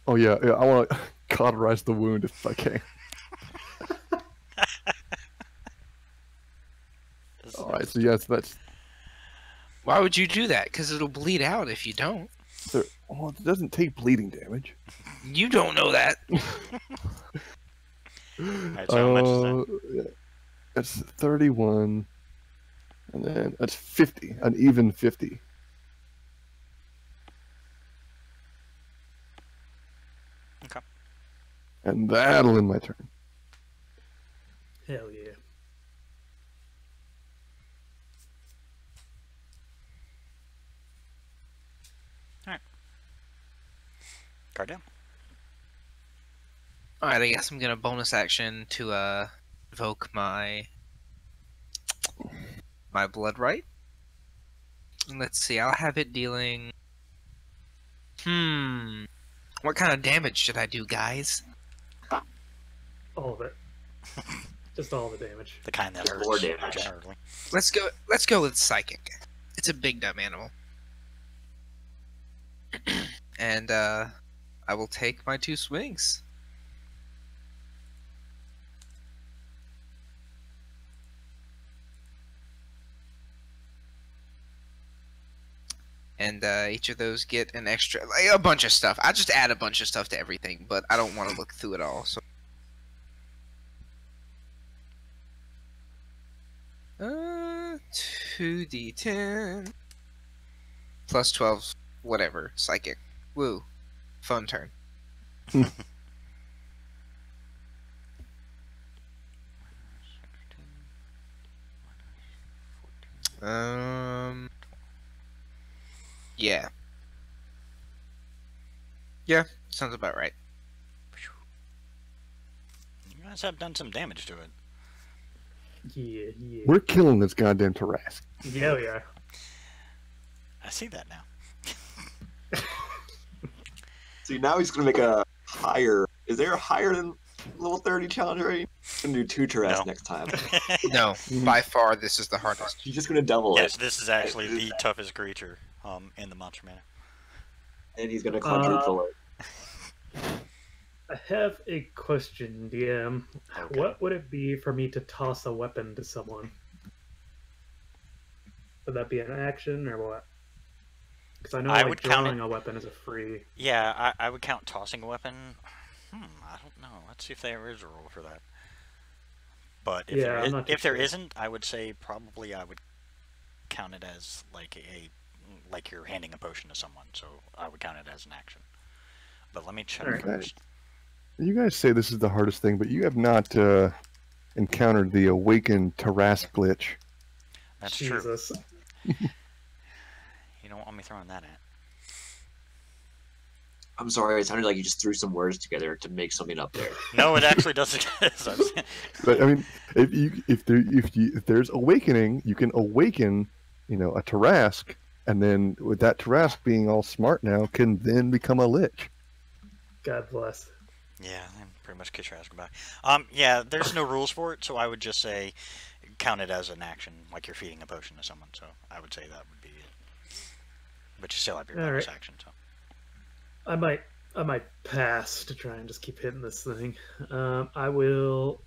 Oh yeah, I want to cauterize the wound if I can. All right, so yes, that's. Why would you do that? Because it'll bleed out if you don't. Well, it doesn't take bleeding damage. You don't know that. Alright, so how much is that? Yeah. That's 31, and then that's 50, an even 50. Okay. And that'll end my turn. Hell yeah. Card down. Alright, I guess I'm gonna bonus action to evoke my blood right. And let's see, I'll have it dealing. What kind of damage should I do, guys? All of it. Just all the damage. The kind that hurts More damage. generally. Let's go with psychic. It's a big dumb animal. And I will take my 2 swings. And each of those get an extra, like, a bunch of stuff. I just add a bunch of stuff to everything, but I don't want to look through it all. So, 2d10 plus 12, whatever, psychic. Woo. Fun turn. Yeah. Yeah, sounds about right. You guys have done some damage to it. Yeah, yeah. We're killing this goddamn Tarrasque. Yeah, we are. I see that now. See, now he's gonna make a higher. Is there a higher than level 30 challenge rating? I'm gonna do 2 Tarrasque No. next time. No, by far this is the hardest. He's just gonna double Yes, it, this is actually the toughest creature in the Monster Manual. and he's gonna quadruple it. I have a question, DM. Okay. What would it be for me to toss a weapon to someone? Would that be an action or what? Because I know I would count drawing it- a weapon is a free. Yeah, I would count tossing a weapon. I don't know. Let's see if there is a rule for that. But if Yeah, I'm not too if there sure. isn't, I would say probably I would count it as like you're handing a potion to someone. So I would count it as an action. But let me check Alright. first. You guys say this is the hardest thing, but you have not encountered the awakened Tarrasque glitch. That's true. Jesus. You don't want me throwing that at. I'm sorry, it sounded like you just threw some words together to make something up there. No, it actually doesn't. But I mean, if there's awakening, you can awaken, a Tarrasque, and then with that Tarrasque being all smart now, can then become a lich. God bless. Yeah, and pretty much kiss your ass goodbye. Yeah, there's no rules for it, so I would just say count it as an action, like you're feeding a potion to someone. So I would say that would be it. But you still have your bonus Alright. action. So I might pass to try and just keep hitting this thing. I will.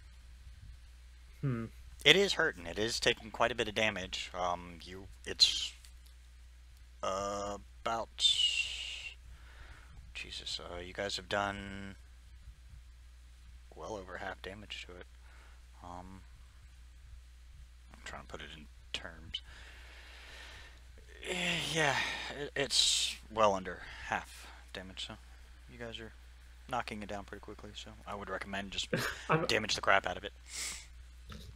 it is hurting. It is taking quite a bit of damage. It's about. Jesus, you guys have done well over half damage to it. I'm trying to put it in terms. Yeah, it's well under half damage, so you guys are knocking it down pretty quickly, so I would recommend just damage the crap out of it.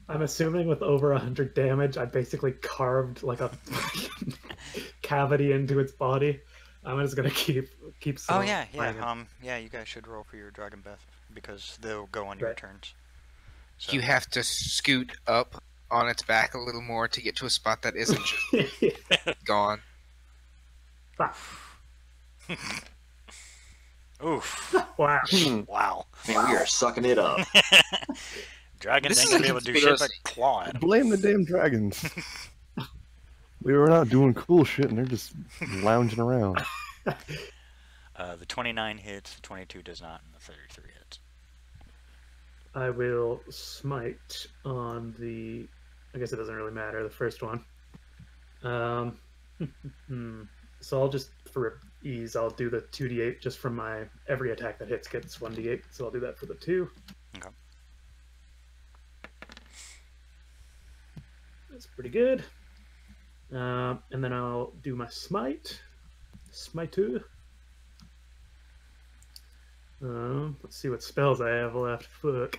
I'm assuming with over 100 damage, I basically carved like a cavity into its body. I'm just gonna keep. Oh yeah, playing yeah. You guys should roll for your Dragon Breath because they'll go on your Right. turns. So, You have to scoot up on its back a little more to get to a spot that isn't just gone. oof! Wow. Wow! Man, we are sucking it up. Dragons This ain't is gonna a be able to do shit but conspiracy. claw at 'em. Blame the damn dragons. We were not doing cool shit, and they're just lounging around. The 29 hits, the 22 does not, and the 33 hits. I will smite on the. I guess it doesn't really matter. The first one. So I'll just for ease, I'll do the 2d8 just from my every attack that hits gets 1d8. So I'll do that for the 2. Okay. That's pretty good. And then I'll do my smite. Smite. Let's see what spells I have left. Fuck.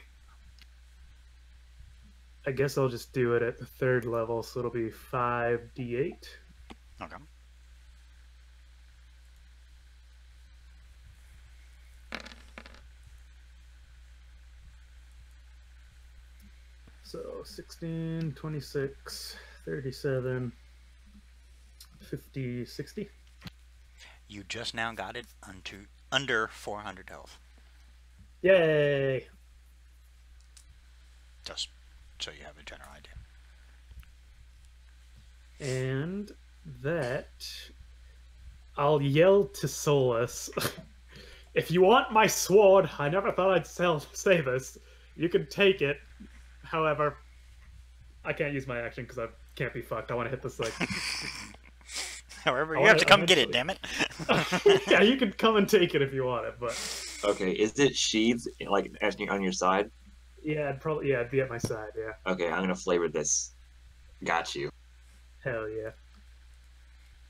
I guess I'll just do it at the 3rd level, so it'll be 5d8. Okay. So 16, 26, 37, 50, 60. You just now got it under 400 health. Yay! Just so you have a general idea. And that I'll yell to Solus. If you want my sword, I never thought I'd say this. You can take it. However, I can't use my action because I can't be fucked. I want to hit this thing. However, Oh, you have to come get it, eventually. damn it. Yeah, you can come and take it if you want it, but Okay, is it sheathed like on your side? yeah, it'd be at my side. Yeah, Okay, I'm gonna flavor this. Got you. hell yeah.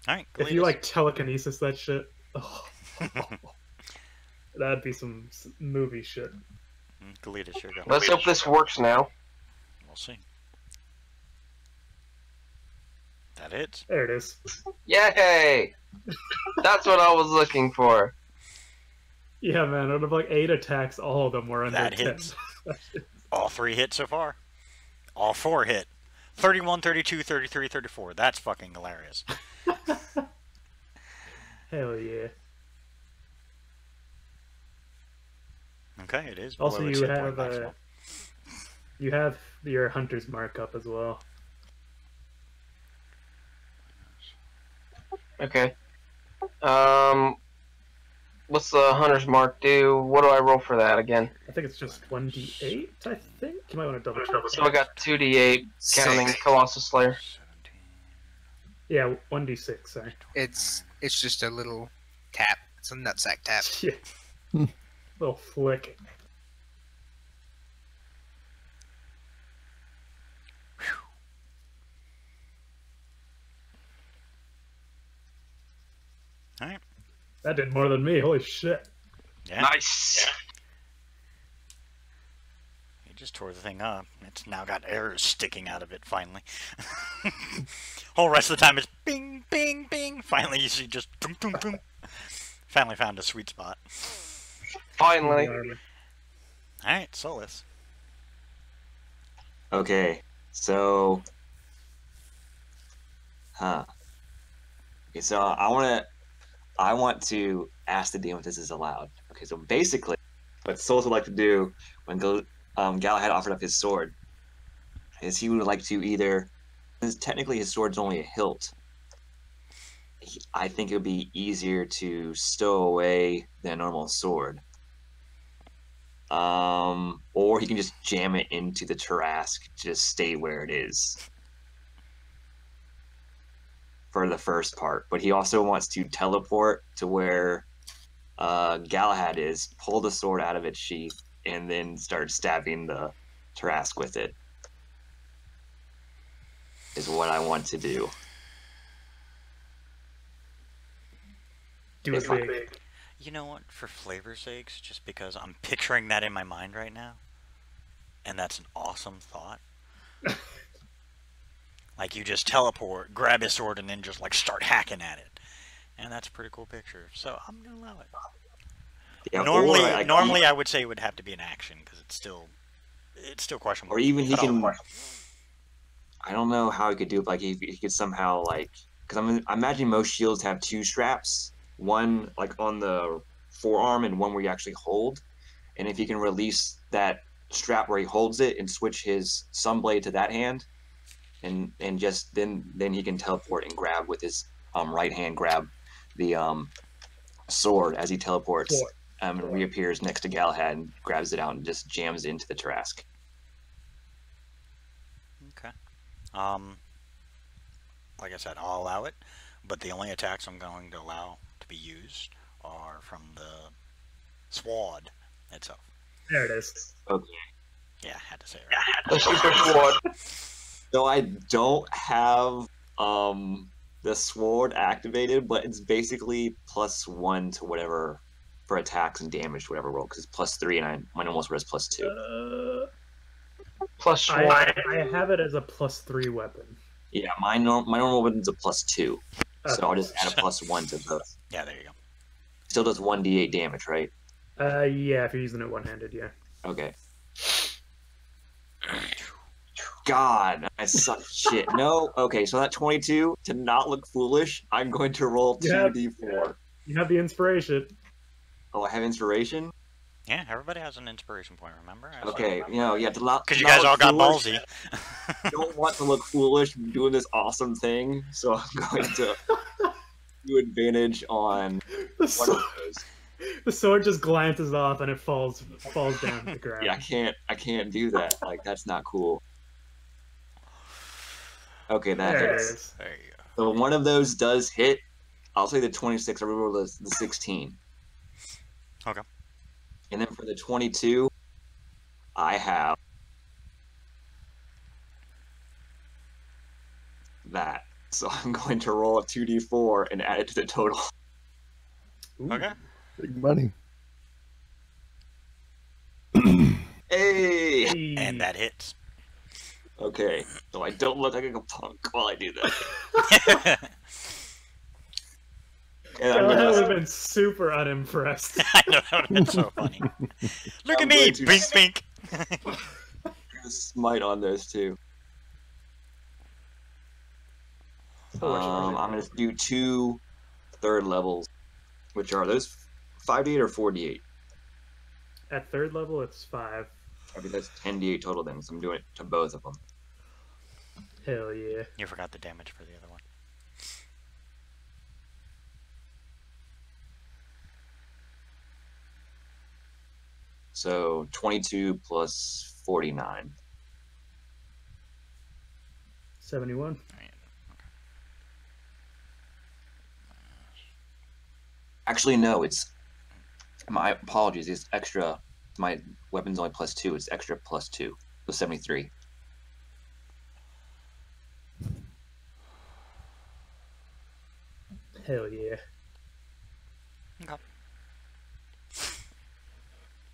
All right. If you like telekinesis that shit, oh, That'd be some movie shit. Galita, sure go. Let's hope this works now. We'll see. That hits. There it is. Yay! That's what I was looking for. Yeah, man. Out of like 8 attacks, all of them were under That 10. hits. All 3 hit so far. All 4 hit. 31, 32, 33, 34. That's fucking hilarious. Hell yeah. Okay, it is. Also, below its you hit point have maximum. you have your hunter's mark up as well. Okay. What's the hunter's mark do? What do I roll for that again? I think it's just 1d8, I think? You might want to double check. So I got 2d8, counting Sick. Colossus Slayer. 17. Yeah, 1d6, sorry. It's just a little tap. It's a nutsack tap. Yeah. Little flick. Alright. That did more than me, holy shit. Yeah. Nice. He just tore the thing up. It's now got arrows sticking out of it, finally. Whole rest of the time it's bing, bing, bing. Finally you see just boom, boom, boom. Finally found a sweet spot. Finally. Alright, Solus. Okay, so, okay, so I want to ask the DM if this is allowed. Okay, so basically, what Souls would like to do when Galahad offered up his sword is he would like to either, because technically his sword's only a hilt. I think it would be easier to stow away than a normal sword. Or he can just jam it into the Tarask, just stay where it is for the first part. But he also wants to teleport to where Galahad is, pull the sword out of its sheath, and then start stabbing the Tarask with it. Is what I want to do. Do it If I- big. You know what? For flavor's sakes, just because I'm picturing that in my mind right now, and that's an awesome thought. Like you just teleport, grab his sword, and then just like start hacking at it, and that's a pretty cool picture. So I'm gonna allow it. Yeah, Normally, I would say it would have to be an action because it's still questionable. or even he But can. I'll- I don't know how he could do it. Like he could somehow like, because I imagine most shields have 2 straps, one like on the forearm and one where you actually hold. And if he can release that strap where he holds it and switch his sunblade to that hand, and just then he can teleport and grab with his right hand, grab the sword as he teleports, and reappears next to Galahad and grabs it out and just jams it into the Tarask. Okay. Like I said, I'll allow it, but the only attacks I'm going to allow to be used are from the sword itself. There it is. Okay. Yeah, I had to say it right. The super sword. So I don't have the sword activated, but it's basically +1 to whatever for attacks and damage to whatever roll, because it's +3 and my normal sword is +2. Plus sword. I have it as a +3 weapon. Yeah, my normal weapon's a +2, so Okay. I'll just add a +1 to both. Yeah, there you go. Still does 1d8 damage, right? Yeah, if you're using it one-handed, yeah. Okay. God, I suck shit. No, okay, so that 22, to not look foolish, I'm going to roll Yeah. 2d4. You have the inspiration. Oh, I have inspiration? Yeah, everybody has an inspiration point, remember? Okay, you know, you have to not. Because you not guys all look got foolish. ballsy. Don't want to look foolish doing this awesome thing, so I'm going to do advantage on The one sword, of those. the sword just glances off and it falls down to the ground. Yeah, I can't do that. Like, that's not cool. Okay, that There it hits. is. There you go. So one of those does hit. I'll say the 26. I roll the 16. Okay. And then for the 22, I have that. So I'm going to roll a 2d4 and add it to the total. Ooh. Okay. Big money. Hey! Hey. And that hits. Okay, so I don't look like a punk while I do that. And I'm Galahad would have gonna, been super unimpressed. I know, that would have been so funny. Look I'm at me! going to Bink, bink! smite on those two. I'm gonna do 2 third levels, which are those 5d8 or 4d8. At third level, it's 5. I mean, that's 10d8 total then, so I'm doing it to both of them. Hell yeah. You forgot the damage for the other one. So 22 plus 49. 71. Actually, no, it's my apologies. It's extra. My weapon's only +2. It's extra +2. So 73. Hell yeah. Okay.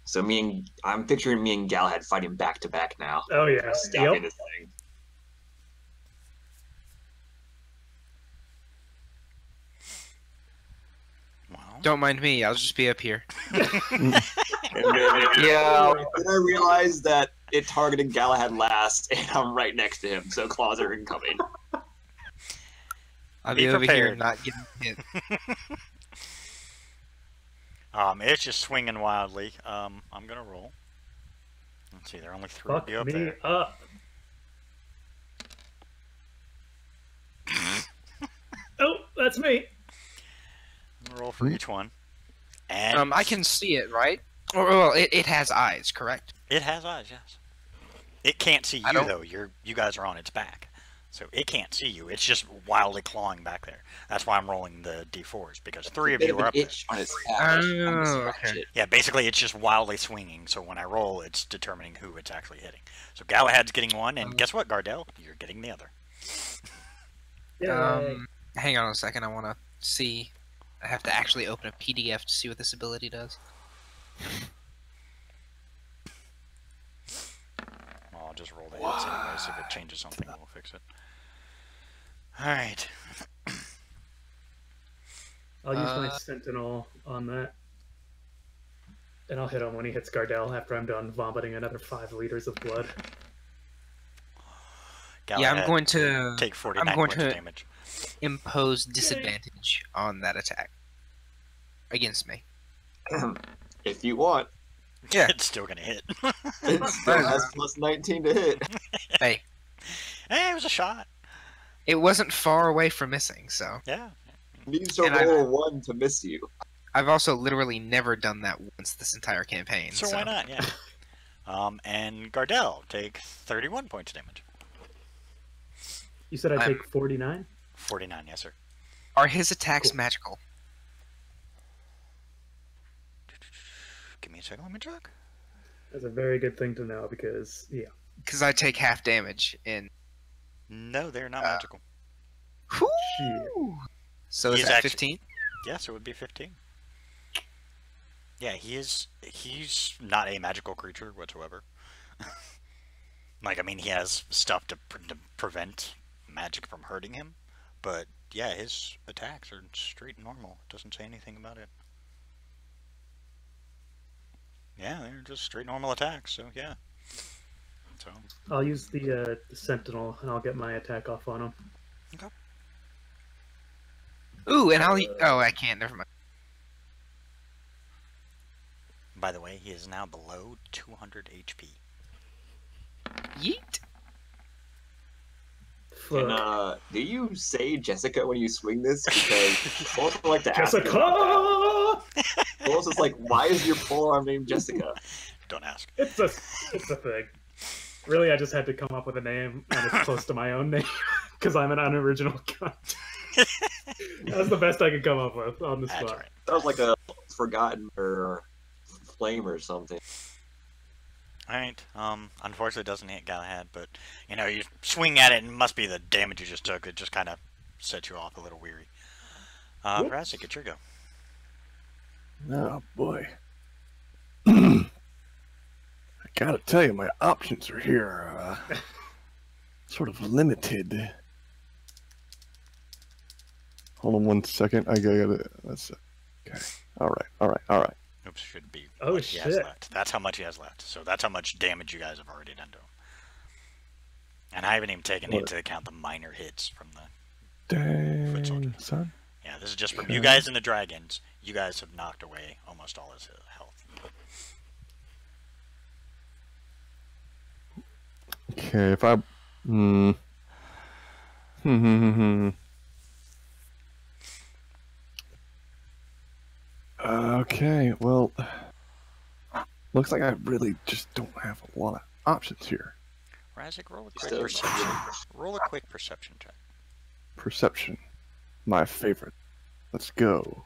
So I'm picturing me and Galahad fighting back to back now. Oh yeah. Stopping Yep. this thing. Wow. Don't mind me. I'll just be up here. Yeah. Then I realized that it targeted Galahad last, and I'm right next to him, so claws are incoming. I'll Be be over here prepared. not getting hit. It's just swinging wildly. I'm gonna roll. Let's see, there are only 3 Fuck of you up me there. up. Oh, that's me. I'm gonna roll for each one. And I can see it, right? Or well, it has eyes, correct? It has eyes, yes. It can't see I you don't- though. You guys are on its back, so it can't see you. It's just wildly clawing back there. That's why I'm rolling the d4s because 3 of Bit you of are an up there. itch on its back. I'm gonna Oh, scratch okay. it. Yeah, basically it's just wildly swinging. So when I roll, it's determining who it's actually hitting. So Galahad's getting one, and guess what, Gardell? You're getting the other. Yay. Hang on a second. I want to see. I have to actually open a PDF to see what this ability does. Well, I'll just roll the hits anyways. If it changes something, we'll fix it. Alright. I'll use my Sentinel on that. And I'll hit him when he hits Gardell after I'm done vomiting another 5 liters of blood. Yeah, Galahad, I'm going to take 49 going points of to- damage. impose disadvantage on that attack against me. If you want, Yeah. It's still gonna hit. it still has +19 to hit. Hey, Hey, it was a shot. it wasn't far away from missing, so Yeah. Needs to And I- roll a 1 to miss you. I've also literally never done that once this entire campaign. So why not? Yeah. And Gardell, take 31 points of damage. You said I I'm- take 49? 49, yes, sir. Are his attacks magical? Give me a second, let me check. That's a very good thing to know because, yeah. Because I take half damage in. No, they're not magical. Whew! So is He's that actually- 15? Yes, it would be 15. Yeah, he's not a magical creature whatsoever. Like, I mean, he has stuff to prevent magic from hurting him, but yeah, his attacks are straight normal. It doesn't say anything about it. Yeah, they're just straight normal attacks, so yeah. So, I'll use the Sentinel and I'll get my attack off on him. Ooh, and I'll. Oh, I can't. Never mind. by the way, he is now below 200 HP. Yeet. And Fuck. do you say Jessica when you swing this? Because I also like to ask. Jessica! Also, it's like, why is your polearm named Jessica? Don't ask. It's a thing. Really, I just had to come up with a name, and it's close to my own name, because I'm an unoriginal cunt. That's the best I could come up with on the That's spot. right. That was like a forgotten or flame or something. Alright, unfortunately it doesn't hit Galahad, but, you know, you swing at it and it must be the damage you just took. It just kind of set you off a little weary. Rasik, it's your go. Oh boy. I gotta tell you, my options are here sort of limited. Hold on one second. I gotta. That's okay. All right. Oops, should be Oh, what he has shit. left. That's how much he has left. So that's how much damage you guys have already done to him. And I haven't even taken What? into account the minor hits from the... Dang, soldier. son. Yeah, this is just from Okay. you guys and the dragons. You guys have knocked away almost all his health. Okay, if I. Okay, well, looks like I really just don't have a lot of options here. Razik, roll a quick Still- perception. Roll a quick perception check. Perception, my favorite. Let's go.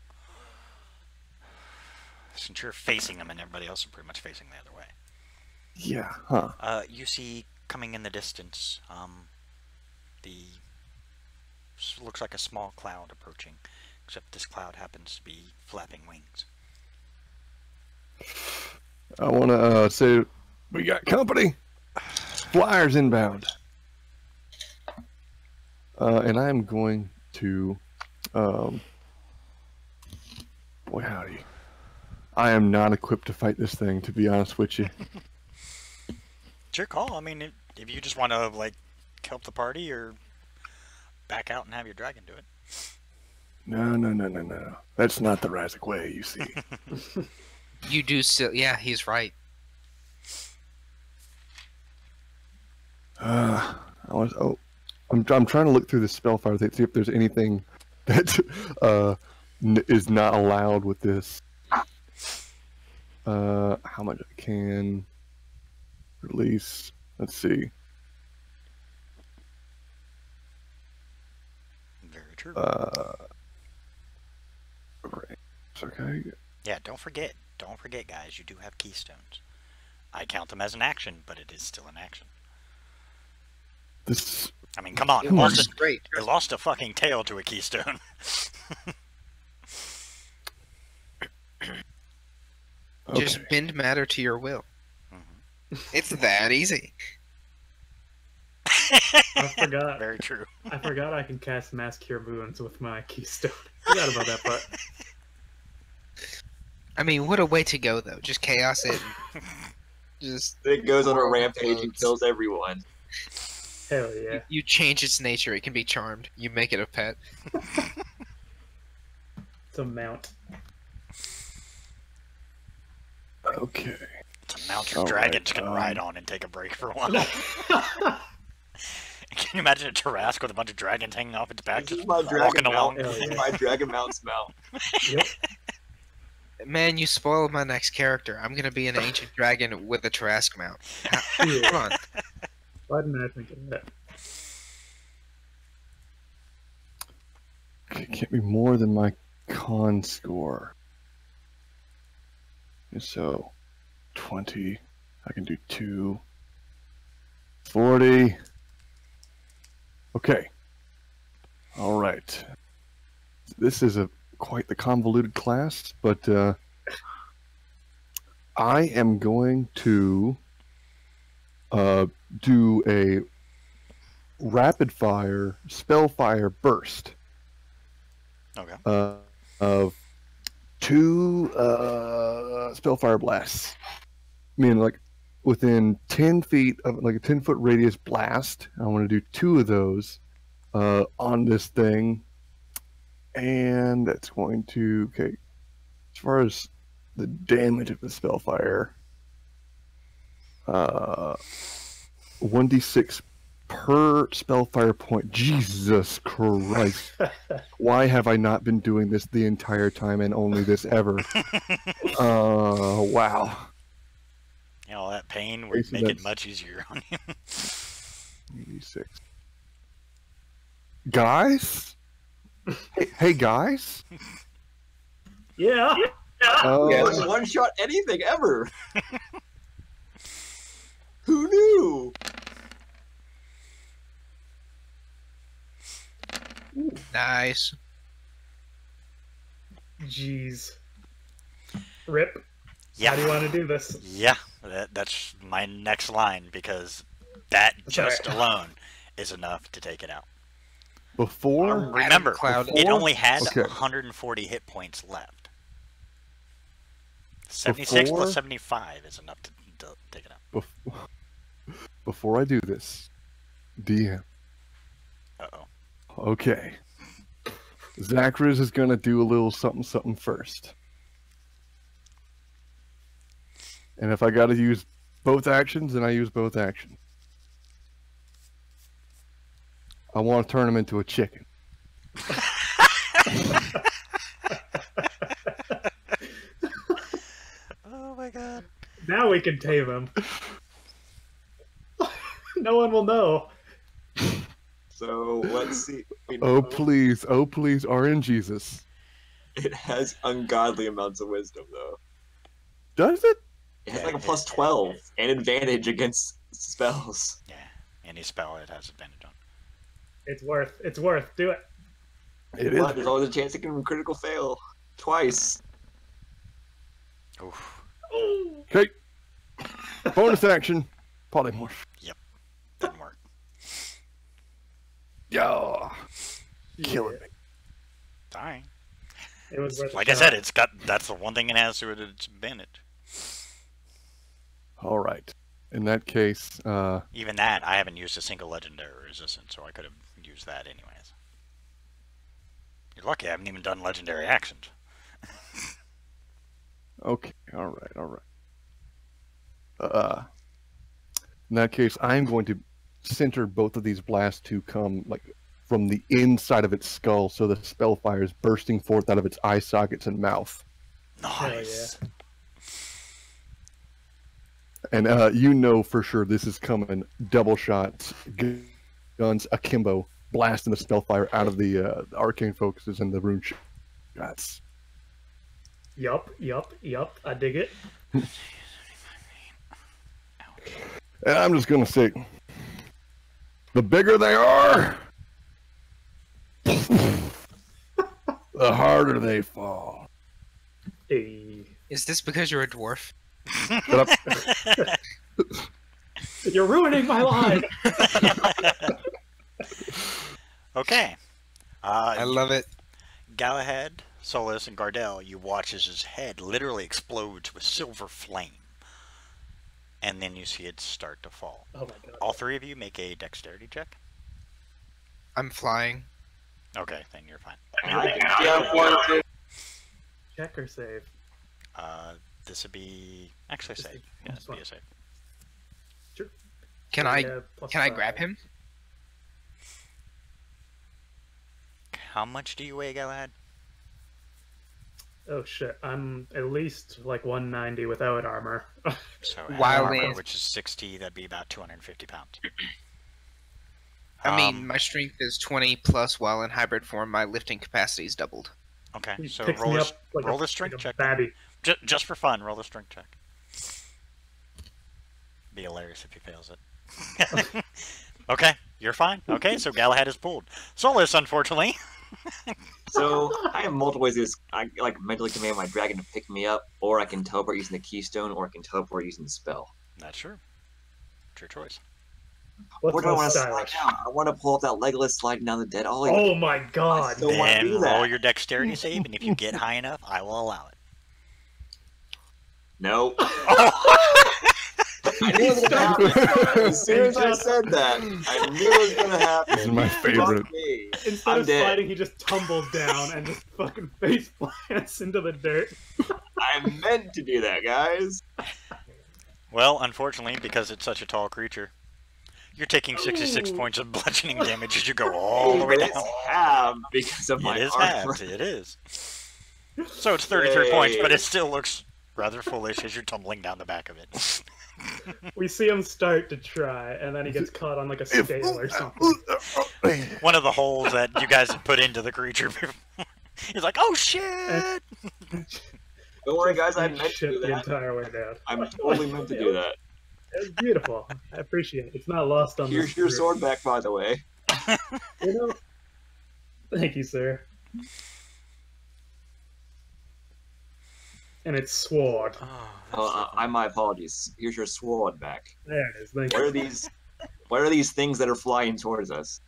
Since you're facing him and everybody else is pretty much facing the other way. Yeah, huh? You see coming in the distance, looks like a small cloud approaching, except this cloud happens to be flapping wings. I want to say we got company. Flyers inbound. And I'm going to, boy howdy. I am not equipped to fight this thing, to be honest with you. It's your call. I mean, if you just want to, like, help the party or back out and have your dragon do it. No. That's not the Razik way, you see. You do still. Yeah, he's right. I'm trying to look through the spellfire thing, see if there's anything that is not allowed with this. How much I can release? Let's see. Very true. Right. Okay. Yeah, don't forget, guys, you do have keystones. I count them as an action, but it is still an action. This. I mean, come on, It works great. it lost a fucking tail to a keystone. Okay. Just bend matter to your will. Mhm. It's that easy. I forgot. Very true. I forgot I can cast Mass Cure Wounds with my keystone. Forgot about that part. I mean, what a way to go, though. Just chaos it. And just It goes on a Horrible rampage and bugs. kills everyone. Hell yeah. you change its nature. It can be charmed. You make it a pet. It's a mount. Okay. It's a mount your All dragons right, can ride on and take a break for a while. Can you imagine a Tarrasque with a bunch of dragons hanging off its back, This is just my walking dragon along? mount. Hell This is yeah. my dragon mount's mount. Yep. Man, you spoiled my next character. I'm gonna be an ancient dragon with a Tarrasque mount. Come Yeah. on. Why didn't I think of that? It can't be more than my con score. So, 20. I can do 2. 40. Okay. All right. This is quite the convoluted class, but I am going to do a rapid fire spellfire burst Okay. of 2 spellfire blasts. Meaning, like, within 10 feet of, like, a 10-foot radius blast. I want to do 2 of those on this thing. And that's going to, okay, as far as the damage of the spellfire, 1d6 per spellfire point. Jesus Christ. Why have I not been doing this the entire time and only this ever? Wow. You know, all that pain would make it much easier on you. 86. Guys? Hey guys? Yeah. Yeah, one shot anything ever. Who knew? Nice. Jeez. Rip. Yeah. How do you want to do this? Yeah, that's my next line, because that just alone is enough to take it out. Before, Remember, Cloud. it only had Okay. 140 hit points left. 76 Before- plus 75 is enough to take it out. before I do this, DM. Uh-oh. Okay. Zacharias is gonna do a little something first. And if I gotta use both actions, then I use both actions. I want to turn him into a chicken. Oh my god. Now we can tame him. No one will know. So let's see. Oh please, RNGesus. It has ungodly amounts of wisdom, though. Does it? It has Yeah, like a plus 12 and advantage against spells. Yeah, any spell it has advantage on. It's worth. Do it. It is. But there's always a chance it can critical fail. Twice. Oof. Okay. Bonus action. Polymorph. Didn't work. Yeah. Killing me. Sorry. It was worth. Like a I said, shot. that's the one thing it has to its advantage. All right. In that case, Even that, I haven't used a single legendary resistance, so I could have used that anyways. You're lucky I haven't even done legendary actions. okay. All right. In that case, I'm going to center both of these blasts to come like from the inside of its skull, so the spell fire is bursting forth out of its eye sockets and mouth. Nice. And you know for sure this is coming. Double shots, guns akimbo, blasting the spell fire out of the arcane focuses and the rune shots. Yup. I dig it. And I'm just gonna say, the bigger they are, the harder they fall. Hey. Is this because you're a dwarf? Shut up. You're ruining my life. Okay. I love it. Galahad, Solus, and Gardel, you watch as his head literally explodes with silver flame. And then you see it start to fall. Oh my god. All three of you make a dexterity check. I'm flying. Okay, then you're fine. Check or save? This would be actually Just save. the- Yeah, just it'd be one. a save. Sure. Can So, I yeah, plus can I 5. grab him? How much do you weigh, Galahad? Oh shit, I'm at least like 190 without armor. So Wild armor, man. which is 60, that'd be about 250 pounds. I mean, Um, my strength is 20 plus. While in hybrid form, my lifting capacity is doubled. Okay, He so picks roll me a, up like roll a a strength like a check. babby. Just for fun, roll a strength check. Be hilarious if he fails it. Okay, you're fine. Okay, so Galahad is pulled. Solus, unfortunately. So I have multiple ways. I like mentally command my dragon to pick me up, or I can teleport using the keystone, or I can teleport using the spell. That's true. It's your choice. What's What do I want most to slide stylish? down? I want to pull up that Legolas sliding down the dead ollie. Oh my god. Don't wanna Then do that. roll your dexterity save, and if you get high enough, I will allow it. No. I knew it was gonna happen. As soon as I said that, I knew it was gonna happen. This is my favorite. Fuck me. Instead I'm of dead. sliding, he just tumbles down and just fucking face plants into the dirt. I meant to do that, guys. Well, unfortunately, because it's such a tall creature, you're taking 66 Ooh. points of bludgeoning damage as you go all the way But down. it's halved because of my It is armor. halved. It is. So it's 33 points, but Yay. it still looks rather foolish as you're tumbling down the back of it. We see him start to try, and then he gets caught on like a scale or something. One of the holes that you guys had put into the creature before. He's like, oh shit! Don't worry, guys. I Eat meant to shit do the that. entire way down. I'm totally meant to do that. It's beautiful. I appreciate it. It's not lost on Here's this your group. sword back, by the way. You know? Thank you, sir. and it's sword. My apologies. Here's your sword back. There it is. Thank What you. are these? What are these things that are flying towards us?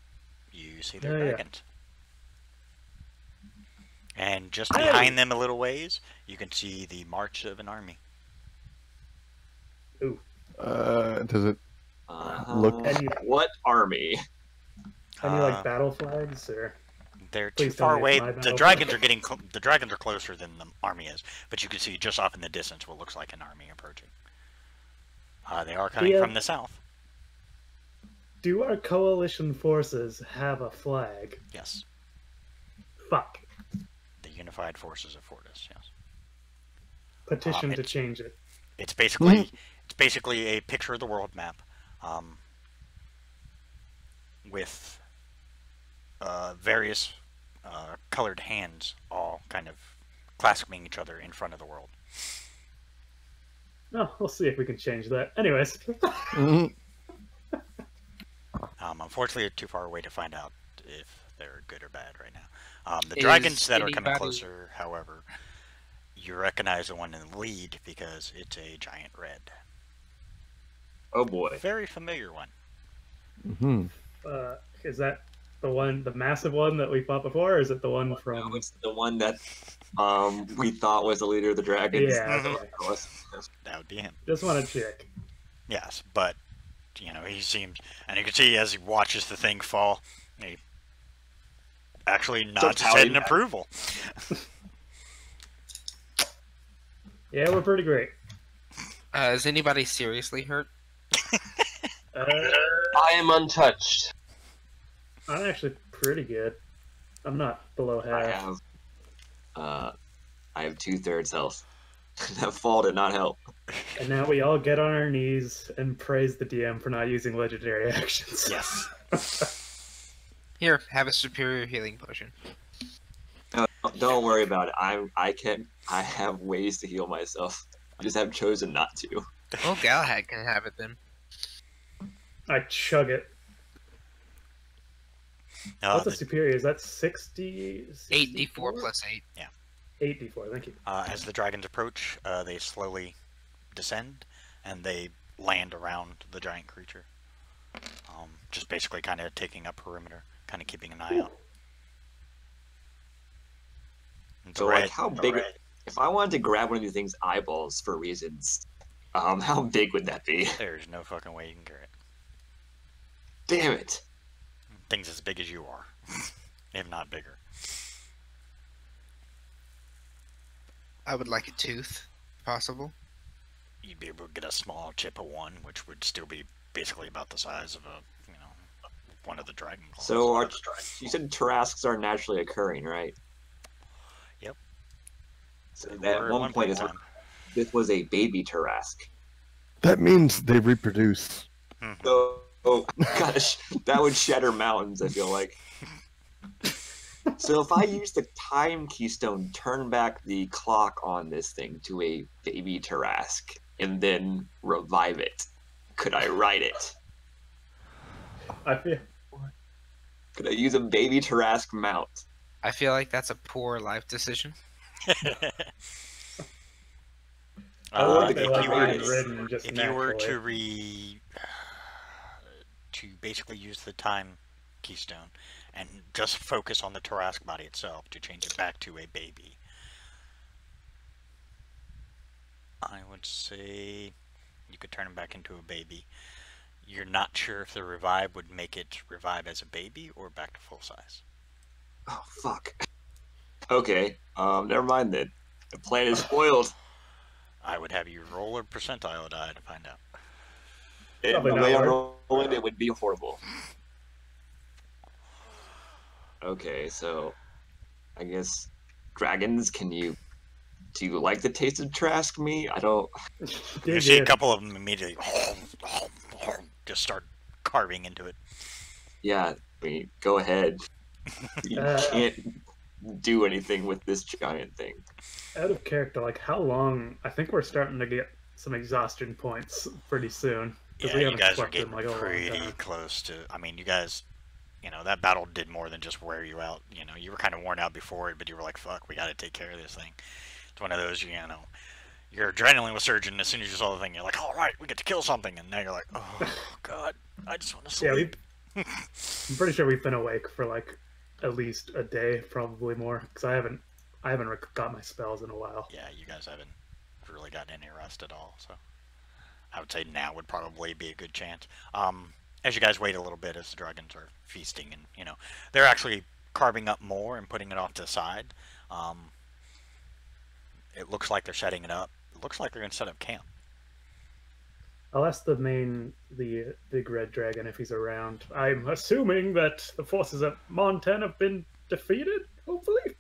You see their Yeah. dragons. And just behind them a little ways, you can see the march of an army. Ooh. Does it? Look- Any What army? like battle flags or? They're too Please tell far me away. it's my The battle dragons flag. are getting the dragons are closer than the army is, but you can see just off in the distance what looks like an army approaching. They are coming from the south. Do our coalition forces have a flag? Yes, Fuck. the unified forces of Fortis. Yes, Petition to it's- change it. it's basically a picture of the world map, with various colored hands all kind of clasping each other in front of the world. No, we'll see if we can change that. Anyways. Mhm. Unfortunately, too far away to find out if they're good or bad right now. The dragons that are coming anybody- closer, however, you recognize the one in the lead because it's a giant red. Oh boy. Very familiar one. Mhm. Is that the massive one that we fought before, or is it the one from? No, it's the one that we thought was the leader of the dragons. Yeah, Mhm. okay. That would be him. Just want to check. Yes, but he seems, and you can see as he watches the thing fall, he actually nods his head in approval. Yeah, we're pretty great. Is anybody seriously hurt? I am untouched. I'm actually pretty good. I'm not below half. I have 2/3 health. That fall did not help. And now we all get on our knees and praise the DM for not using legendary actions. Yes. Here, have a superior healing potion. No, don't worry about it. I have ways to heal myself. I just have chosen not to. Well, Galahad can have it then. I chug it. What's a superior? Is that 60? 8d4 plus 8. 8d4, thank you. As the dragons approach, they slowly descend, and they land around the giant creature. Just basically kind of taking up perimeter, kind of keeping an eye out. It's So, red. like, how big? If I wanted to grab one of these things' eyeballs for reasons, how big would that be? There's no fucking way you can carry it. Damn it! Things as big as you are, if not bigger. I would like a tooth, if possible. You'd be able to get a small chip of one, which would still be basically about the size of one of the dragon claws. So, you said Tarasques are naturally occurring, right? Yep. So They at were one point, time. this was a baby Tarasque. That means they reproduce. So, oh gosh, that would shatter mountains, I feel like. So if I use the time keystone, turn back the clock on this thing to a baby Tarasque, and then revive it, could I ride it? I feel Could I use a baby Tarasque mount? I feel like that's a poor life decision. I would think if I you like were it. ridden just If you were naturally. to basically use the time keystone and just focus on the Tarrasque body itself to change it back to a baby, I would say you could turn him back into a baby. You're not sure if the revive would make it revive as a baby or back to full size. Oh fuck. Okay, never mind then. The plan is spoiled. I would have you roll a percentile die to find out. Probably The not way I'm hard. rolling it would be horrible. Okay, so I guess dragons, do you like the taste of Trask me? I don't. You see a couple of them immediately just start carving into it. Yeah, I mean, go ahead. You can't do anything with this giant thing. Out of character, like how long? I think we're starting to get some exhaustion points pretty soon. 'Cause Yeah, we you haven't guys are slept in, getting like, a long pretty time. close to. I mean, you guys, that battle did more than just wear you out. You were kind of worn out before it, but you were like, "Fuck, we got to take care of this thing." It's one of those, your adrenaline was surging as soon as you saw the thing. You're like, all right, we get to kill something, and now you're like, oh god, I just want to sleep. Yeah, I'm pretty sure we've been awake for like at least a day, probably more, because I haven't got my spells in a while. Yeah, you guys haven't really gotten any rest at all, so I would say now would probably be a good chance. As you guys wait a little bit, as the dragons are feasting, and they're actually carving up more and putting it off to the side. It looks like they're setting it up. It looks like they're going to set up camp. I'll ask the big red dragon if he's around. I'm assuming that the forces of Monten have been defeated, hopefully?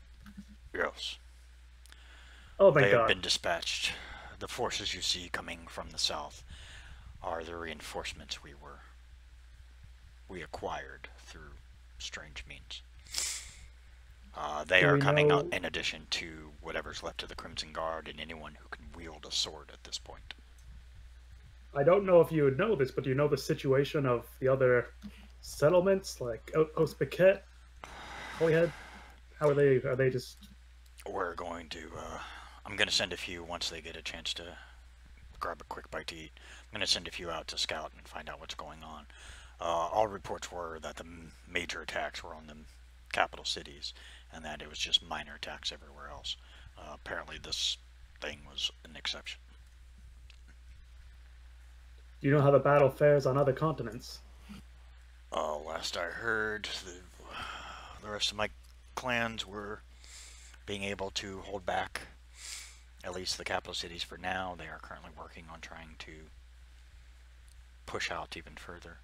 Yes. Oh, thank They God. have been dispatched. The forces you see coming from the south are the reinforcements we acquired through strange means. They Do are we coming know- out in addition to whatever's left of the Crimson Guard and anyone who can wield a sword at this point. I don't know if you would know this, but do you know the situation of the other settlements, like Outpost Piquet, Holyhead? How are they? Are they just... We're going to, I'm going to send a few once they get a chance to grab a quick bite to eat. I'm going to send a few out to scout and find out what's going on. All reports were that the major attacks were on the capital cities and that it was just minor attacks everywhere else. Apparently this thing was an exception. Do you know how the battle fares on other continents? Last I heard, the rest of my clans were being able to hold back at least the capital cities for now. They are currently working on trying to push out even further.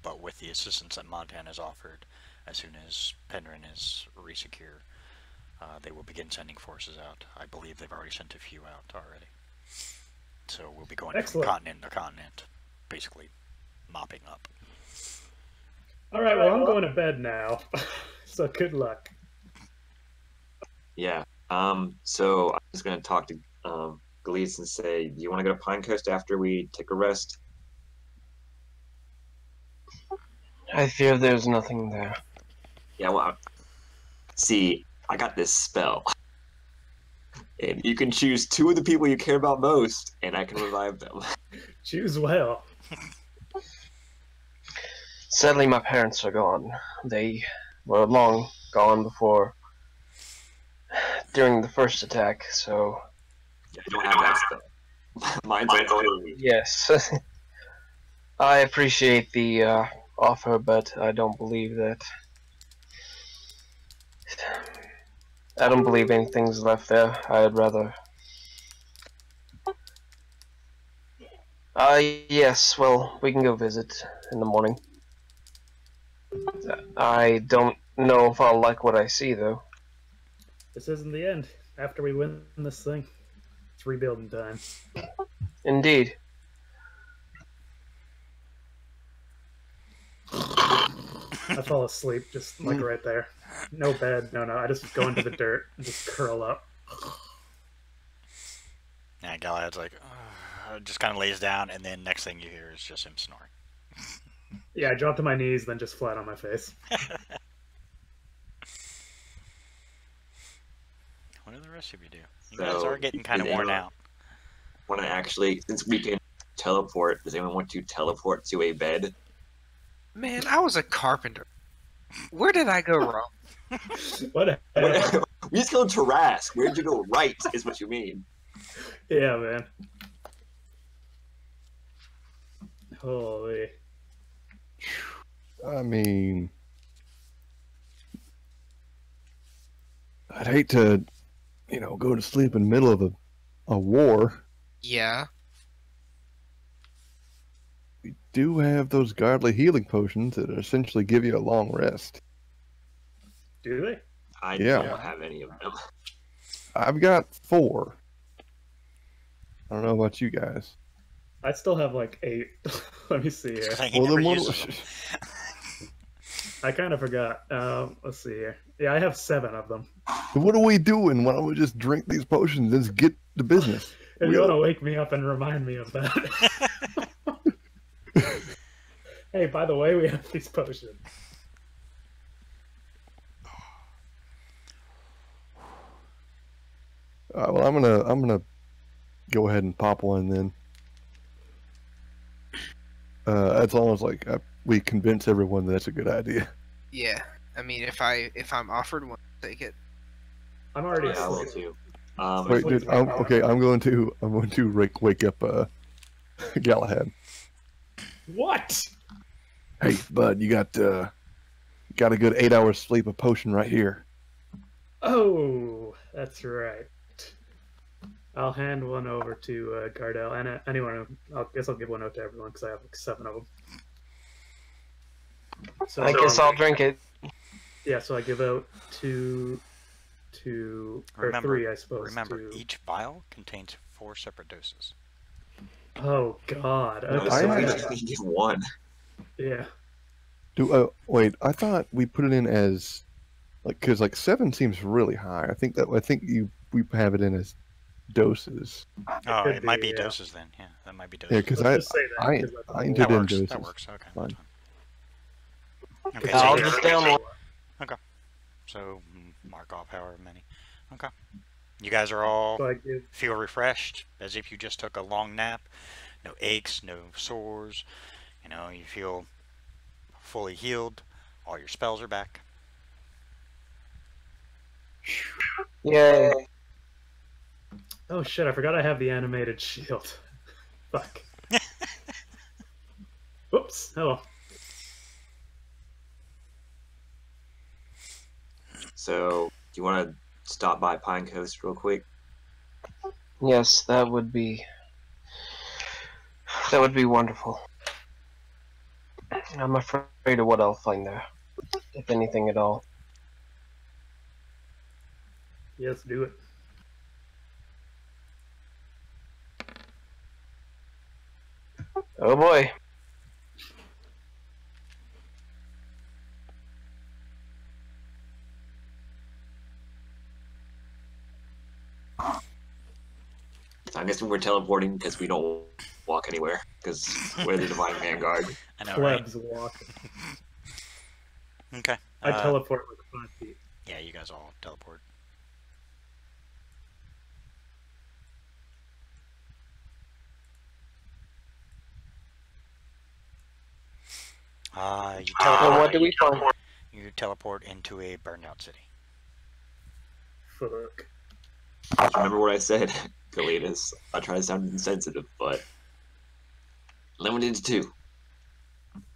But with the assistance that Montan has offered, as soon as Penryn is resecure, they will begin sending forces out. I believe they've already sent a few out already. So we'll be going Excellent. from continent to continent, basically mopping up. All right, well, I'm going to bed now. So good luck. Yeah. So I'm just gonna talk to Galeese and say, do you want to go to Pine Coast after we take a rest? I fear there's nothing there. Yeah. Well, see, I got this spell, and you can choose two of the people you care about most, and I can revive them. Choose well. Sadly, my parents are gone. They were long gone during the first attack, so... I don't have that spell. Mine's only... Yes. I appreciate the offer, but I don't believe that... I don't believe anything's left there. I'd rather... Yes, well, we can go visit in the morning. I don't know if I'll like what I see, though. This isn't the end. After we win this thing, it's rebuilding time. Indeed. I fall asleep just like right there. No bed, no. I just go into the dirt and just curl up. Yeah, Galahad's like, just kind of lays down, and then next thing you hear is just him snoring. Yeah, I drop to my knees, then just flat on my face. What do the rest of you do? You So, guys are getting kind of does worn anyone out. want to actually, since we can teleport, does anyone want to teleport to a bed? Man, I was a carpenter. Where did I go wrong? What? We just go to Rask. Where'd you go right, is what you mean. Yeah, man. Holy. I mean, I'd hate to, go to sleep in the middle of a war. Yeah. We do have those godly healing potions that essentially give you a long rest. Do they? I Yeah. don't have any of them. I've got 4. I don't know about you guys. I still have like 8. Let me see here. He Well, never then uses what? them. I kind of forgot. Let's see here. Yeah, I have 7 of them. What are we doing? Why don't we just drink these potions and just get to business? If you want to wake me up and remind me of that. Hey, by the way, we have these potions. Well, I'm gonna go ahead and pop one then. As long as we convince everyone that that's a good idea. Yeah. I mean, if I'm offered one, I'll take it. I'm already Yeah, I will asleep. too. Wait, Sleep. dude. Okay, I'm going to wake up Galahad. What? Hey, bud, you got a good 8 hours sleep, a potion right here. Oh, that's right. I'll hand one over to Gardell and anyone. I guess I'll give one out to everyone because I have like 7 of them. So I guess I'll drink it. Yeah, so I give out two, or three, I suppose. Remember, to... each vial contains 4 separate doses. Oh God! No, Okay. so I we had- just give one. Yeah. Wait, I thought we put it in as because 7 seems really high. I think we have it in as doses. Oh, could it might be, be yeah. doses then. Yeah, that might be Yeah, doses. because Let's just say that, I 'cause that's I a entered that in works. doses. That works. Okay, Fine. that's fine. Okay, I'll so, just down one. so mark off however many. Okay. You guys are all So I give. feel refreshed, as if you just took a long nap. No aches, no sores. You know, you feel fully healed. All your spells are back. Yay. Oh shit! I forgot I have the animated shield. Fuck. Whoops. Hello. So, do you want to stop by Pine Coast real quick? Yes, that would be wonderful. I'm afraid of what I'll find there, if anything at all. Yes, do it. Oh boy. I'm guessing we're teleporting because we don't walk anywhere because we're the Divine Vanguard. I know, right? Plebs walking. Okay. I teleport like 5 feet. Yeah, you guys all teleport. You And teleport. what do we find? You teleport into a burned out city. Fuck. Remember what I said, Galetus. I try to sound insensitive, but limited to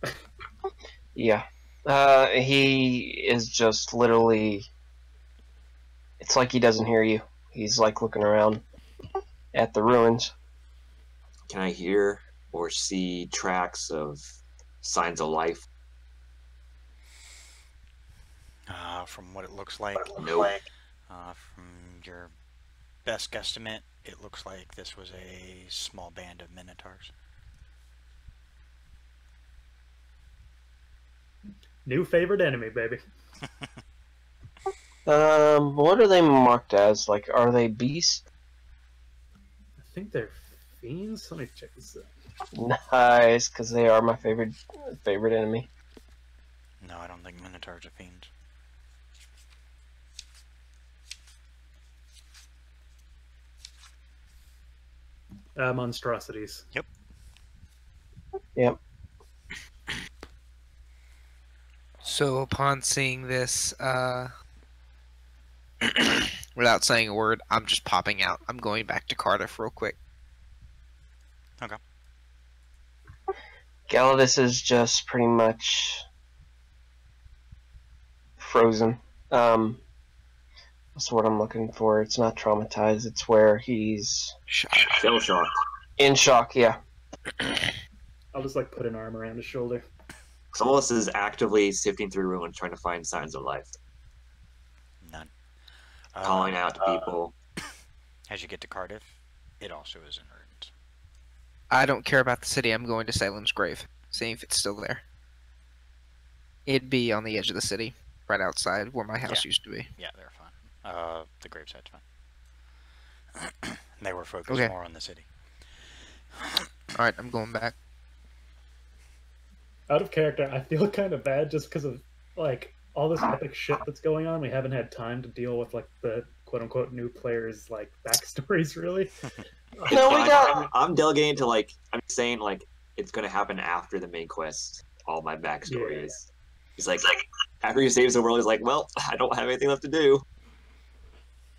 2. Yeah. He is just literally. It's like he doesn't hear you. He's like looking around at the ruins. Can I hear or see tracks of signs of life? From what it looks like, Nope. from your best guesstimate, it looks like this was a small band of minotaurs. New favorite enemy, baby. What are they marked as? Like, are they beasts? I think they're fiends. Let me check this out. Nice, because they are my favorite enemy. No, I don't think minotaurs are fiends. Monstrosities. Yep. So upon seeing this, without saying a word, I'm just popping out. I'm going back to Cardiff real quick. Okay. Galladus is just pretty much frozen. That's what I'm looking for. It's not traumatized. It's where he's Shell shocked. in shock. Yeah. I'll just like put an arm around his shoulder. Solus is actively sifting through ruins trying to find signs of life. None. Calling out to people. As you get to Cardiff, it also is in ruins. I don't care about the city. I'm going to Salem's Grave, seeing if it's still there. It'd be on the edge of the city, right outside where my house used to be. Yeah, they're fine. The graveside's fine. They were focused Okay. more on the city. All right, I'm going back. Out of character, I feel kind of bad just because of like all this epic shit that's going on. We haven't had time to deal with like the quote unquote new players like backstories really. No, we got. I'm delegating to like. I'm saying like it's gonna happen after the main quest. All my backstory Yeah. is. It's like after he saves the world, he's like, well, I don't have anything left to do.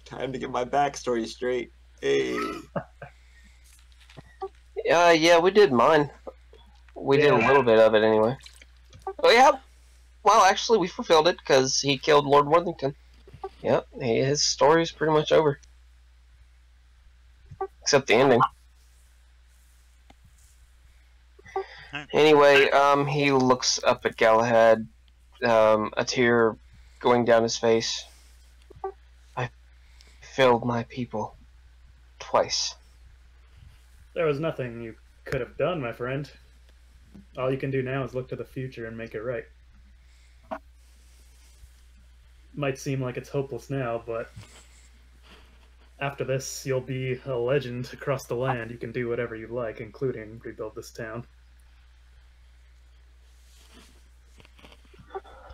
Time to get my backstory straight. Hey. Yeah, we did mine. We did a little bit of it anyway. Oh yeah. Well, actually, we fulfilled it because he killed Lord Worthington. Yep, his story is pretty much over. Except the ending. Anyway, he looks up at Galahad, a tear going down his face. I failed my people. Twice. There was nothing you could have done, my friend. All you can do now is look to the future and make it right. Might seem like it's hopeless now, but after this, you'll be a legend across the land. You can do whatever you like, including rebuild this town.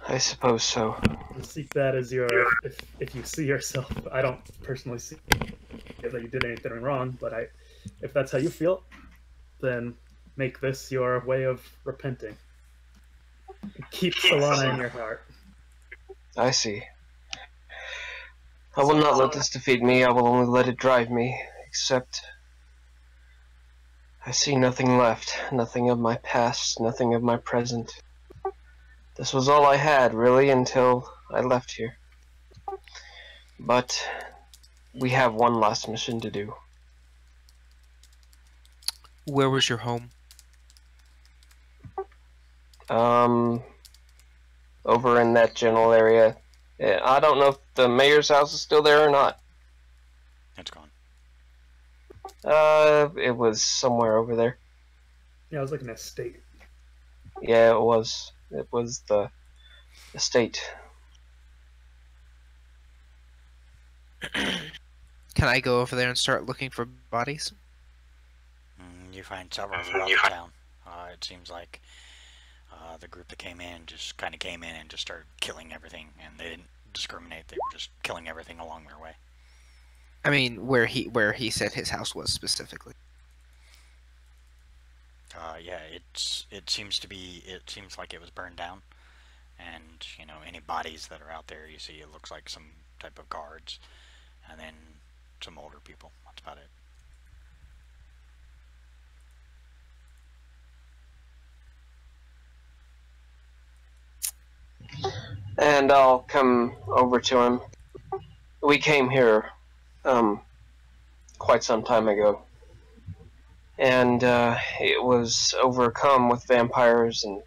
I suppose so. And seek that as your... If you see yourself... I don't personally see that you did anything wrong, but if that's how you feel, then make this your way of repenting. Keep Solana in your heart. I see. I will not let this defeat me, I will only let it drive me, except I see nothing left, nothing of my past, nothing of my present. This was all I had, really, until I left here. But we have one last mission to do. Where was your home? Over in that general area. Yeah, I don't know if the mayor's house is still there or not. It's gone. It was somewhere over there. Yeah, I was looking at state. Yeah, it was. It was the estate. Can I go over there and start looking for bodies? You find several throughout the town. It seems like the group that came in just kind of came in and just started killing everything, and they didn't discriminate. They were just killing everything along their way. I mean, where he said his house was specifically. Yeah, it seems like it was burned down, and you know, any bodies that are out there, you see, it looks like some type of guards, and then some older people. That's about it. And I'll come over to him. We came here, quite some time ago. And, it was overcome with vampires and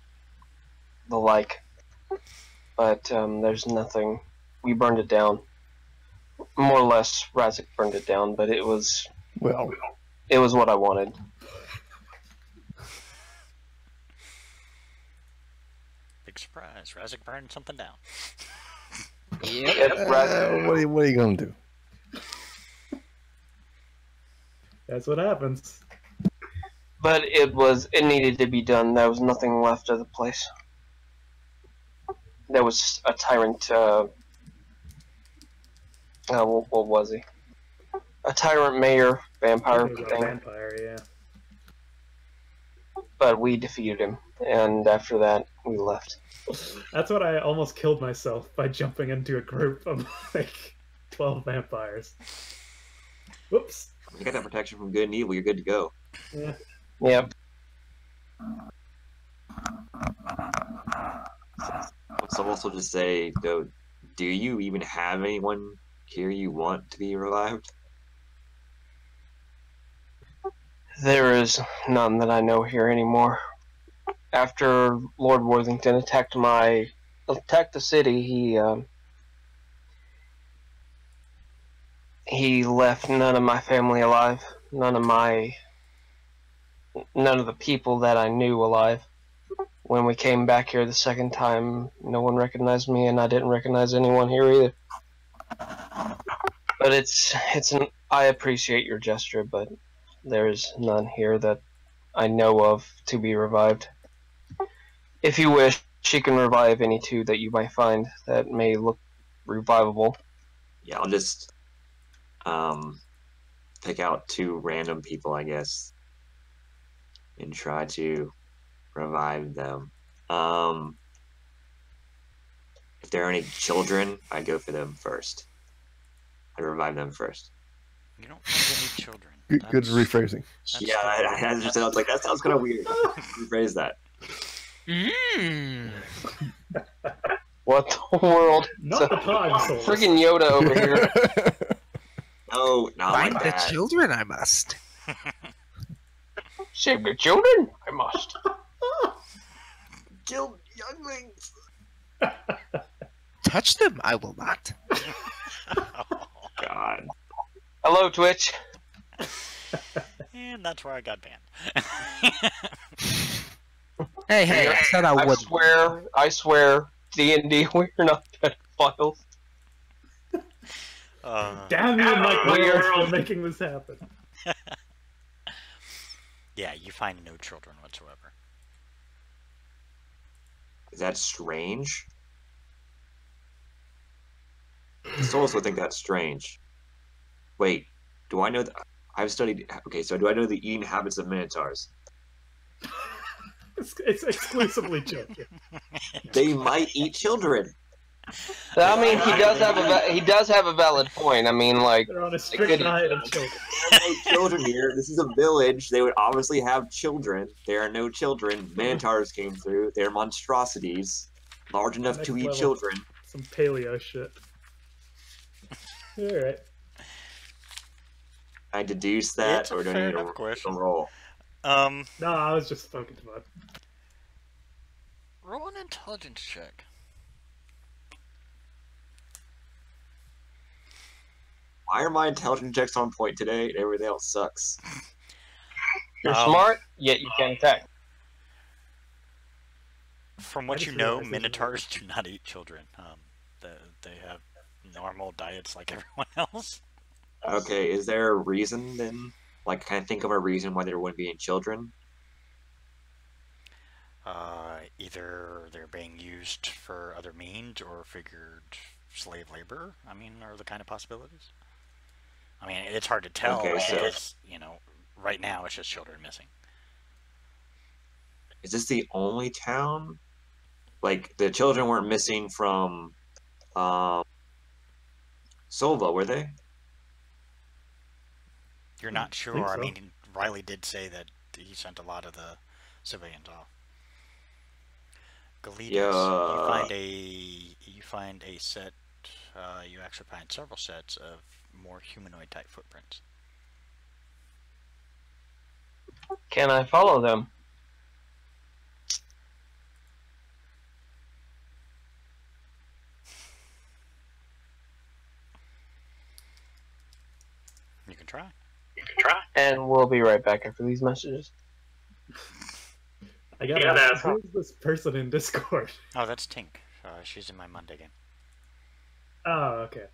the like. But, there's nothing. We burned it down. More or less, Razik burned it down, but it was... Well, it was what I wanted. Big surprise, Razik burned something down. Yep, Razik. what are you gonna do? That's what happens. But it needed to be done. There was nothing left of the place. There was a tyrant, what was he? A tyrant mayor, vampire He was a thing. vampire, yeah. But we defeated him, and after that, we left. That's what I almost killed myself by jumping into a group of like 12 vampires. Whoops. You got that protection from good and evil. You're good to go. Yeah. Yep. So also just say, though, do you even have anyone here you want to be revived? There is none that I know here anymore. After Lord Worthington attacked the city, he left none of my family alive. None of the people that I knew alive. When we came back here the second time, no one recognized me, and I didn't recognize anyone here either. But I appreciate your gesture, but there's none here that I know of to be revived. If you wish, she can revive any two that you might find that may look revivable. Yeah, I'll just pick out 2 random people, I guess, and try to revive them. If there are any children, I'd go for them first. I'd revive them first. You don't have any children. Good rephrasing. Yeah, I just sounds like that sounds kind of weird. Rephrase that. Mm. What the world? Not the time, Solus. Friggin' Yoda over here. No, not Find like the that. children, I must. Save the children? I must. Kill younglings. Touch them, I will not. God. Hello, Twitch. And that's where I got banned. Hey, I said I wouldn't. I swear, D&D, we're not pedophiles. Damn you, Mike Wales, for making this happen. Yeah, you find no children whatsoever. Is that strange? Souls would think that's strange. Wait, do I know that? I've studied. Okay, so do I know the eating habits of minotaurs? It's exclusively children. They might eat children. I mean, he does have a valid point. I mean, like, They're on a strict diet of children. There are no children here. This is a village. They would obviously have children. There are no children. Minotaurs came through. They're monstrosities, large enough Next to eat level. children. Some paleo shit. Alright. I deduce that, It's a or do I fair need enough question. a roll? No, I was just fucking about. Roll an intelligence check. Why are my intelligence checks on point today and everything else sucks? you're smart, yet you can't attack. From I what just you know, realized there's a minotaurs do not eat children. They have normal diets like everyone else. Okay, is there a reason then? Like, can I think of a reason why there wouldn't be any children? Either they're being used for other means or figured slave labor, I mean, are the kind of possibilities. I mean, it's hard to tell Okay, so- because, right now it's just children missing. Is this the only town? Like, the children weren't missing from Sova, were they? You're not sure. think I so. mean, Riley did say that he sent a lot of the civilians off. Galetus, you find a set. You actually find several sets of more humanoid type footprints. Can I follow them? You can try. And we'll be right back after these messages. I gotta ask, who's this person in Discord? Oh, that's Tink. She's in my Monday game. Oh, okay.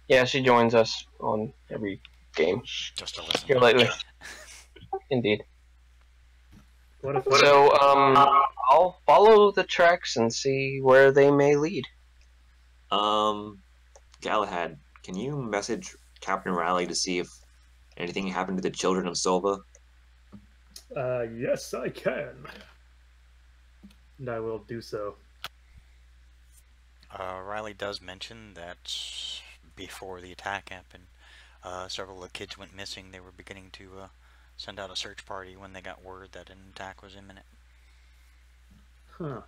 Yeah, she joins us on every game Just to listen. here lately. Indeed. What if So, I'll follow the tracks and see where they may lead. Galahad, can you message Captain Riley to see if anything happened to the children of Silva? Yes, I can. And I will do so. Riley does mention that before the attack happened, several of the kids went missing. They were beginning to send out a search party when they got word that an attack was imminent. Huh.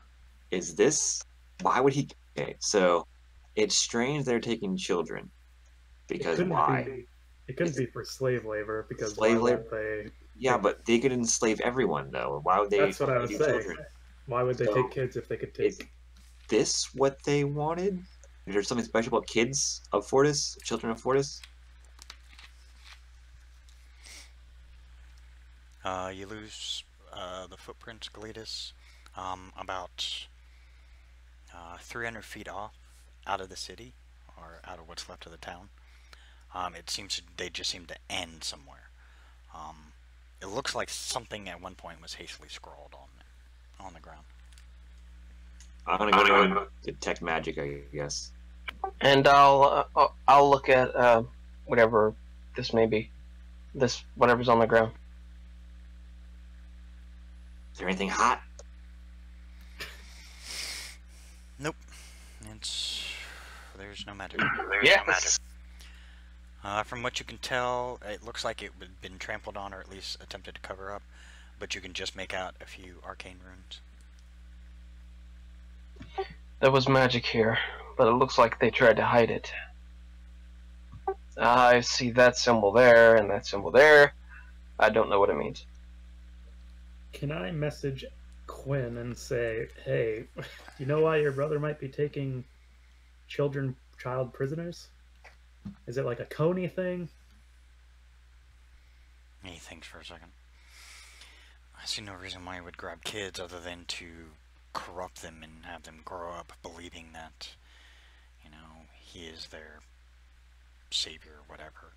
Is this... Why would he... Okay, so it's strange they're taking children. Because why? It couldn't be for slave labor, because Slave why labor? would they... Yeah, but they could enslave everyone, though. Why would they That's what I was do saying. children? Why would they So, take kids if they could take... Is this what they wanted? Is there something special about kids of Fortis? Children of Fortis? You lose the footprints, Galetus, about 300 feet off out of the city, or out of what's left of the town. It seems they just seem to end somewhere. It looks like something at one point was hastily scrawled on the ground. I'm gonna go to detect magic, I guess. And I'll look at whatever this may be. This whatever's on the ground. Is there anything hot? Nope. There's no magic. Yes. From what you can tell, it looks like it had been trampled on or at least attempted to cover up, but you can just make out a few arcane runes. There was magic here, but it looks like they tried to hide it. I see that symbol there and that symbol there. I don't know what it means. Can I message Quinn and say, hey, you know why your brother might be taking child prisoners? Is it like a Coney thing? He thinks for a second. I see no reason why he would grab kids other than to corrupt them and have them grow up believing that, you know, he is their savior or whatever,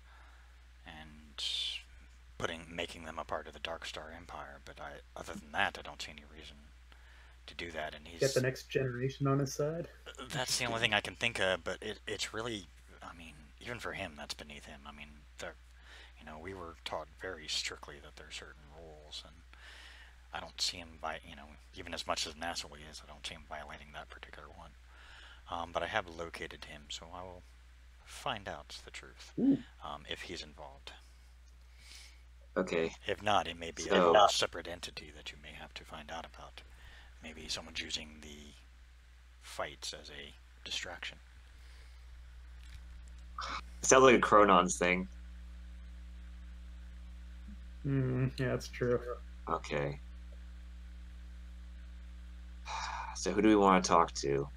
and making them a part of the Dark Star Empire. But other than that, I don't see any reason to do that. And he's Get the next generation on his side? That's the only thing I can think of. But it's really, I mean, even for him, that's beneath him. I mean, you know, we were taught very strictly that there are certain rules, and I don't see him even as much as NASA is, I don't see him violating that particular one. But I have located him, so I will find out the truth, if he's involved. Okay. If not, it may be So- a separate entity that you may have to find out about. Maybe someone's using the fights as a distraction. Sounds like a Chronon's thing. Yeah, that's true. Okay. So who do we want to talk to?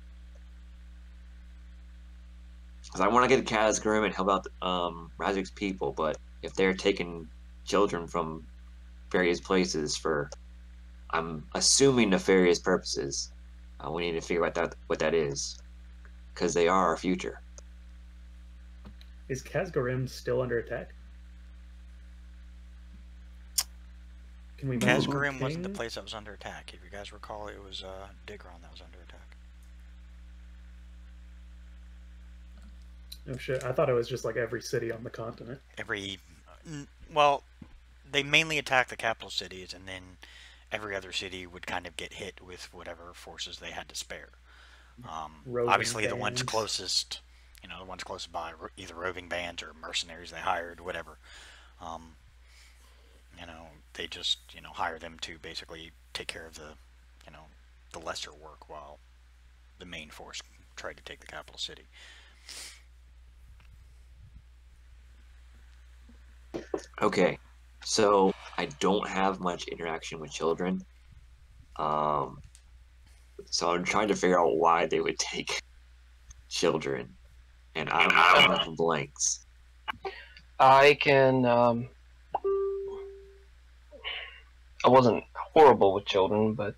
Because I want to get Kazgrim and help out Razik's people, but if they're taking children from various places for, I'm assuming, nefarious purposes, we need to figure out what that is, because they are our future. Is Kazgarim still under attack? Can we message Kazgrim wasn't the King? place that was under attack. If you guys recall, it was Digron that was under attack. Oh shit, I thought it was just like every city on the continent. Well, they mainly attacked the capital cities, and then every other city would kind of get hit with whatever forces they had to spare. Roving Obviously, the ones bands. closest, the ones closest by, either roving bands or mercenaries they hired, whatever. They just, hire them to basically take care of the lesser work while the main force tried to take the capital city. Okay, so I don't have much interaction with children. So I'm trying to figure out why they would take children, and I'm looking for blanks. I can. I wasn't horrible with children, but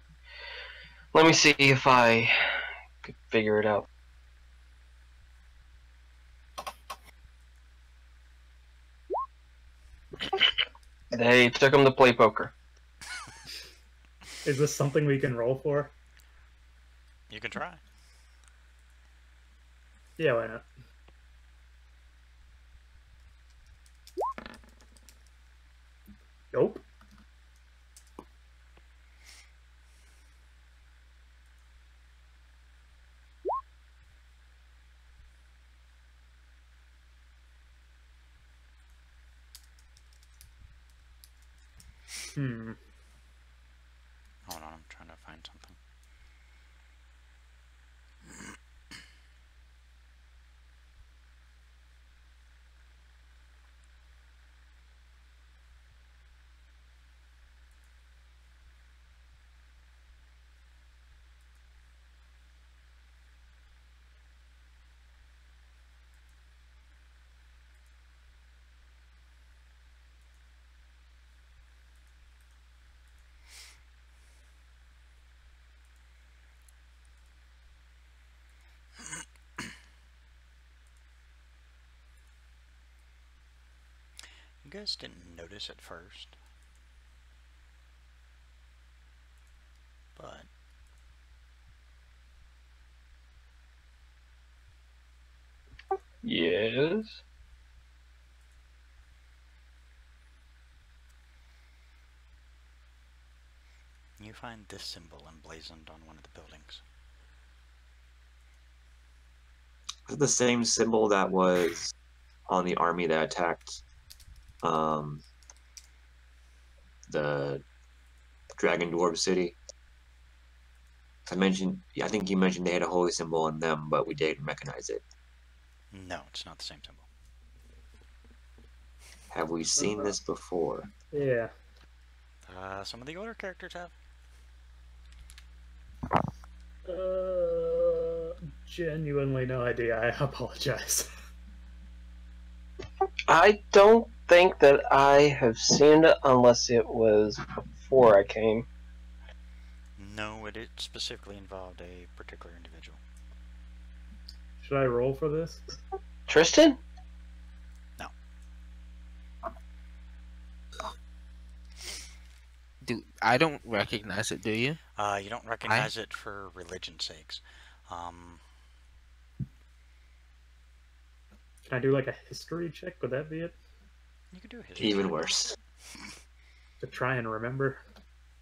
let me see if I could figure it out. They took him to play poker. Is this something we can roll for? You can try. Yeah, why not? Nope. Hold on, I'm trying to find something. You guys didn't notice at first, but Yes. you find this symbol emblazoned on one of the buildings. Is it the same symbol that was on the army that attacked the Dragon Dwarf city? I think you mentioned they had a holy symbol on them, but we didn't recognize it. No, it's not the same symbol. Have we seen this before? Yeah. Some of the older characters have. Genuinely no idea. I apologize. I don't think that I have seen it unless it was before I came. No, it specifically involved a particular individual. Should I roll for this? Tristan? I don't recognize it, do you? You don't recognize it for religion's sakes. Can I do like a history check? Would that be it? You could do a history Even check. worse. To try and remember?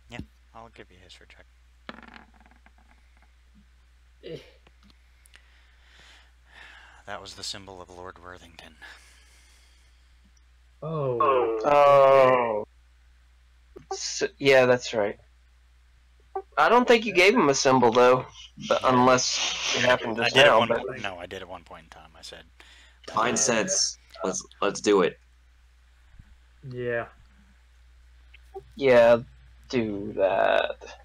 Yeah, I'll give you a history check. That was the symbol of Lord Worthington. Oh. So, yeah, that's right. I don't think you gave him a symbol though, but unless it happened just now. No, I did at one point in time. I said, Find sense. Let's do it. Yeah. Yeah, do that.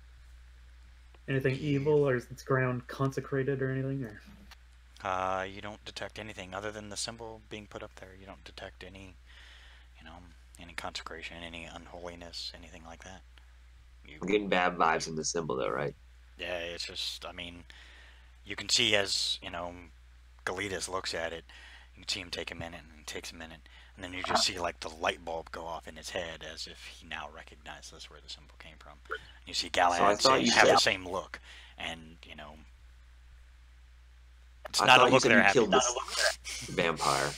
Anything evil, or is this ground consecrated or anything? Or? You don't detect anything other than the symbol being put up there. You don't detect any, any consecration, any unholiness, anything like that. I'm getting bad vibes from the symbol though, right? Yeah, it's just, you can see as, Galitas looks at it, you can see him take a minute, and he takes a minute, and then you just see, like, the light bulb go off in his head as if he now recognizes where the symbol came from. You see Galahad have the same look, and, it's not a look they're having. You killed this vampire.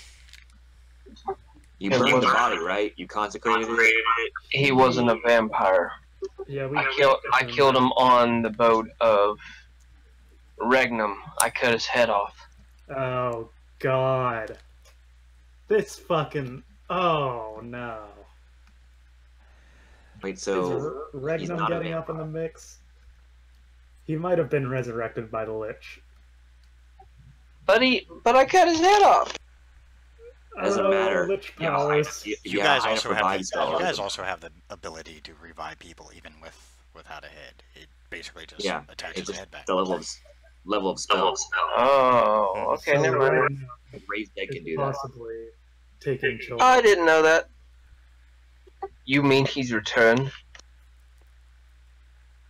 You burned the body, right? You consecrated it? He wasn't a vampire. Yeah, I killed him on the boat of Regnum. I cut his head off. Oh, God. This fucking... Oh, no. Wait, so... Is Regnum getting up in the mix? He might have been resurrected by the Lich. But I cut his head off. Doesn't matter. Lich powers. You guys also have the ability to revive people even without a head. It basically just attaches the head back. The level of spells. Oh, okay, So never mind. Raised dead can It's do that. possibly taking children. I didn't know that. You mean he's returned?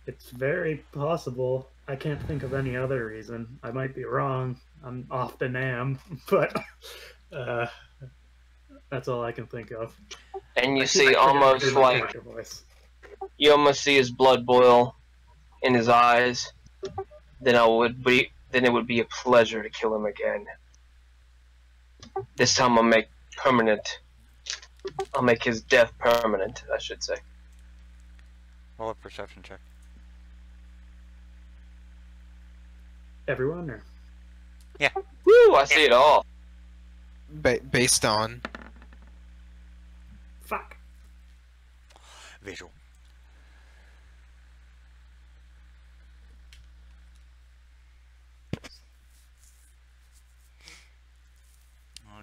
It's very possible. I can't think of any other reason. I might be wrong. I'm often am, but that's all I can think of. And you see almost like you almost see his blood boil in his eyes. Then it would be a pleasure to kill him again. This time I'll make his death permanent, I should say. Roll a perception check. Everyone, or? Yeah. Woo! I see it all. Based on... Fuck. Visual.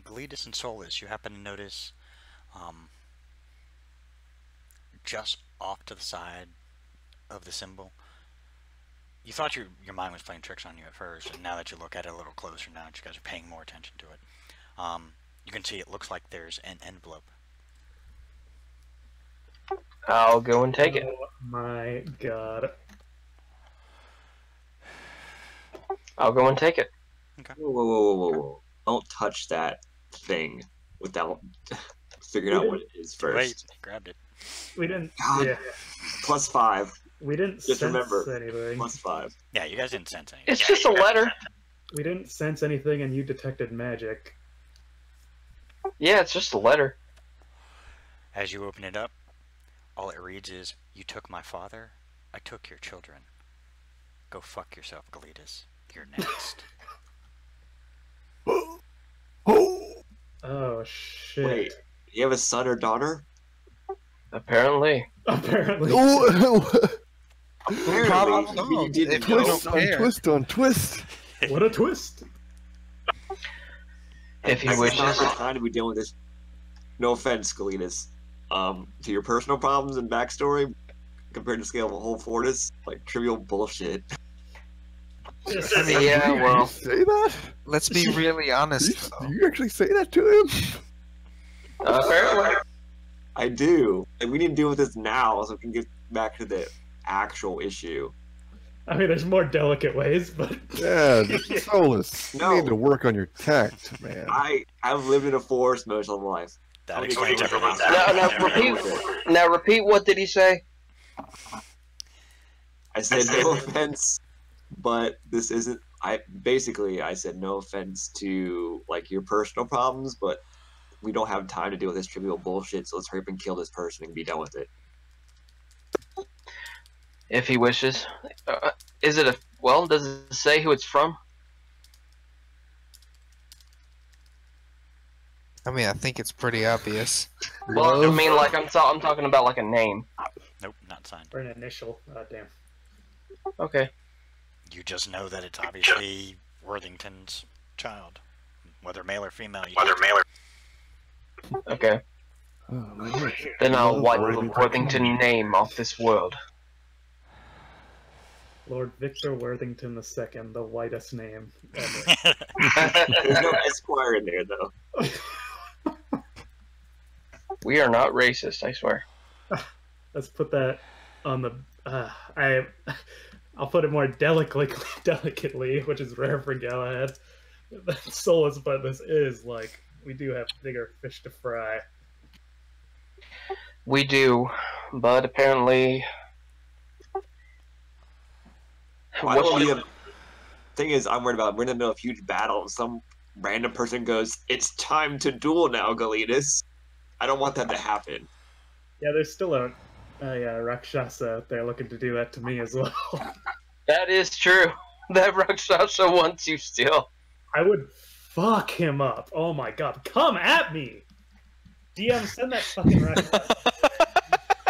Galitas and Solus, you happen to notice just off to the side of the symbol. You thought your mind was playing tricks on you at first, and now that you look at it a little closer, now that you guys are paying more attention to it, you can see it looks like there's an envelope. I'll go and take it. Oh my god. I'll go and take it. Okay. Whoa. Don't touch that thing without figuring out what it is first. Wait, grabbed it. We didn't. God. Yeah. +5. We didn't Just sense remember, anything. +5. Yeah, you guys didn't sense anything. It's just a letter. We didn't sense anything, and you detected magic. Yeah, it's just a letter. As you open it up, all it reads is, "You took my father, I took your children. Go fuck yourself, Galetus. You're next. Oh shit. Wait, you have a son or daughter? Apparently. Apparently. Problem You solved. didn't If you know. Twist don't on care. twist on twist. What a twist. If he This is not wishes. the time to be dealing with this. No offense, Galetus. To your personal problems and backstory, compared to the scale of a whole fortress, like trivial bullshit. Just, I mean, Yeah, You well. say that? let's be really Do honest. you actually say that to him? Apparently. I do. And we need to deal with this now so we can get back to the actual issue. I mean, there's more delicate ways, but Yeah, Solus. No. You need to work on your tact, man. I've lived in a forest most of my life. That Okay, explains okay, everything. Now repeat what did he say? I said no offense, but this isn't. I said no offense to like your personal problems, but we don't have time to deal with this trivial bullshit. So let's hurry up and kill this person and be done with it. If he wishes. Is it a... Well, does it say who it's from? I mean, I think it's pretty obvious. Well, I mean, like, I'm talking about, like, a name. Nope, not signed. or an initial. Damn. Okay. You just know that it's obviously Worthington's child. Whether male or female, you Okay. Oh, my God. Then I'll wipe the Worthington. Worthington name off this world. Lord Victor Worthington II, the whitest name ever. There's no Esquire in there though. We are not racist, I swear. Let's put that on the. I'll put it more delicately, which is rare for Galahad. Solus, but this is like we do have bigger fish to fry. We do, but apparently... Why don't we have... Thing is, I'm worried about we're in the middle of a huge battle and some random person goes, "It's time to duel now, Galetus." I don't want that to happen. Yeah, there's still a Rakshasa out there looking to do that to me as well. That is true. That Rakshasa wants you still. I would fuck him up. Oh my god, come at me! DM, send that fucking Rakshasa.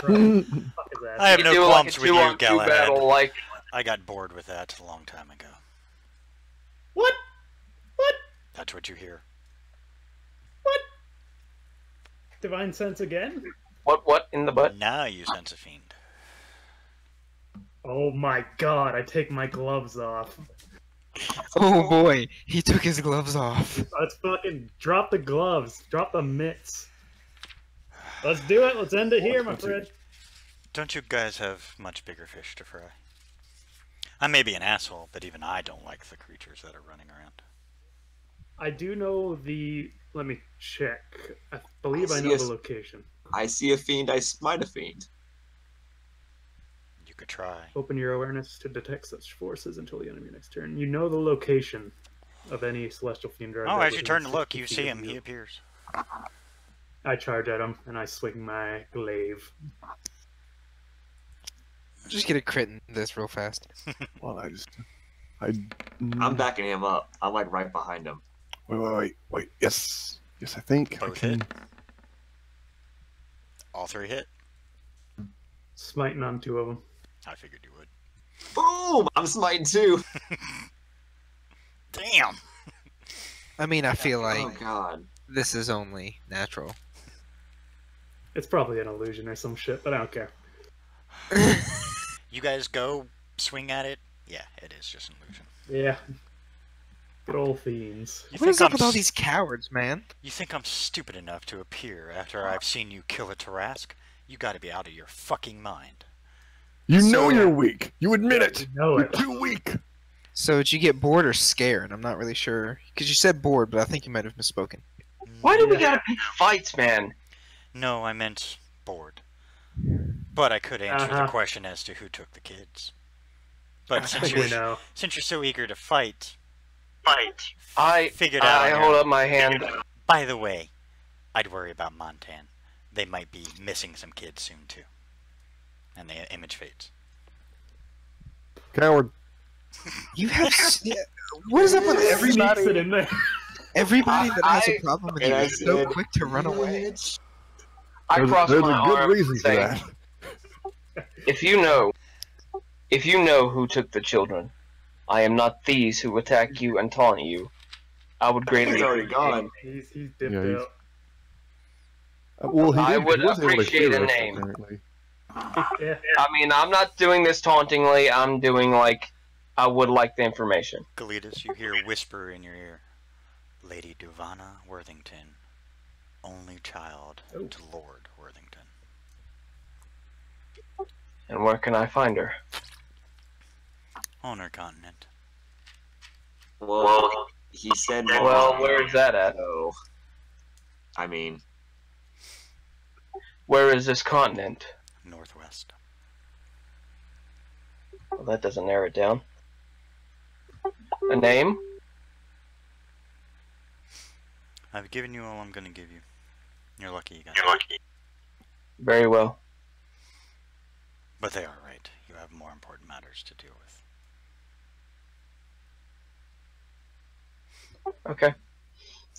Fuck his ass. I have You no do like a qualms with you, 2-on-2 Galahad. battle, like... I got bored with that a long time ago. What? What? That's what you hear. What? Divine sense again? What in the butt? Now you sense a fiend. Oh my god, I take my gloves off. Oh boy, he took his gloves off. Let's fucking drop the gloves. Drop the mitts. Let's do it. Let's end it here, my friend. Don't you guys have much bigger fish to fry? I may be an asshole, but even I don't like the creatures that are running around. I do know the... Let me check. I believe I I know see the a- location. I see a fiend, I smite a fiend. You could try. Open your awareness to detect such forces until the enemy next turn. You know the location of any celestial fiend. Oh, as you turn to look, you see him. He appears. I charge at him and I swing my glaive. Just get a crit in this real fast. Well, I'm backing him up. I'm like right behind him. Wait. Yes, I think I Both can. hit. All three hit. Smiting on two of them. I figured you would. Boom! I'm smiting too. Damn! I mean, I feel Oh like god. this is only natural. It's probably an illusion or some shit, but I don't care. You guys go swing at it. Yeah, it is just an illusion. Yeah. Good old fiends. You What is think up with all these cowards, man? You think I'm stupid enough to appear after I've seen you kill a Tarask? You gotta be out of your fucking mind. You know So- you're weak. You admit it. You know You're it. too weak. So did you get bored or scared? I'm not really sure. Because you said bored, but I think you might have misspoken. Why do we gotta pick fights, man? No, I meant bored. But I could answer the Uh-huh. question as to who took the kids. But I since think you're, we know. since you're so eager to fight, I figured out. I on hold your- up my hand. By the way, I'd worry about Montan. They might be missing some kids soon too. And the image fades. Coward. You have. What is up with Sneaks it everybody? in there. Everybody that has a problem with And you I is so said, quick to run away. "Bitch." I There's, crossed there's my a good arms reason for saying, that. if you know who took the children, I am not these who attack you and taunt you. I would greatly He's already gone. He's dipped Yeah, he's- out. Well, he I did. would He was able to appreciate hear a us, name. apparently. Yeah. I mean, I'm not doing this tauntingly. I'm doing like I would like the information. Galetus, you hear a whisper in your ear. Lady Duvana Worthington, only child to Lord Worthington. And where can I find her? On her continent. Well, he said. Well, where is that at? So, I mean, Where is this continent? Northwest. Well, that doesn't narrow it down. A name? I've given you all I'm going to give you. You're lucky you got it. Very well. But they are right. You have more important matters to deal with. Okay.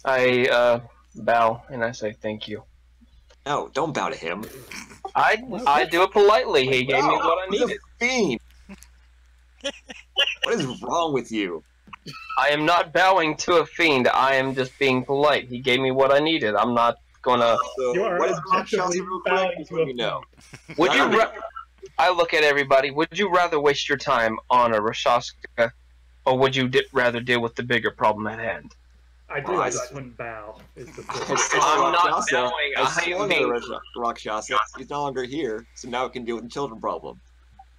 I bow and I say thank you. no, don't bow to him. I do it politely. He gave me what I He's a needed. fiend. What is wrong with you? I am not bowing to a fiend. I am just being polite. He gave me what I needed. I'm not gonna. So, You are what is Rakshasa objectively real quick? bowing Just to let a me know. Would you? Alright. I look at everybody. Would you rather waste your time on a Rakshasa, or would you rather deal with the bigger problem at hand? I do. Well, I I- just wouldn't bow. Is the I thing. swung I'm not Rakshasa. bowing. I I am swung being- at Rakshasa. He's no longer here, so now we can deal with the children problem.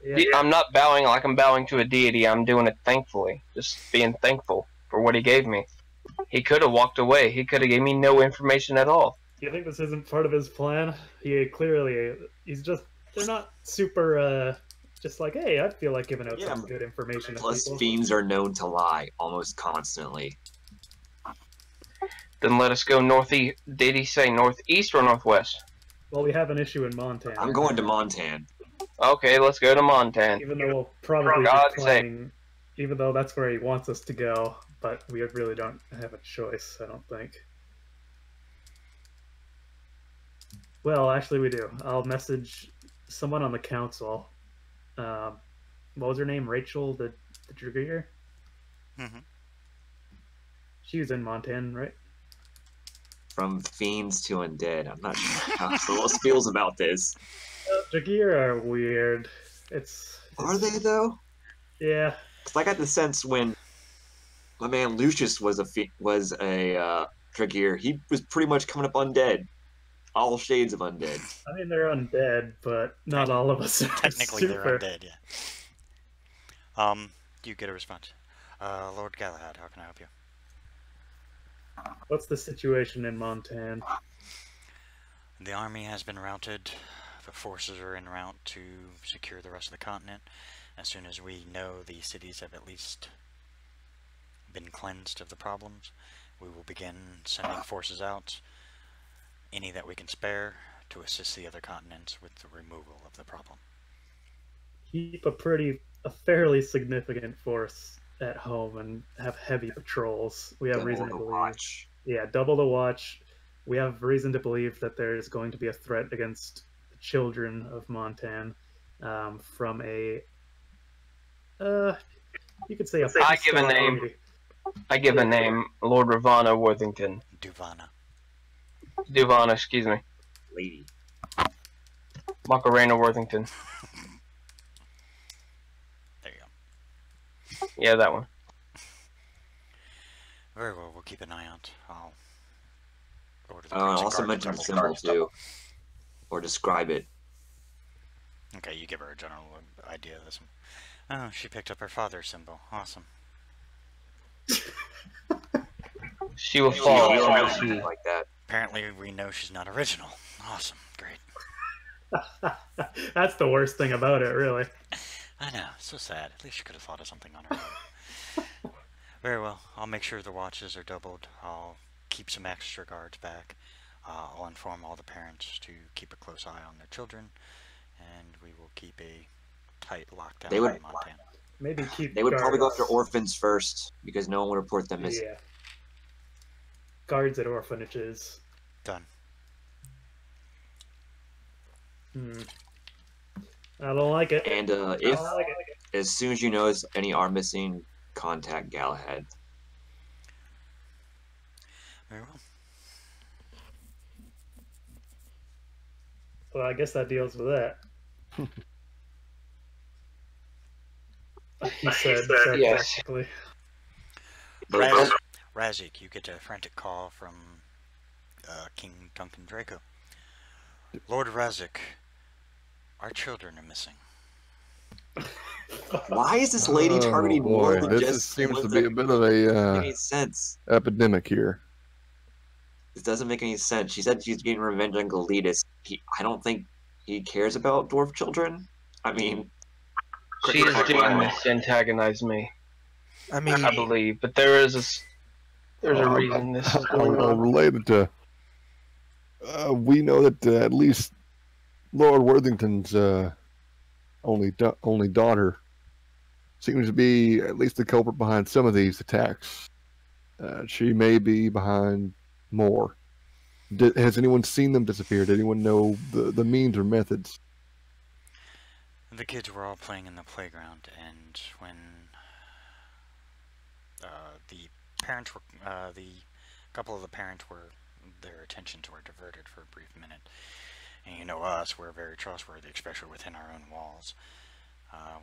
Yeah. I'm not bowing like I'm bowing to a deity. I'm doing it thankfully. Just being thankful for what he gave me. He could have walked away. He could have gave me no information at all. Do you think this isn't part of his plan? He's just, they're not super, just like, hey, I feel like giving out Yeah, some good information to Plus, people. fiends are known to lie almost constantly. Then let us go northeast. Did he say northeast or northwest? Well, we have an issue in Montana. I'm going to Montan. Okay, let's go to Montana. Even though we'll probably God's be playing, even though that's where he wants us to go, but we really don't have a choice, I don't think. Well, actually we do. I'll message someone on the council. What was her name? Rachel, the Dragoon? Mhm. She was in Montana, right? From fiends to undead. I'm not sure how Solos feels about this. Dragoon are weird. Are they though? Yeah. Because I got the sense when my man Lucius was a Dragir, he was pretty much coming up undead. All shades of undead. I mean, they're undead, but not all of us are Technically, super. they're undead, yeah. You get a response. Lord Galahad, how can I help you? What's the situation in Montana? The army has been routed. The forces are en route to secure the rest of the continent. As soon as we know the cities have at least been cleansed of the problems, we will begin sending forces out, any that we can spare, to assist the other continents with the removal of the problem. Keep a fairly significant force at home and have heavy patrols. We have reason to Double the believe. watch. Yeah, double the watch. We have reason to believe that there is going to be a threat against the children of Montana from a. You could say a. I give a name. authority. I give a name. Lord Ravana Worthington. Duvana. Duvana, excuse me. Lady. Macarena Worthington. There you go. Yeah, that one. Very well, we'll keep an eye out. I'll order the Also crimson mention guard the to symbol too. Or describe it. Okay, you give her a general idea of this one. Oh, she picked up her father's symbol. Awesome. She will We fall. don't know She- something like that. Apparently, we know she's not original. Awesome. Great. That's the worst thing about it, really. I know. So sad. At least she could have thought of something on her own. Very well. I'll make sure the watches are doubled. I'll keep some extra guards back. I'll inform all the parents to keep a close eye on their children. And we will keep a tight lockdown They would- in Montana. Maybe keep. They would probably go after guards. orphans first because no one would report them missing. Yeah. Guards at orphanages. Done. I don't like it. And I if don't like it. as soon as you notice any are missing, contact Galahad. Very well. Well, I guess that deals with that. He said Yes. sarcastically. Razik, you get a frantic call from King Duncan Draco. Lord Razik, our children are missing. Why is this lady targeting more than This just seems to ones be that a bit of make a any sense? epidemic here. This doesn't make any sense. She said she's getting revenge on Galetus. I don't think he cares about dwarf children. I mean, She is doing this to antagonize me, I mean, I believe. But there's a reason this is going on. Related to, we know that at least Lord Worthington's only daughter seems to be at least the culprit behind some of these attacks. She may be behind more. Has anyone seen them disappear? Did anyone know the means or methods? The kids were all playing in the playground, and when the parents were, the couple of the parents were, their attentions were diverted for a brief minute. And you know us, we're very trustworthy, especially within our own walls.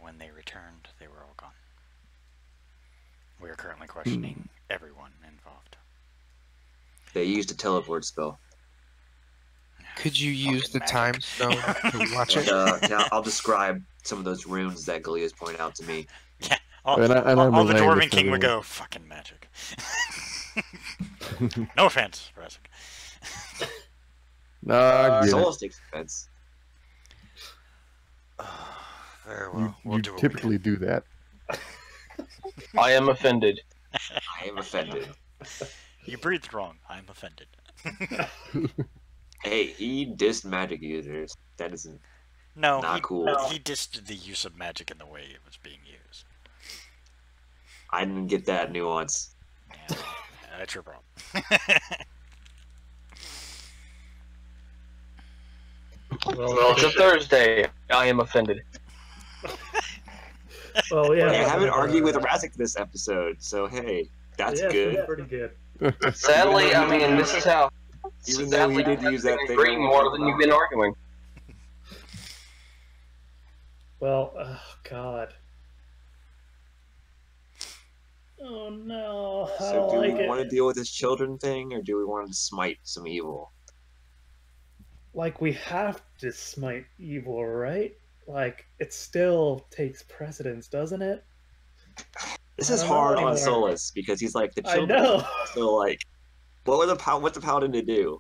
When they returned, they were all gone. We are currently questioning everyone involved. they used a teleport spell. could you use the Fucking time magic. stone to watch And, it? now I'll describe some of those runes that Galetus pointed out to me. Yeah, all, And I'm all the relaying Dwarven this to King would everyone. go, fucking magic. No offense, Razik. Nah, I get it. Solus takes offense. Very well, You, we'll you do what we typically do that. I am offended. I am offended. You breathed wrong. I'm offended. Hey, he dissed magic users. That isn't. No, Not cool. He dissed the use of magic in the way it was being used. I didn't get that nuance. Yeah, that's your problem. Well, it's a Thursday. I am offended. Well, yeah. I haven't argued with Razik this episode, so hey, that's yeah, good. That's pretty good. Sadly, I mean, this is how. Even though he did use that thing. Agreeing more than you've been arguing. Well, oh, God. Oh, no. I So don't do like we it. want to deal with this children thing, or do we want to smite some evil? Like, we have to smite evil, right? Like, it still takes precedence, doesn't it? This I is don't know hard on anymore. Solus because he's like the I children. know. So like, what's the paladin to do?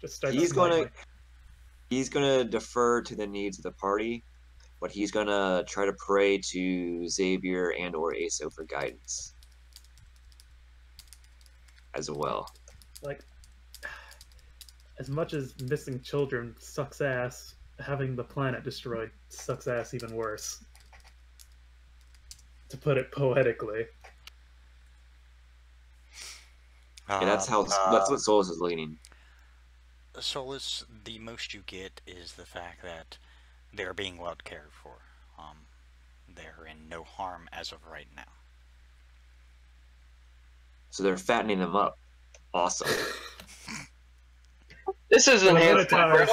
Just start He's smiting. gonna defer to the needs of the party, but he's gonna try to pray to Xavier and or Aso for guidance as well. Like, as much as missing children sucks ass, having the planet destroyed sucks ass even worse. To put it poetically. Yeah, that's what Solus is leaning. Solus, the most you get is the fact that they're being well cared for. They're in no harm as of right now. So they're fattening them up. Awesome. This is Oh, enhanced. Minotaurs.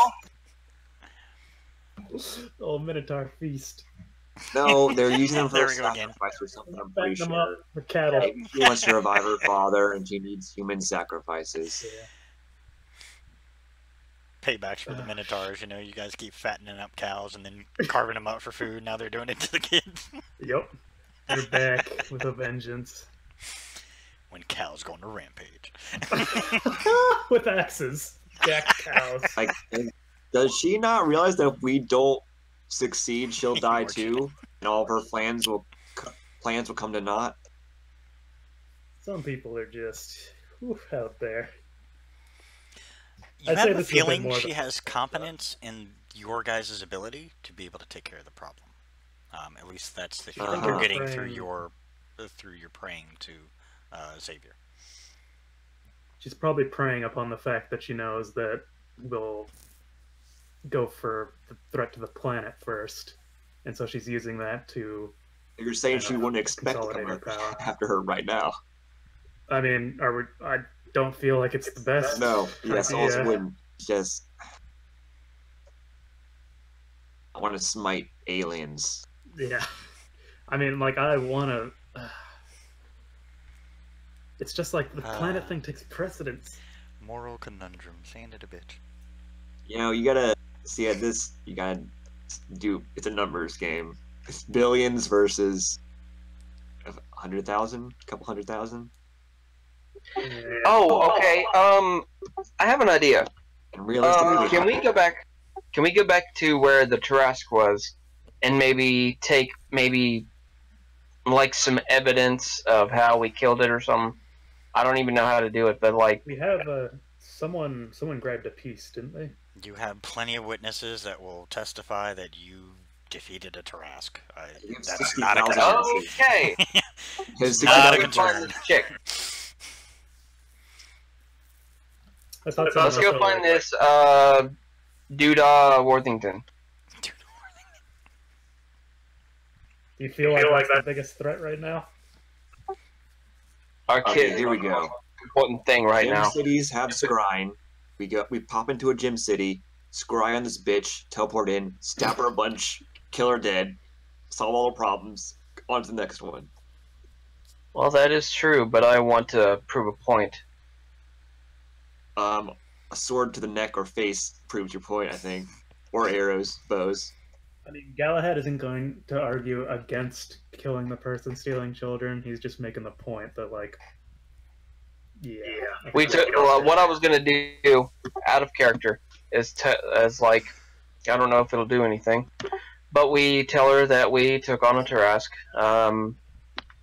Oh, Minotaur feast. No, they're using them for There a we go again. sacrifice or something. I'm pretty Fatten them up sure. for cattle. She wants to revive her father, and she needs human sacrifices. Yeah. Paybacks for the Minotaurs, you know, you guys keep fattening up cows and then carving them up for food. Now they're doing it to the kids. Yep. They're back with a vengeance. When cows go on a rampage. With axes. Jack cows. Like, does she not realize that if we don't succeed, she'll die too, and all of her plans will come to naught? Some people are just out there. You I'd say have a this is a bit feeling more she than- has competence in your guys' ability to be able to take care of the problem. At least that's the Uh-huh. feeling you're getting Praying. through your praying to Xavier. She's probably preying upon the fact that she knows that we'll go for the threat to the planet first, and so she's using that to. You're saying she wouldn't expect to come Consolidate her power. after her right now. I mean, I don't feel like it's the best. No, yes, idea. also wouldn't. Just, I want to smite aliens. Yeah, I mean, like I want to. It's just like the planet thing takes precedence. Moral conundrum. Saying it a bit. You know, you gotta see at this. You gotta do. It's a numbers game. It's billions versus 100,000, a couple 100,000. Yeah. Oh, okay. I have an idea. And realistically, Can we go back? Can we go back to where the Tarask was, and maybe take like some evidence of how we killed it or something? I don't even know how to do it, but like We have someone grabbed a piece, didn't they? You have plenty of witnesses that will testify that you defeated a Tarask. You have That's not a 60,000 concern. witnesses. okay. Because Not a Let's go find concern. this chick. I thought Let's someone go was find this Duda Worthington. Do you feel like that's the biggest threat right now? Our Okay, kid. here we go. Important thing right Gym now. cities have scrying. We pop into a gym city, scry on this bitch, teleport in, stab her a bunch, kill her dead, solve all the problems. On to the next one. Well, that is true, but I want to prove a point. A sword to the neck or face proves your point, I think. Or arrows, bows. I mean, Galahad isn't going to argue against killing the person stealing children. He's just making the point that, like, yeah. We took what I was gonna do out of character is like I don't know if it'll do anything, but we tell her that we took on a Tarask.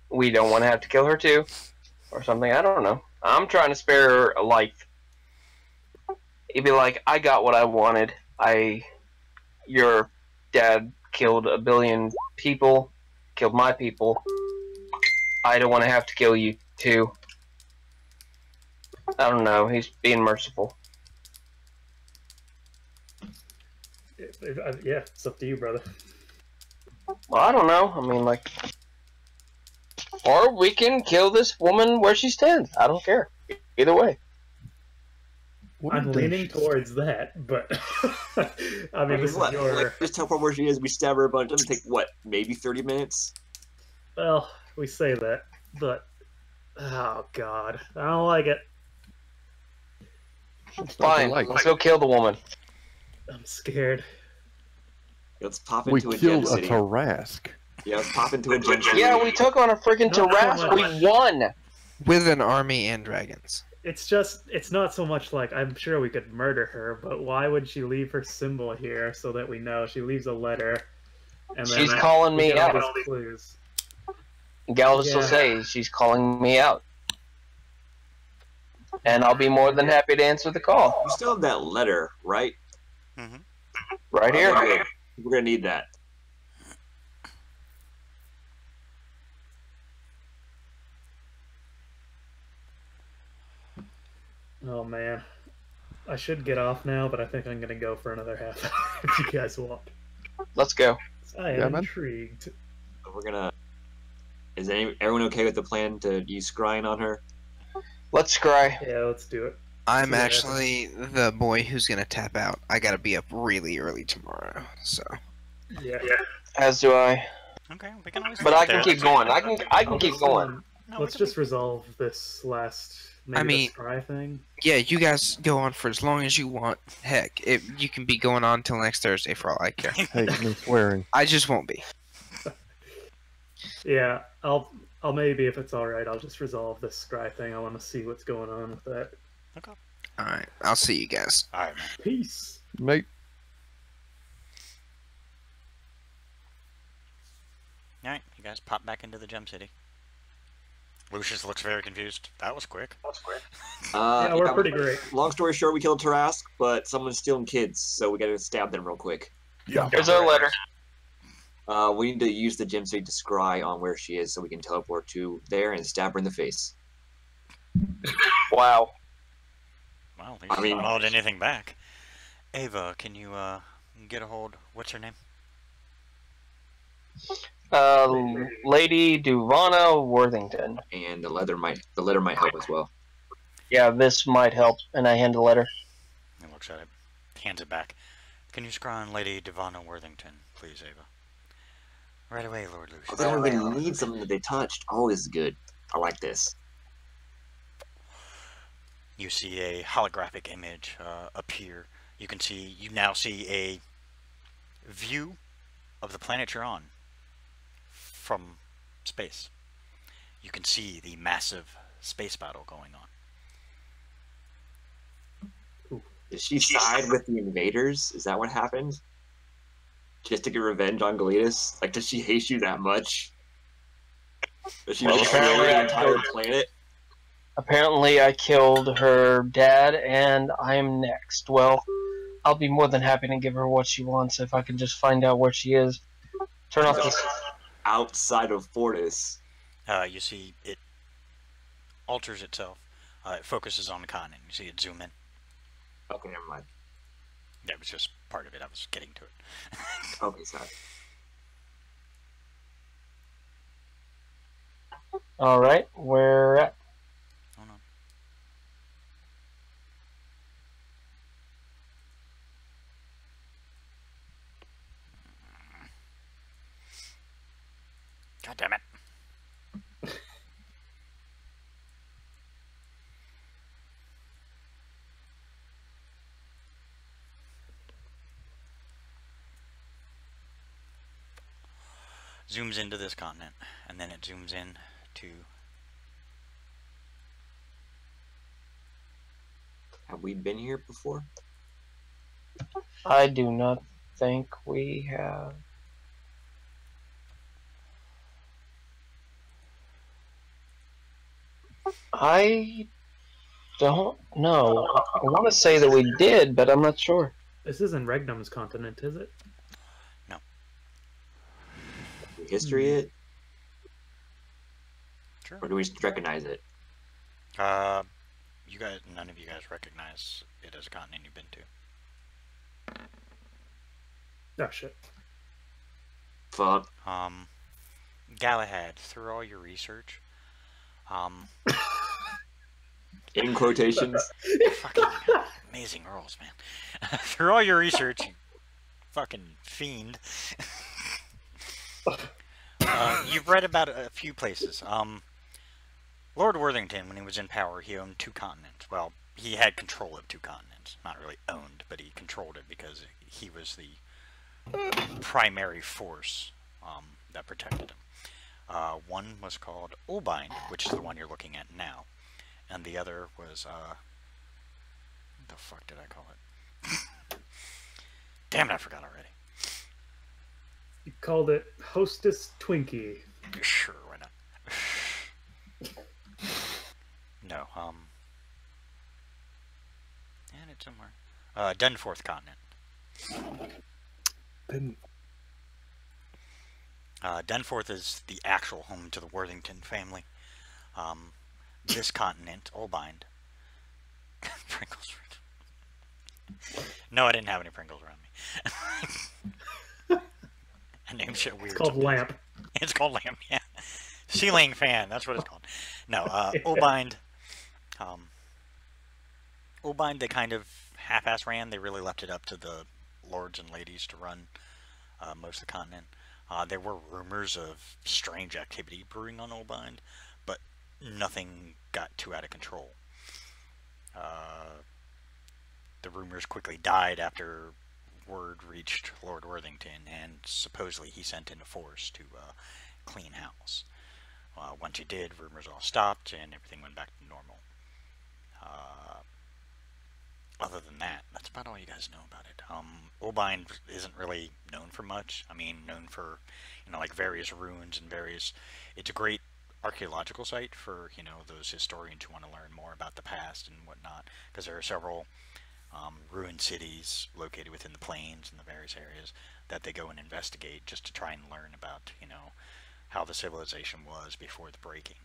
We don't want to have to kill her too, or something. I don't know. I'm trying to spare her a life. You'd be like, I got what I wanted. Your dad killed a billion people, killed my people. I don't want to have to kill you too. I don't know. He's being merciful. Yeah, it's up to you, brother. Well, I don't know. I mean, like, or we can kill this woman where she stands. I don't care. Either way. I'm leaning towards that, but I mean, this is What? your. Like, just teleport where she is, we stab her a bunch. Doesn't take, what, maybe 30 minutes? Well, we say that, but oh god, I don't like it. Fine. Let's go kill the woman. I'm scared. Let's pop We into a gem killed a city. Tarask. Yeah, let's pop into a gem city. Yeah, we took on a freaking Not so Tarask. much. We won. With an army and dragons. It's not so much like I'm sure we could murder her, but why would she leave her symbol here so that we know? She leaves a letter, and then She's calling we me get all out. these clues. Galvis will Yeah. say she's calling me out. And I'll be more than happy to answer the call. We still have that letter, right? Mm-hmm. Right here. Okay, we're gonna need that. Oh man, I should get off now, but I think I'm gonna go for another half hour if you guys want. Let's go. I am Yeah, man. intrigued. We're gonna. Is everyone okay with the plan to use scrying on her? Let's scry. Yeah, let's do it. I'm Yeah. actually the boy who's gonna tap out. I gotta be up really early tomorrow, so. Yeah. As do I. Okay, we can always. But leave I it can there. keep going. I can I'll keep just, going. No, let's we can just resolve this last. Maybe I mean- the scry thing. Yeah, you guys go on for as long as you want. Heck, you can be going on till next Thursday for all I care. Hey, no swearing. I just won't be. Yeah, I'll maybe if it's all right, I'll just resolve this scry thing. I want to see what's going on with that. Alright, I'll see you guys. All right, man. Peace. Mate, All right, you guys pop back into the gem city. Lucius looks very confused. That was quick. Yeah, we're pretty great. Long story short, we killed Tarask, but someone's stealing kids, so we gotta stab them real quick. yeah. Here's our letter. We need to use the gem seed to scry on where she is so we can teleport to there and stab her in the face. Wow. Well, I I mean- mean, not anything back. Ava, can you get a hold? What's her name? Lady Duvana Worthington. And the letter might help as well. Yeah, this might help. And I hand the letter. He looks at it, hands it back. Can you scry on Lady Devana Worthington, please, Ava? Right away, Lord Lucius. Oh, they don't even need something that they touched. Oh, this is good. I like this. You see a holographic image appear. You now see a view of the planet you're on from space. You can see the massive space battle going on. Did she side with the invaders? Is that what happened? Just to get revenge on Galetus? Like, does she hate you that much? Does she Well, destroy apparently the I entire killed- planet? Apparently, I killed her dad, and I am next. Well, I'll be more than happy to give her what she wants if I can just find out where she is. Turn off this. Outside of Fortis. You see it alters itself. It focuses on the continent. You see it zoom in. Okay, never mind. That was just part of it. I was getting to it. Okay, sorry. Alright, where at? Hold on. God damn it. Zooms into this continent, and then it zooms in to... Have we been here before? I do not think we have. I don't know. I want to say that we did, but I'm not sure. This isn't Regnum's continent, is it? History it? Sure. Or do we just recognize it? You guys, none of you guys recognize it as a continent you've been to. Oh, shit. Fuck. Galahad, through all your research, In quotations. fucking amazing rolls, man. Through all your research, you fucking fiend. You've read about a few places. Lord Worthington, when he was in power, he owned 2 continents. Well, he had control of 2 continents. Not really owned, but he controlled it because he was the primary force that protected him. One was called Olbind, which is the one you're looking at now. And the other was, what the fuck did I call it? Damn it, I forgot already. You called it Hostess Twinkie. Sure, why not? No, and it's somewhere. Dunforth continent. Didn't Dunforth is the actual home to the Worthington family. This continent, Olbind. Pringles. No, I didn't have any Pringles around me. I named shit weird. It's called Lamp. It's called Lamp, yeah. Ceiling fan, that's what it's called. No, Olbind. Olbind, they kind of half-ass ran. They really left it up to the lords and ladies to run most of the continent. There were rumors of strange activity brewing on Olbind, but nothing got too out of control. The rumors quickly died after word reached Lord Worthington, and supposedly he sent in a force to clean house. Once he did, rumors all stopped, and everything went back to normal. Other than that, that's about all you guys know about it. Olbind isn't really known for much. I mean, known for, like various ruins and various... It's a great archaeological site for, those historians who want to learn more about the past and whatnot, because there are several ruined cities located within the plains and the various areas that they go and investigate just to try and learn about, you know, how the civilization was before the breaking.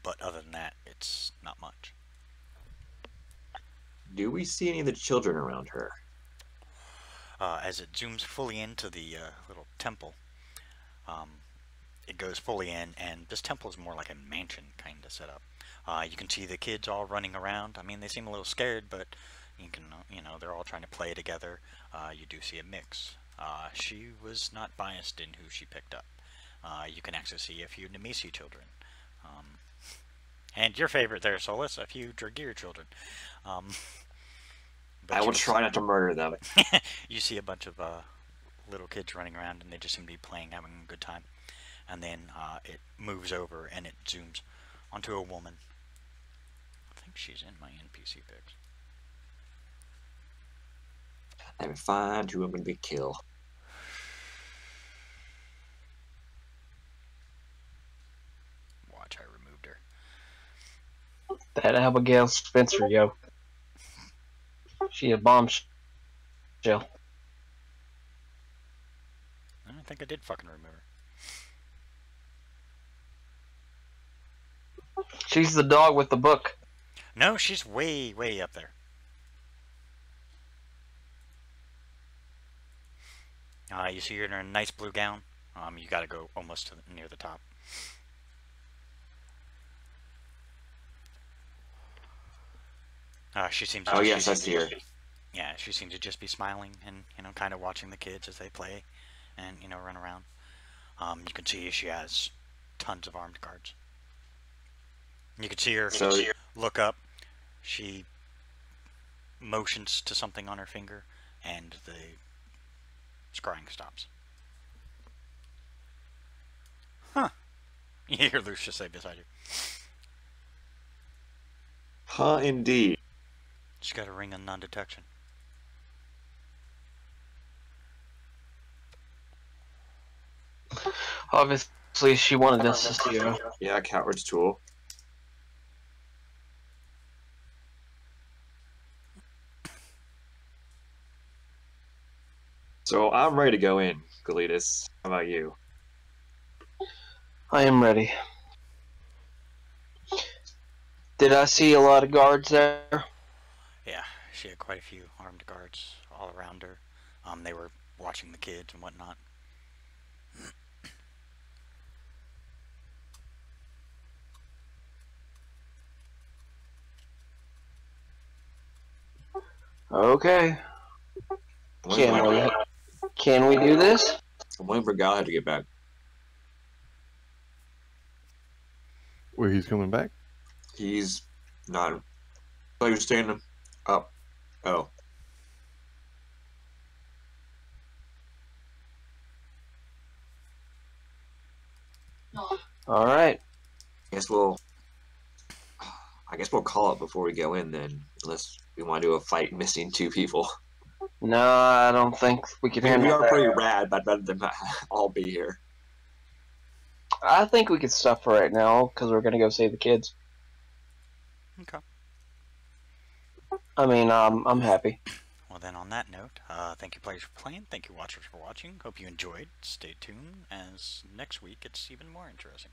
But other than that, it's not much. Do we see any of the children around her? As it zooms fully into the little temple, it goes fully in, and this temple is more like a mansion kind of setup. You can see the kids all running around. I mean, they seem a little scared, but you can, you know, they're all trying to play together. You do see a mix. She was not biased in who she picked up. You can actually see a few Nemesi children. And your favorite there, Solus, a few Dragir children. I will try not to murder them. You see a bunch of little kids running around, and they just seem to be playing, having a good time. And then it moves over, and it zooms onto a woman. I think she's in my NPC picks. I haven't found who I'm going to be kill. Watch, I removed her. That Abigail Spencer, yo. She a bombshell. I think I did fucking remove her. She's the dog with the book. No, she's way, way up there. You see her in her nice blue gown. You gotta go almost to near the top. She seems. Oh yes, I see her. Yeah, she seems to just be smiling and, you know, kind of watching the kids as they play, and, you know, run around. You can see she has tons of armed guards. You can see her look up. She motions to something on her finger, and the scrying stops. Huh. You hear Lucius say beside you. Huh, indeed. She's got a ring of non-detection. Obviously, she wanted us to see her. Yeah, coward's tool. So I'm ready to go in, Galitas. How about you? I am ready. Did I see a lot of guards there? Yeah, she had quite a few armed guards all around her. They were watching the kids and whatnot. Okay. Can we do this? I'm waiting for Galahad to get back. Where he's coming back? He's not. I thought he was standing up. Oh. All right. I guess we'll call it before we go in then, unless we want to do a fight missing 2 people. No, I don't think we can I mean, we handle are that. pretty rad, but I'd rather them not all be here. I think we can stop for right now because we're gonna go save the kids. Okay. I mean, I'm happy. Well, then on that note, thank you players for playing, thank you watchers for watching, hope you enjoyed, stay tuned, as next week it's even more interesting.